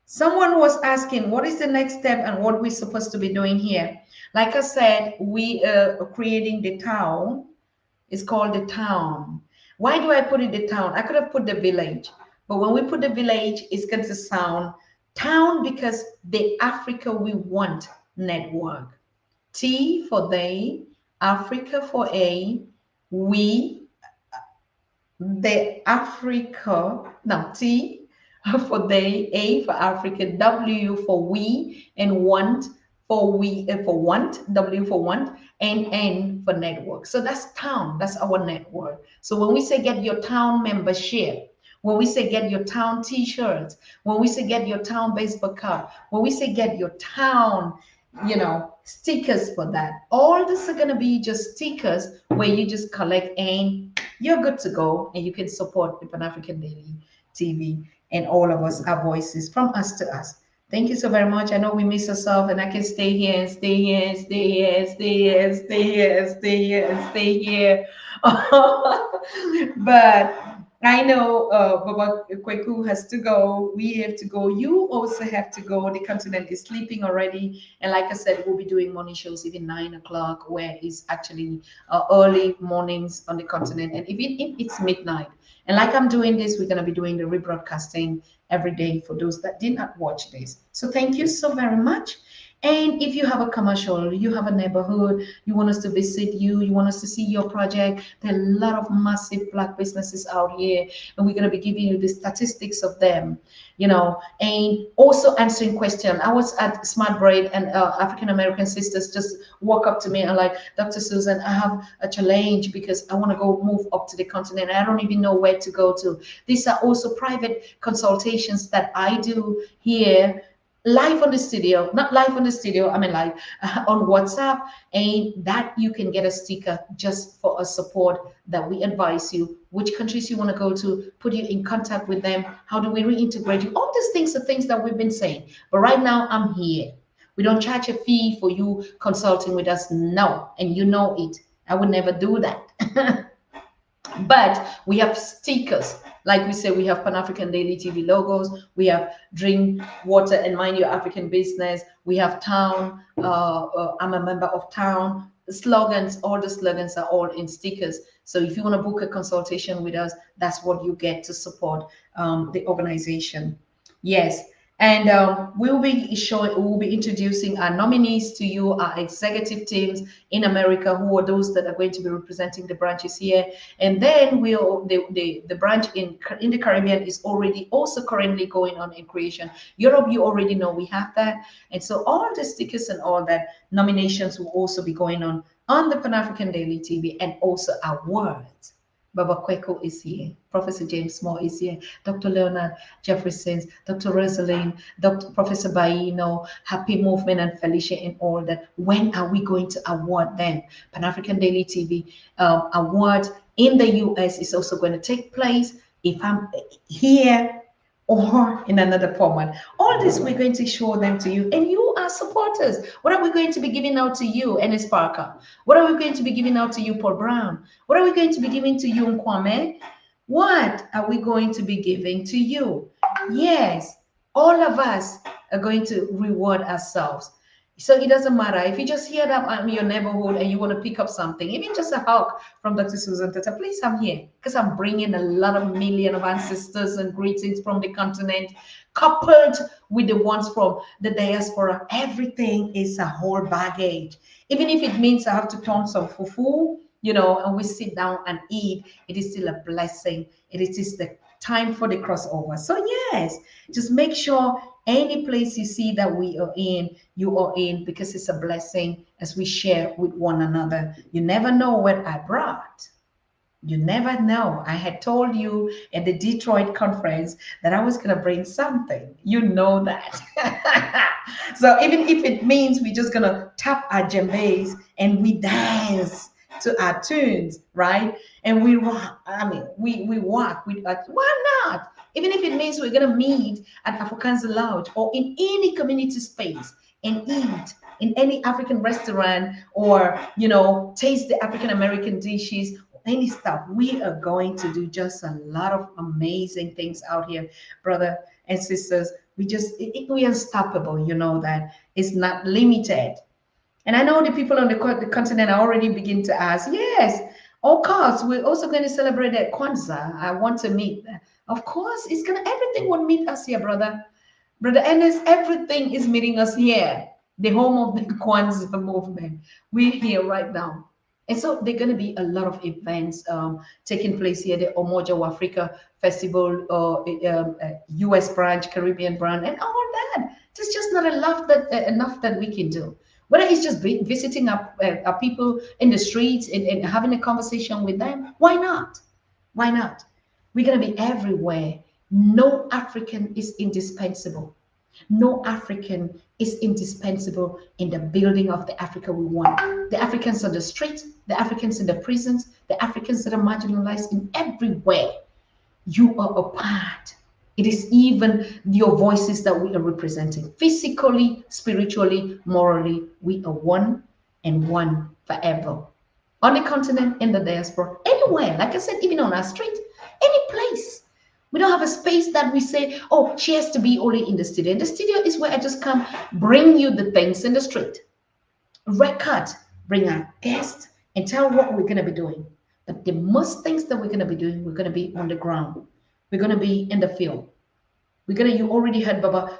Someone was asking, what is the next step and what we're supposed to be doing here? Like I said, we are creating the town. It's called the town. Why do I put it the town? I could have put the village, but when we put the village, it's going to sound town because the Africa we want network. T for they, Africa for A, we, the Africa, no, T for they, A for Africa, W for we, and want for we, for want, W for want, and N for network. So that's town, that's our network. So when we say get your town membership, when we say get your town t-shirts, when we say get your town baseball card, when we say get your town, stickers for that, all this are going to be just stickers where you just collect and you're good to go, and you can support the Pan-African Daily TV and all of us, our voices from us to us. Thank you so very much. I know we miss ourselves, and I can stay here and stay here and stay here and stay here and stay here and stay here and stay here. But I know Baba Kweku has to go. We have to go. You also have to go. The continent is sleeping already. And like I said, we'll be doing morning shows even 9 o'clock, where it's actually early mornings on the continent. And if it's midnight. And like I'm doing this, we're going to be doing the rebroadcasting every day for those that did not watch this. So thank you so very much. And if you have a commercial, you have a neighborhood, you want us to visit you, you want us to see your project, there are a lot of massive Black businesses out here, and we're going to be giving you the statistics of them, and also answering questions. I was at Smart Braid, and African American sisters just walk up to me and like, Dr. Susan, I have a challenge because I want to go move up to the continent. I don't even know where to go to. These are also private consultations that I do here, live on the studio, not live on the studio, I mean live on WhatsApp, and that you can get a sticker just for a support that we advise you which countries you want to go to, put you in contact with them, how do we reintegrate you. All these things are things that we've been saying, but right now I'm here. We don't charge a fee for you consulting with us, no, and you know it. I would never do that. But we have stickers. Like we say, we have Pan-African Daily TV logos. We have Drink Water and Mind Your African Business. We have Town. I'm a member of Town. Slogans, all the slogans are all in stickers. So if you want to book a consultation with us, that's what you get to support the organization. Yes. And we'll be introducing our nominees to you, our executive teams in America, who are those that are going to be representing the branches here. And then the branch in the Caribbean is already also currently going on in creation. Europe, you already know we have that. And so all the stickers and all that nominations will also be going on the Pan-African Daily TV, and also awards. Baba Kweko is here. Professor James Moore is here. Dr. Leonard Jefferson, Dr. Rosalind, Dr. Professor Baino, Happy Movement, and Felicia, and all that. When are we going to award them? Pan-African Daily TV award in the US is also going to take place. If I'm here or in another format, all this we're going to show them to you, and you are supporters. What are we going to be giving out to you, Ennis Parker? What are we going to be giving out to you, Paul Brown? What are we going to be giving to you, Kwame? What are we going to be giving to you? Yes, all of us are going to reward ourselves. So it doesn't matter if you just hear that in your neighborhood and you want to pick up something, even just a hug from Dr. Susan Tatah, please, I'm here because I'm bringing a lot of million of ancestors and greetings from the continent, coupled with the ones from the diaspora. Everything is a whole baggage. Even if it means I have to turn some fufu, and we sit down and eat, it is still a blessing. It is just the time for the crossover. So yes, just make sure any place you see that we are in, you are in, because it's a blessing as we share with one another. You never know what I brought. You never know. I had told you at the Detroit conference that I was going to bring something. You know that. So even if it means we're just going to tap our djembes and we dance to our tunes, right? And we rock. I mean, we walk. Why not? Even if it means we're going to meet at Afrikaans Lounge or in any community space and eat in any African restaurant, or taste the African American dishes, any stuff. We are going to do just a lot of amazing things out here, brother and sisters. We're unstoppable. You know that it's not limited. And I know the people on the continent are already begin to ask, yes, of course, we're also going to celebrate at Kwanzaa. I want to meet. Of course, everything will meet us here, brother. Brother Ennis, everything is meeting us here, the home of the Kwanzaa movement. We're here right now. And so there are going to be a lot of events taking place here, the Omoja Africa Festival, US branch, Caribbean branch, and all that. There's just not enough that we can do. Whether it's just visiting our people in the streets and having a conversation with them, why not? Why not? We're going to be everywhere. No African is indispensable. No African is indispensable in the building of the Africa we want. The Africans on the street, the Africans in the prisons, the Africans that are marginalized in everywhere. You are a part. It is even your voices that we are representing. Physically, spiritually, morally, we are one and one forever. On the continent, in the diaspora, anywhere, like I said, even on our street, any place. We don't have a space that we say, oh, she has to be only in the studio. And the studio is where I just come, bring you the things in the street. Record, bring our guests, and tell what we're going to be doing. But the most things that we're going to be doing, we're going to be on the ground. We're going to be in the field. You already heard Baba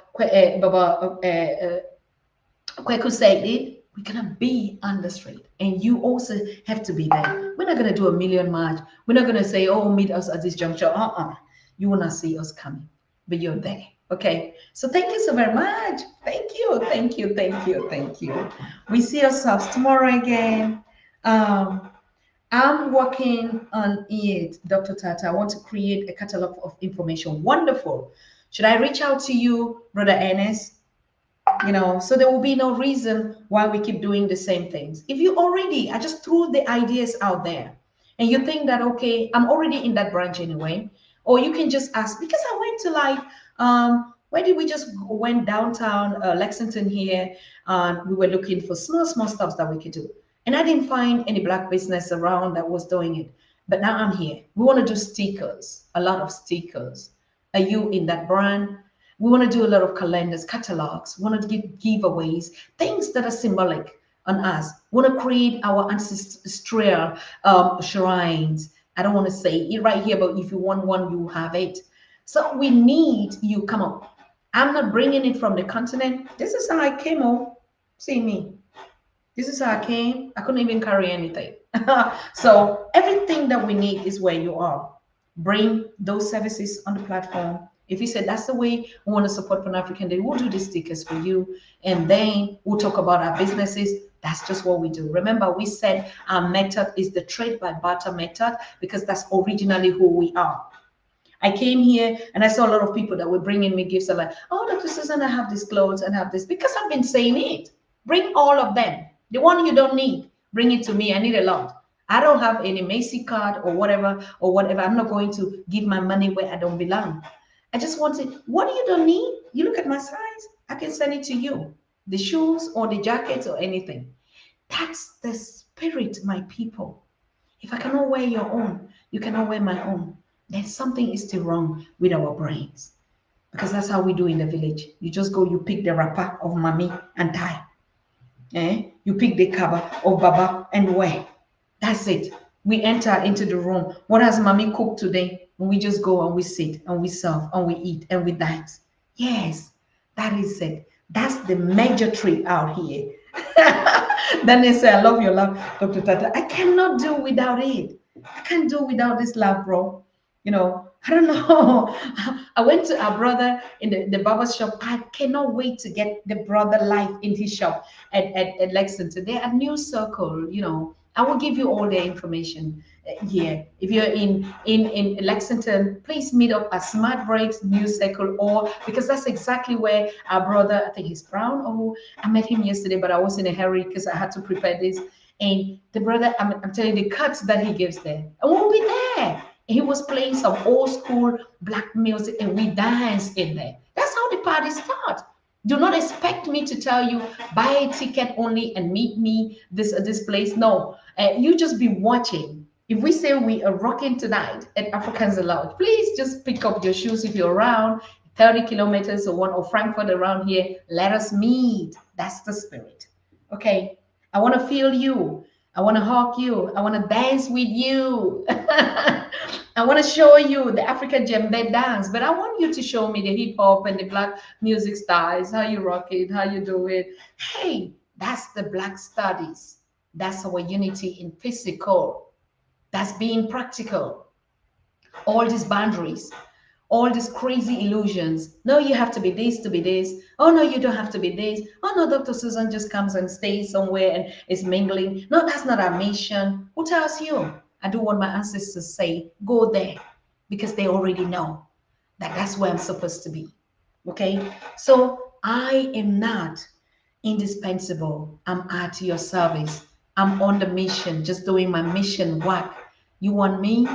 Kweku said it. We're going to be on the street. And you also have to be there. We're not going to do a million march. We're not going to say, oh, meet us at this juncture. You will not see us coming, but you're there. Okay. So thank you so very much. Thank you. Thank you. Thank you. Thank you. We see ourselves tomorrow again. I'm working on it, Dr. Tatah. I want to create a catalog of information. Wonderful. Should I reach out to you, Brother Ernest? So there will be no reason why we keep doing the same things. If you I just threw the ideas out there and you think that, okay, I'm already in that branch anyway, or you can just ask, because I went to where did we just went downtown Lexington here, and we were looking for small stuff that we could do. And I didn't find any Black business around that was doing it. But now I'm here. We want to do stickers, a lot of stickers. Are you in that brand? We want to do a lot of calendars, catalogs. We want to give giveaways, things that are symbolic on us. We want to create our ancestral shrines. I don't want to say it right here, but if you want one, you have it. So we need you. Come on. I'm not bringing it from the continent. This is how I came up. See me. This is how I came. I couldn't even carry anything. So everything that we need is where you are. Bring those services on the platform. If you said that's the way we want to support Pan-African Day, we'll do the stickers for you. And then we'll talk about our businesses. That's just what we do. Remember, we said our method is the trade by barter method because that's originally who we are. I came here and I saw a lot of people that were bringing me gifts. I'm like, oh, Dr. Susan, I have these clothes and have this, because I've been saying it. Bring all of them. The one you don't need, bring it to me. I need a lot. I don't have any Macy card or whatever. I'm not going to give my money where I don't belong. I just wanted, what you don't need, you look at my size, I can send it to you. The shoes or the jackets or anything. That's the spirit, my people. If I cannot wear your own, you cannot wear my own. Then something is still wrong with our brains. Because that's how we do in the village. You just go, you pick the wrapper of mommy and tie. You pick the cover of Baba and wear. That's it. We enter into the room. What has mommy cooked today? And we just go and we sit and we serve and we eat and we dance. Yes, that is it. That's the major trick out here. Then they say, I love your love, Dr. Tatah. I cannot do without it. I can't do without this love, bro. I don't know. I went to our brother in the barber shop. I cannot wait to get the brother live in his shop at Lexington. They're a new circle, I will give you all the information here. If you're in Lexington, please meet up at Smart Breaks New Circle, or because that's exactly where our brother, I think he's Brown. Oh, I met him yesterday, but I was in a hurry because I had to prepare this. And the brother, I'm telling you, the cuts that he gives there, and we'll be there. He was playing some old school Black music and we danced in there. That's how the party starts. Do not expect me to tell you, buy a ticket only and meet me this place. No, you just be watching. If we say we are rocking tonight at Africans Aloud, please just pick up your shoes if you're around 30 kilometers or Frankfurt around here. Let us meet. That's the spirit. Okay. I want to feel you. I want to hug you. I want to dance with you. I want to show you the African djembe dance, but I want you to show me the hip hop and the black music styles, how you rock it, how you do it. Hey, that's the Black studies. That's our unity in physical. That's being practical. All these boundaries, all these crazy illusions. No, you have to be this to be this. Oh, no, you don't have to be this. Oh, no, Dr. Susan just comes and stays somewhere and is mingling. No, that's not our mission. Who tells you? I do what my ancestors say. Go there, because they already know that that's where I'm supposed to be. Okay? So I am not indispensable. I'm at your service. I'm on the mission, just doing my mission work. You want me?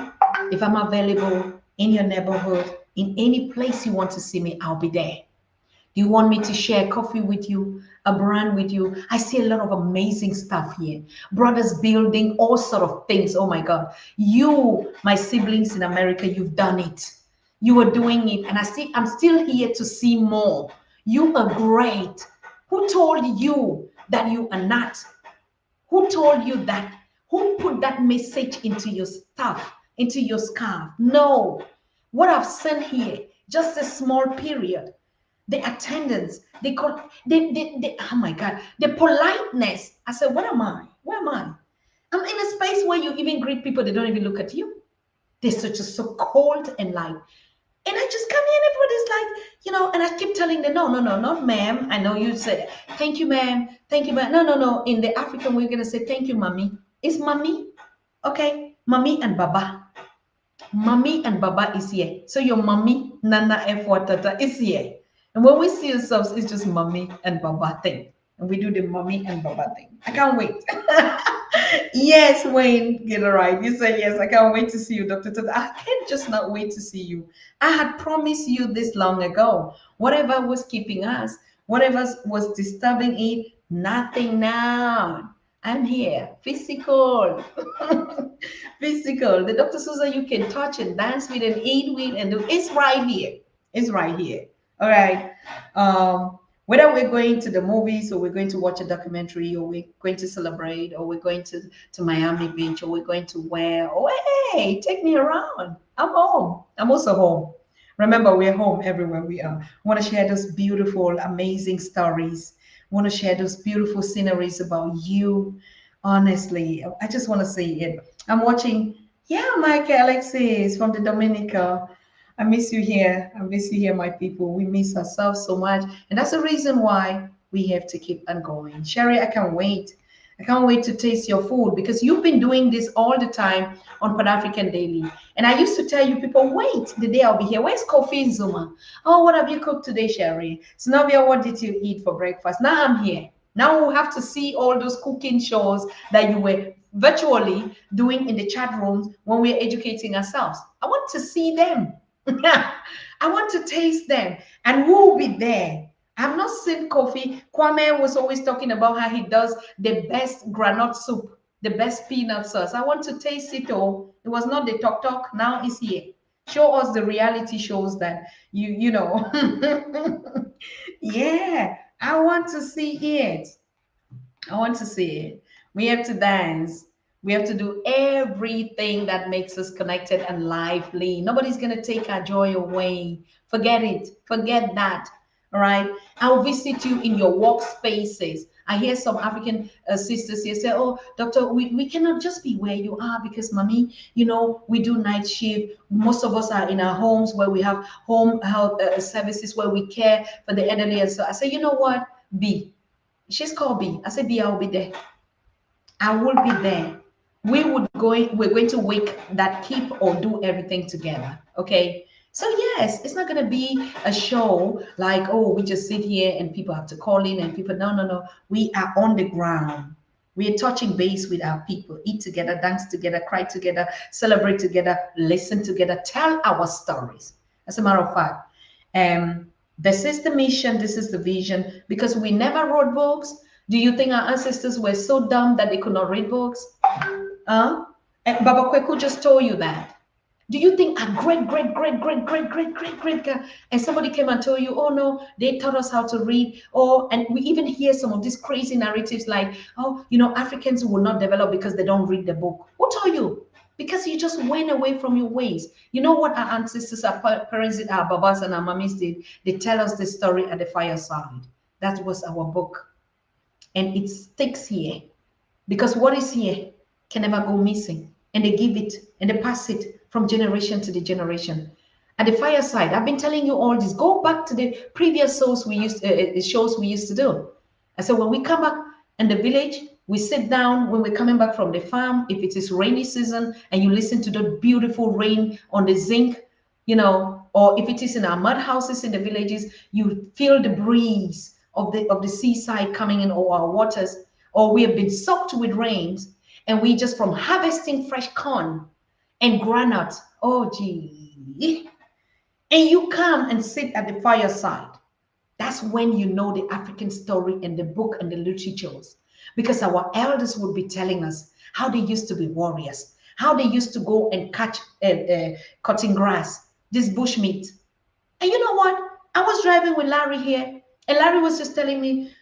If I'm available in your neighborhood, in any place you want to see me, I'll be there. Do you want me to share coffee with you, a brand with you? I see a lot of amazing stuff here. Brothers building all sort of things. Oh my God. You, my siblings in America, you've done it. You are doing it. And I'm still here to see more. You are great. Who told you that you are not? Who told you that? Who put that message into your stuff, into your scarf? No. What I've seen here, just a small period. The attendance, oh my God, the politeness. I said, what am I? Where am I? I'm in a space where you even greet people, they don't even look at you. They're just so cold and light. And I just come here and everybody's like, and I keep telling them, no, not ma'am. I know you said, thank you, ma'am. Thank you, ma'am. No. In the African, we're going to say, thank you, mommy. It's mommy. Okay. Mommy and Baba. Mommy and Baba is here. So your mommy, Nana F. Tata is here. And when we see ourselves, it's just mommy and Baba thing. And we do the mommy and Baba thing. I can't wait. Yes, Wayne, get it right. You say yes. I can't wait to see you, Dr. Tatah. I can't just not wait to see you. I had promised you this long ago. Whatever was keeping us, whatever was disturbing it, nothing now. I'm here. Physical. Physical. The Dr. Susan you can touch and dance with and eat with and do. It's right here. It's right here. All right. Whether we're going to the movies or we're going to watch a documentary or we're going to celebrate or we're going to Miami Beach or we're going to where, oh, hey, take me around. I'm home. I'm also home. Remember, we're home everywhere we are. I want to share those beautiful, amazing stories. I want to share those beautiful sceneries about you. Honestly, I just want to say it. I'm watching, Mike Alexis from the Dominica. I miss you here. I miss you here, my people. We miss ourselves so much. And that's the reason why we have to keep on going. Sherry, I can't wait. I can't wait to taste your food because you've been doing this all the time on Pan African Daily. And I used to tell you people, wait, the day I'll be here. Where's Kofi and Zuma? Oh, what have you cooked today, Sherry? Snovia, what did you eat for breakfast? Now I'm here. Now we'll have to see all those cooking shows that you were virtually doing in the chat rooms when we're educating ourselves. I want to see them. I want to taste them. And who will be there? I've not seen Kofi. Kwame was always talking about how he does the best granite soup, the best peanut sauce. I want to taste it all. It was not the talk. Now it's here. Show us the reality shows that you know. Yeah, I want to see it. I want to see it. We have to dance. We have to do everything that makes us connected and lively. Nobody's going to take our joy away. Forget it. Forget that. All right. I'll visit you in your workspaces. I hear some African sisters here say, oh, doctor, we cannot just be where you are because, mommy, we do night shift. Most of us are in our homes where we have home health services where we care for the elderly. And so I say, you know what? B. She's called B. I said, B, I'll be there. I will be there. We're going to wake that keep or do everything together. Okay. So yes, it's not going to be a show like, oh, we just sit here and people have to call in and people, no. We are on the ground. We are touching base with our people, eat together, dance together, cry together, celebrate together, listen together, tell our stories. As a matter of fact, this is the mission, this is the vision, because we never wrote books. Do you think our ancestors were so dumb that they could not read books? And Baba Kweku just told you that. Do you think a great guy, and somebody came and told you, oh no, they taught us how to read, or and we even hear some of these crazy narratives like, oh, you know, Africans will not develop because they don't read the book. Who told you? Because you just went away from your ways. You know what our ancestors, our parents did, our babas and our mummies did? They tell us the story at the fireside. That was our book. And it sticks here. Because what is here can never go missing. And they give it and they pass it from generation to the generation. At the fireside, I've been telling you all this. Go back to the previous shows we used to do. I said when we come back in the village, we sit down when we're coming back from the farm. If it is rainy season and you listen to the beautiful rain on the zinc, you know, or if it is in our mud houses in the villages, you feel the breeze of the seaside coming in over our waters, or we have been soaked with rains, and we just from harvesting fresh corn and granules. Oh, gee. And you come and sit at the fireside. That's when you know the African story and the book and the literatures. Because our elders would be telling us how they used to be warriors, how they used to go and catch cutting grass, this bush meat. And you know what? I was driving with Larry here, and Larry was just telling me,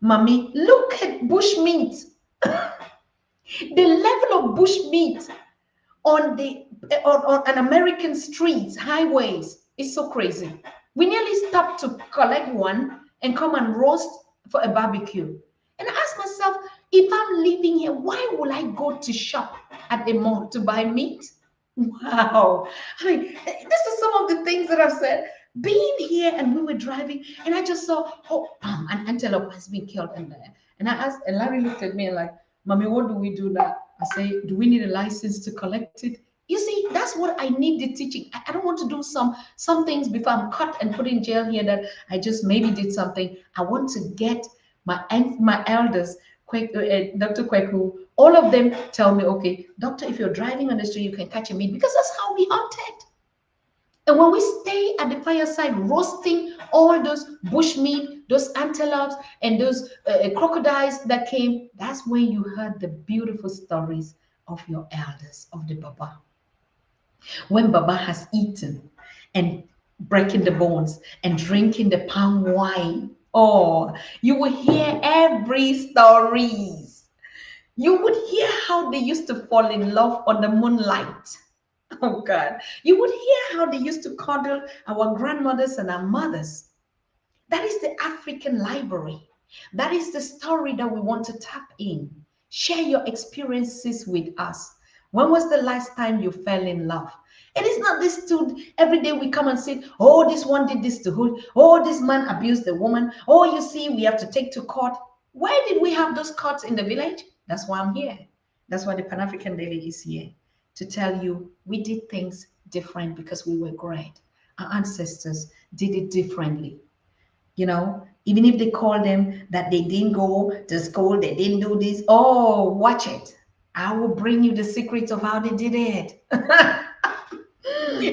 Mommy, look at bush meat. The level of bush meat on an American streets, highways is so crazy. We nearly stopped to collect one and come and roast for a barbecue. And I asked myself, if I'm living here, why will I go to shop at the mall to buy meat? Wow. I mean, this is some of the things that I've said. Being here and we were driving and I just saw, an antelope has been killed in there. And I asked, and Larry looked at me and like, Mommy, what do we do now? I say, do we need a license to collect it? You see, that's what I need the teaching. I don't want to do some things before I'm caught and put in jail here that I just maybe did something. I want to get my elders, Dr. Kweku, all of them tell me, okay, doctor, if you're driving on the street, you can catch a meat, because that's how we hunted. And when we stay at the fireside roasting all those bush meat, those antelopes, and those crocodiles that came, that's when you heard the beautiful stories of your elders, of the Baba. When Baba has eaten and breaking the bones and drinking the palm wine, oh, you will hear every stories. You would hear how they used to fall in love on the moonlight. Oh God, you would hear how they used to cuddle our grandmothers and our mothers. That is the African library. That is the story that we want to tap in. Share your experiences with us. When was the last time you fell in love? It is not this dude. Every day we come and say, oh, this one did this to who? Oh, this man abused the woman. Oh, you see, we have to take to court. Where did we have those courts in the village? That's why I'm here. That's why the Pan-African Daily is here, to tell you we did things different because we were great. Our ancestors did it differently. You know, even if they call them that they didn't go to school, they didn't do this. Oh, watch it. I will bring you the secrets of how they did it.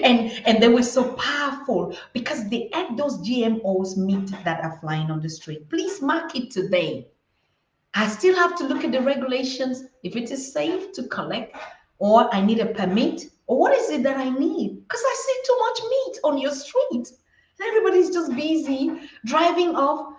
and they were so powerful because they ate those GMOs meat that are flying on the street. Please mark it today. I still have to look at the regulations, if it is safe to collect, or I need a permit, or what is it that I need? Because I see too much meat on your street. Everybody's just busy driving off,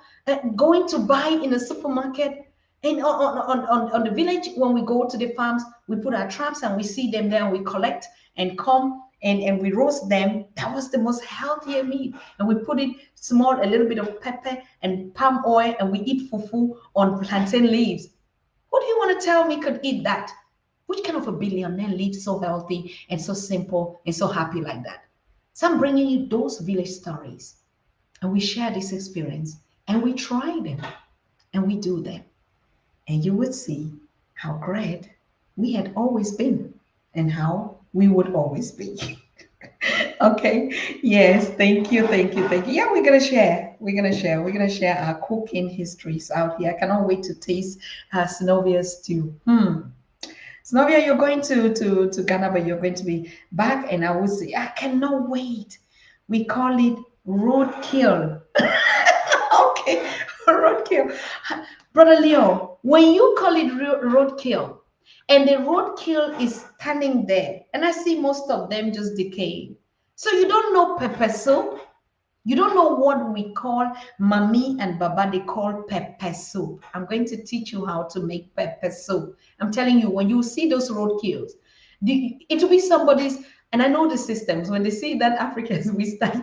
going to buy in a supermarket. And on the village, when we go to the farms, we put our traps and we see them there and we collect and come and we roast them. That was the most healthier meat. And we put it small, a little bit of pepper and palm oil, and we eat fufu on plantain leaves. What do you want to tell me could eat that? Which kind of a billionaire lives so healthy and so simple and so happy like that? So I'm bringing you those village stories, and we share this experience, and we try them, and we do them, and you would see how great we had always been and how we would always be. Okay. Yes. Thank you. Yeah, we're gonna share. We're gonna share our cooking histories out here. I cannot wait to taste Synovia's stew. Synovia, you're going to Ghana, but you're going to be back, and I would say I cannot wait. We call it roadkill. Okay, roadkill. Brother Leo, when you call it roadkill, and the roadkill is standing there, and I see most of them just decaying. So you don't know pepper soup. You don't know what we call mommy and baba, they call pepper soup. I'm going to teach you how to make pepper soup. I'm telling you, when you see those roadkills, it will be somebody's, and I know the systems. When they see that Africans, we start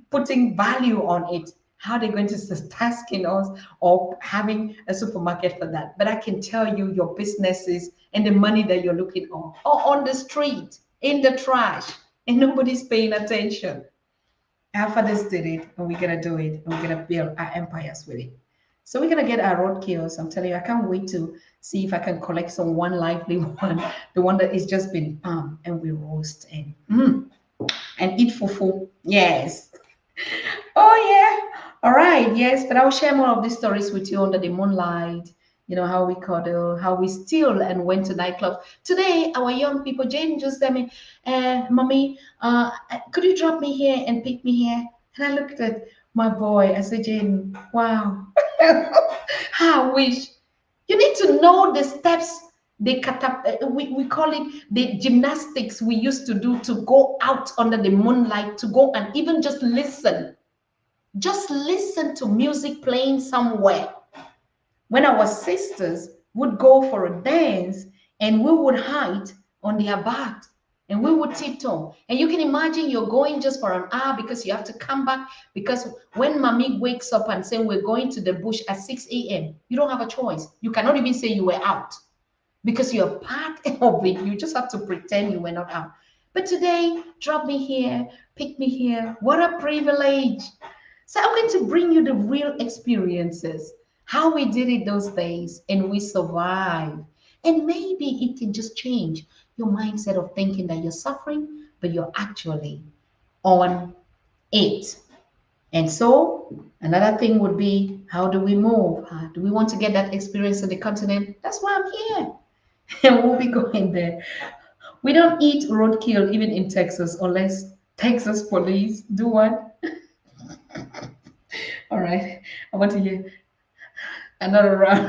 putting value on it. How they're going to start tasking us or having a supermarket for that. But I can tell you your businesses and the money that you're looking on, or on the street, in the trash, and nobody's paying attention. Our fathers did it, and we're gonna do it, and we're gonna build our empires with it. So we're gonna get our roadkills. I'm telling you, I can't wait to see if I can collect some one lively one, the one that is just been palm and we roast and eat fufu. Yes. Oh yeah. All right. Yes, but I'll share more of these stories with you under the moonlight. You know how we cuddle, how we steal and went to nightclubs. Today, our young people, Jane just said me, "Mommy, could you drop me here and pick me here?" And I looked at my boy. I said, "Jane, wow, how I wish you need to know the steps." We call it the gymnastics we used to do to go out under the moonlight to go and even just listen to music playing somewhere. When our sisters would go for a dance and we would hide on their backs and we would tiptoe. And you can imagine you're going just for an hour because you have to come back. Because when mommy wakes up and saying we're going to the bush at 6 a.m., you don't have a choice. You cannot even say you were out because you're part of it. You just have to pretend you were not out. But today, drop me here, pick me here. What a privilege. So I'm going to bring you the real experiences, how we did it those days, and we survived. And maybe it can just change your mindset of thinking that you're suffering, but you're actually on it. And so another thing would be, how do we move? Do we want to get that experience on the continent? That's why I'm here. And we'll be going there. We don't eat roadkill even in Texas unless Texas police do what? All right. I want to hear another round.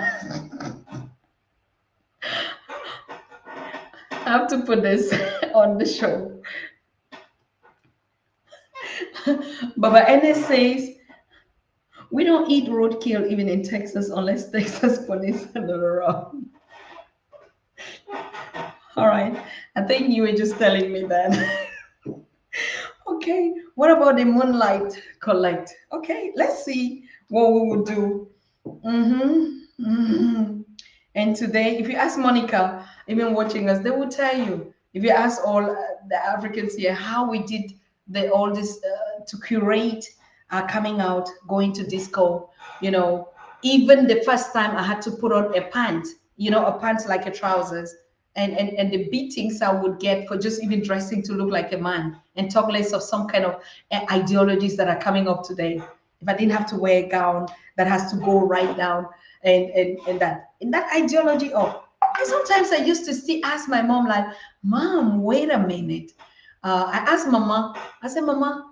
I have to put this on the show. Baba Ennis says, we don't eat roadkill even in Texas unless Texas police are not around. All right. I think you were just telling me that. Okay. What about the moonlight collect? Okay. Let's see what we will do. And today, if you ask Monica, even watching us, they will tell you. If you ask all the Africans here how we did all this to curate coming out, going to disco, even the first time I had to put on a pant, a pant like a trousers, and the beatings I would get for just even dressing to look like a man, and talk less of some kind of ideologies that are coming up today. If I didn't have to wear a gown that has to go right down and that ideology of, and sometimes I used to still ask my mom, like, Mom, wait a minute. I asked Mama, I said, Mama,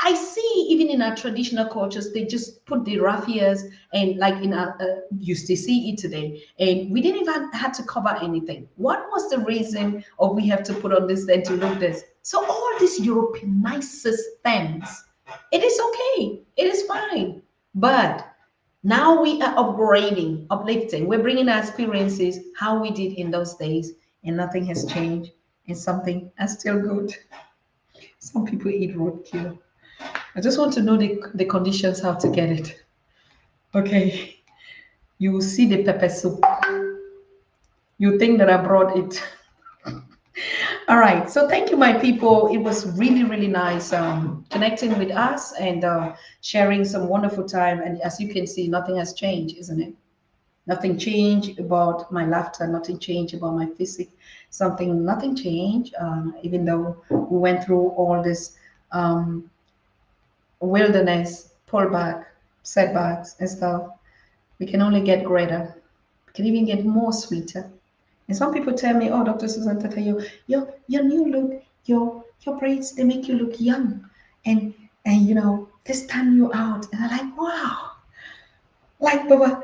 I see even in our traditional cultures, they just put the raffias and like in our, used to see it today. And we didn't even have to cover anything. What was the reason of we have to put on this then to look this? So all these Europeanized systems, it is okay. It is fine. But now we are upgrading, uplifting. We're bringing our experiences, how we did in those days, and nothing has changed. And something is still good. Some people eat roadkill. I just want to know the conditions, how to get it. Okay. You will see the pepper soup. You think that I brought it. All right. So thank you, my people. It was really, really nice connecting with us and sharing some wonderful time. And as you can see, nothing has changed, isn't it? Nothing changed about my laughter. Nothing changed about my physique. Nothing changed, even though we went through all this wilderness, pullback, setbacks, and stuff. We can only get greater. We can even get more sweeter. And some people tell me, "Oh, Dr. Susan Tatah, your new look, your braids, they make you look young, and they stand you out." And I'm like, "Wow!" Like Baba,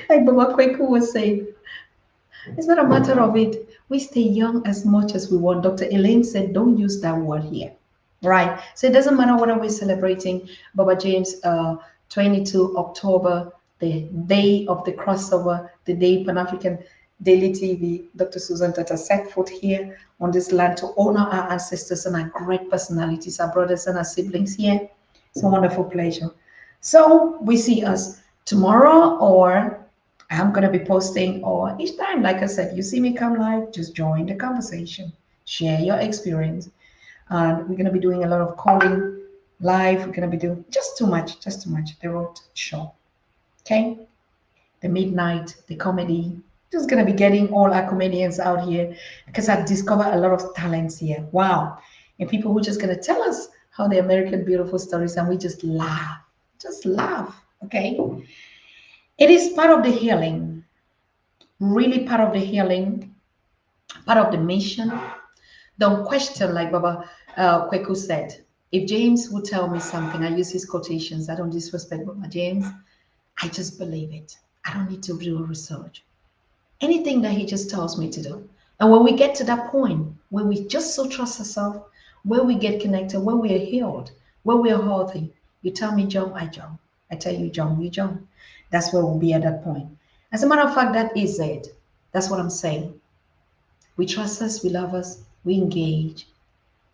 like Baba Kweku was saying, It's not a matter of it. We stay young as much as we want. Dr. Elaine said, don't use that word here. Right. So it doesn't matter whether we're celebrating Baba James 22 October, the day of the crossover, the day Pan-African Daily TV, Dr. Susan Tatah set foot here on this land to honor our ancestors and our great personalities, our brothers and our siblings here. It's a wonderful pleasure. So we see us tomorrow, or I'm going to be posting, or each time, like I said, you see me come live, just join the conversation, share your experience. And we're going to be doing a lot of calling live. We're going to be doing just too much, the road show. Okay? The midnight, the comedy. Just going to be getting all our comedians out here because I discovered a lot of talents here. Wow. And people who are just going to tell us how the American beautiful stories, and we just laugh. Just laugh. Okay? It is part of the healing. Really part of the healing. Part of the mission. Don't question, like Baba Kweku said. If James would tell me something, I use his quotations. I don't disrespect Baba James. I just believe it. I don't need to do research. Anything that he just tells me to do. And when we get to that point, where we just so trust ourselves, where we get connected, where we are healed, where we are healthy, you tell me jump, I jump. I tell you jump, you jump. That's where we'll be at that point. As a matter of fact, that is it. That's what I'm saying. We trust us, we love us, we engage,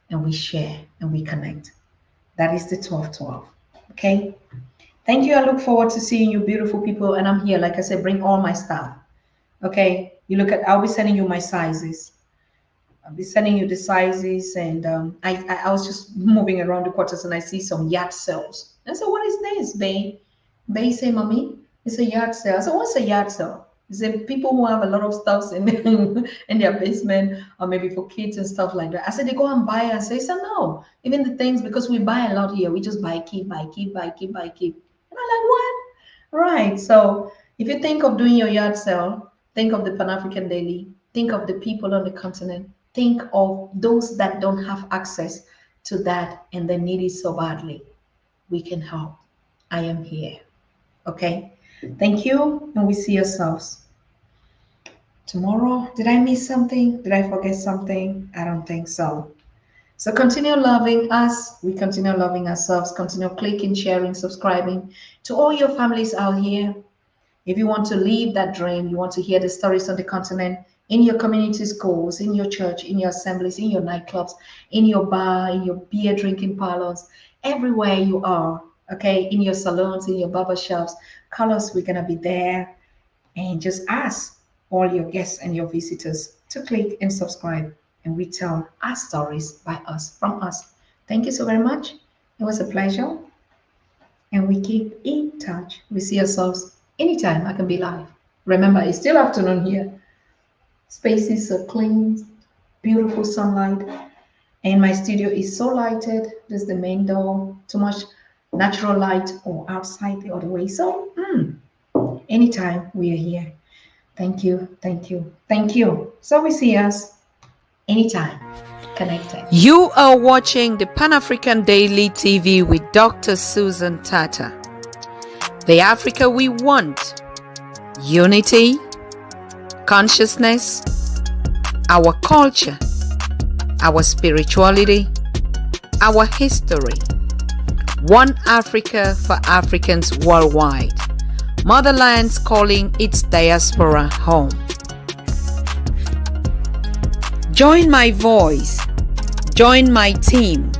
and we share, and we connect. That is the 12-12. Okay? Thank you. I look forward to seeing you beautiful people. And I'm here, like I said, bring all my stuff. Okay? You look at, I'll be sending you my sizes. I'll be sending you the sizes. And I was just moving around the quarters and I see some yard sales. I said, what is this, babe? Babe say, mommy, it's a yard sale. I said, what's a yard sale? Is it people who have a lot of stuff in their basement, or maybe for kids and stuff like that? I said, they go and buy and say, so no, even the things, because we buy a lot here, we just buy, keep. And I'm like, what? Right. So if you think of doing your yard sale, think of the Pan-African Daily, think of the people on the continent, think of those that don't have access to that and they need it so badly. We can help. I am here. Okay. Thank you, and we see ourselves tomorrow. Did I miss something? Did I forget something? I don't think so. So continue loving us. We continue loving ourselves. Continue clicking, sharing, subscribing to all your families out here. If you want to live that dream, you want to hear the stories on the continent, in your community schools, in your church, in your assemblies, in your nightclubs, in your bar, in your beer drinking parlors, everywhere you are. Okay, in your salons, in your barber shops, call us. We're gonna be there, and just ask all your guests and your visitors to click and subscribe, and we tell our stories by us, from us. Thank you so very much. It was a pleasure, and we keep in touch. We see ourselves anytime I can be live. Remember, it's still afternoon here. Spaces are clean, beautiful sunlight, and my studio is so lighted. There's the main door, too much natural light, or outside the other way. So anytime we are here. Thank you. So we see us anytime connected. You are watching the Pan-African Daily TV with Dr. Susan Tatah. The Africa we want: unity, consciousness, our culture, our spirituality, our history. One Africa for Africans worldwide. Motherland's calling its diaspora home. Join my voice. Join my team.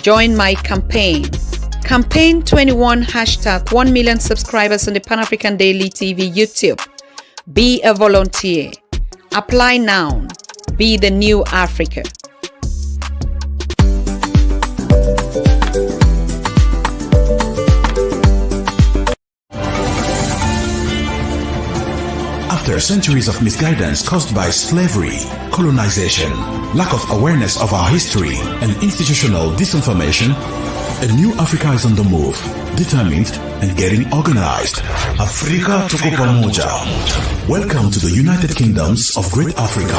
Join my campaign. Campaign 21 hashtag 1 million subscribers on the Pan-African Daily TV YouTube. Be a volunteer. Apply now. Be the new Africa. After centuries of misguidance caused by slavery, colonization, lack of awareness of our history, and institutional disinformation, a new Africa is on the move, determined and getting organized. Afrika tuko pamoja. Welcome to the United Kingdoms of Great Africa.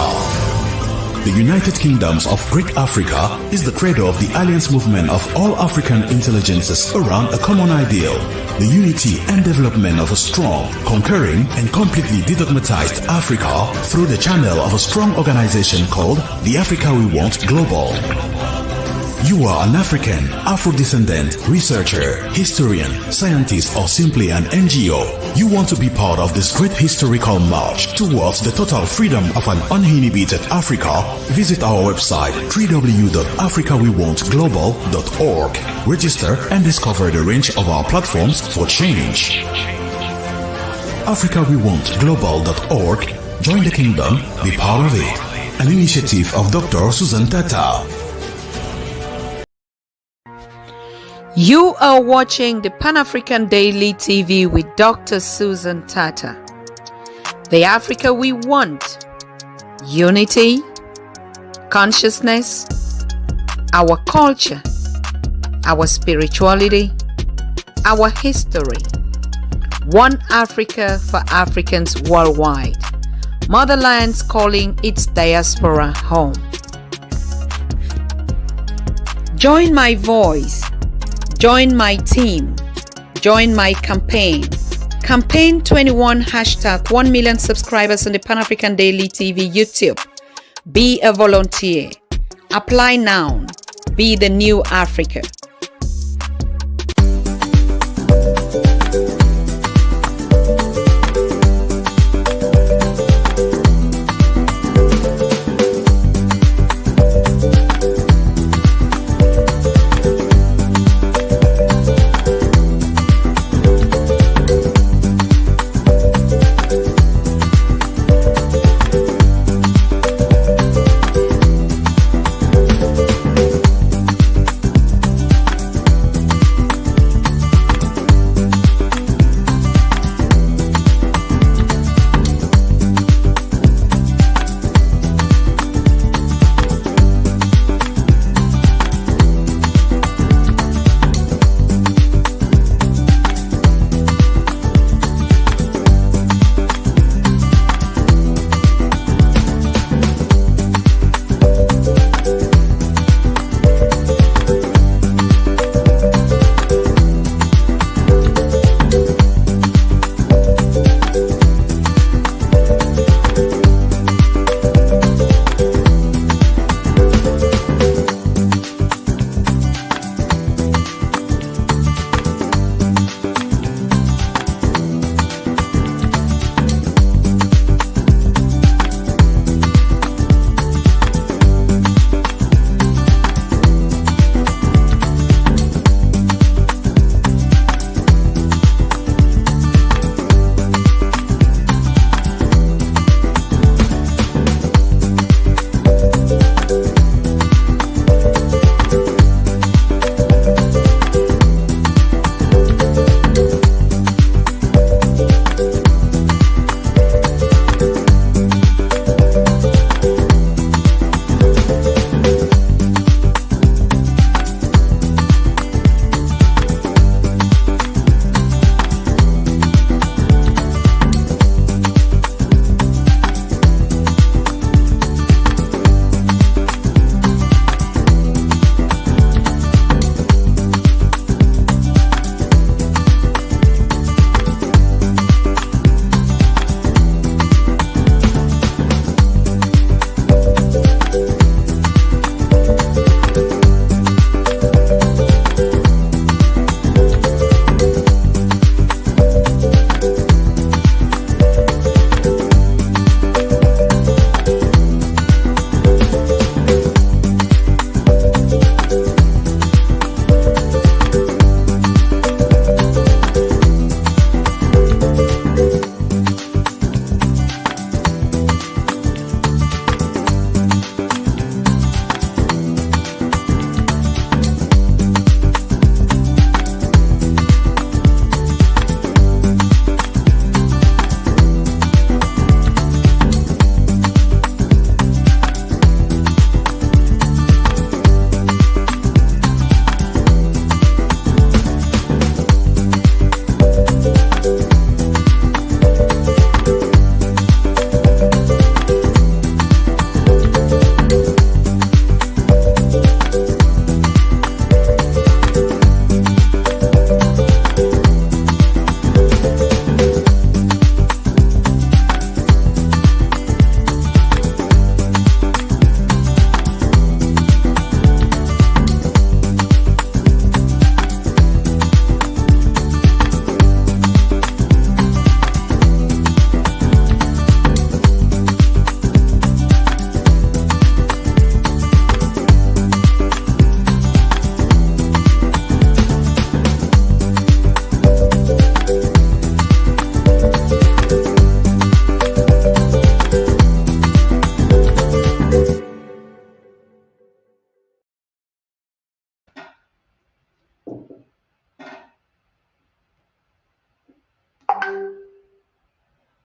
The United Kingdoms of Great Africa is the cradle of the alliance movement of all African intelligences around a common ideal, the unity and development of a strong, conquering and completely dedogmatized Africa through the channel of a strong organization called the Africa We Want Global. You are an African, Afro-descendant, researcher, historian, scientist, or simply an NGO. You want to be part of this great historical march towards the total freedom of an uninhibited Africa? Visit our website www.africawewantglobal.org. Register and discover the range of our platforms for change. AfricaWeWantGlobal.org. Join the kingdom, be part of it. An initiative of Dr. Susan Tatah. You are watching the Pan-African Daily TV with Dr. Susan Tatah. The Africa we want: unity, consciousness, our culture, our spirituality, our history. One Africa for Africans worldwide. Motherlands calling its diaspora home. Join my voice. Join my team. Join my campaign. Campaign 21 hashtag 1 million subscribers on the Pan-African Daily TV YouTube. Be a volunteer. Apply now. Be the new Africa.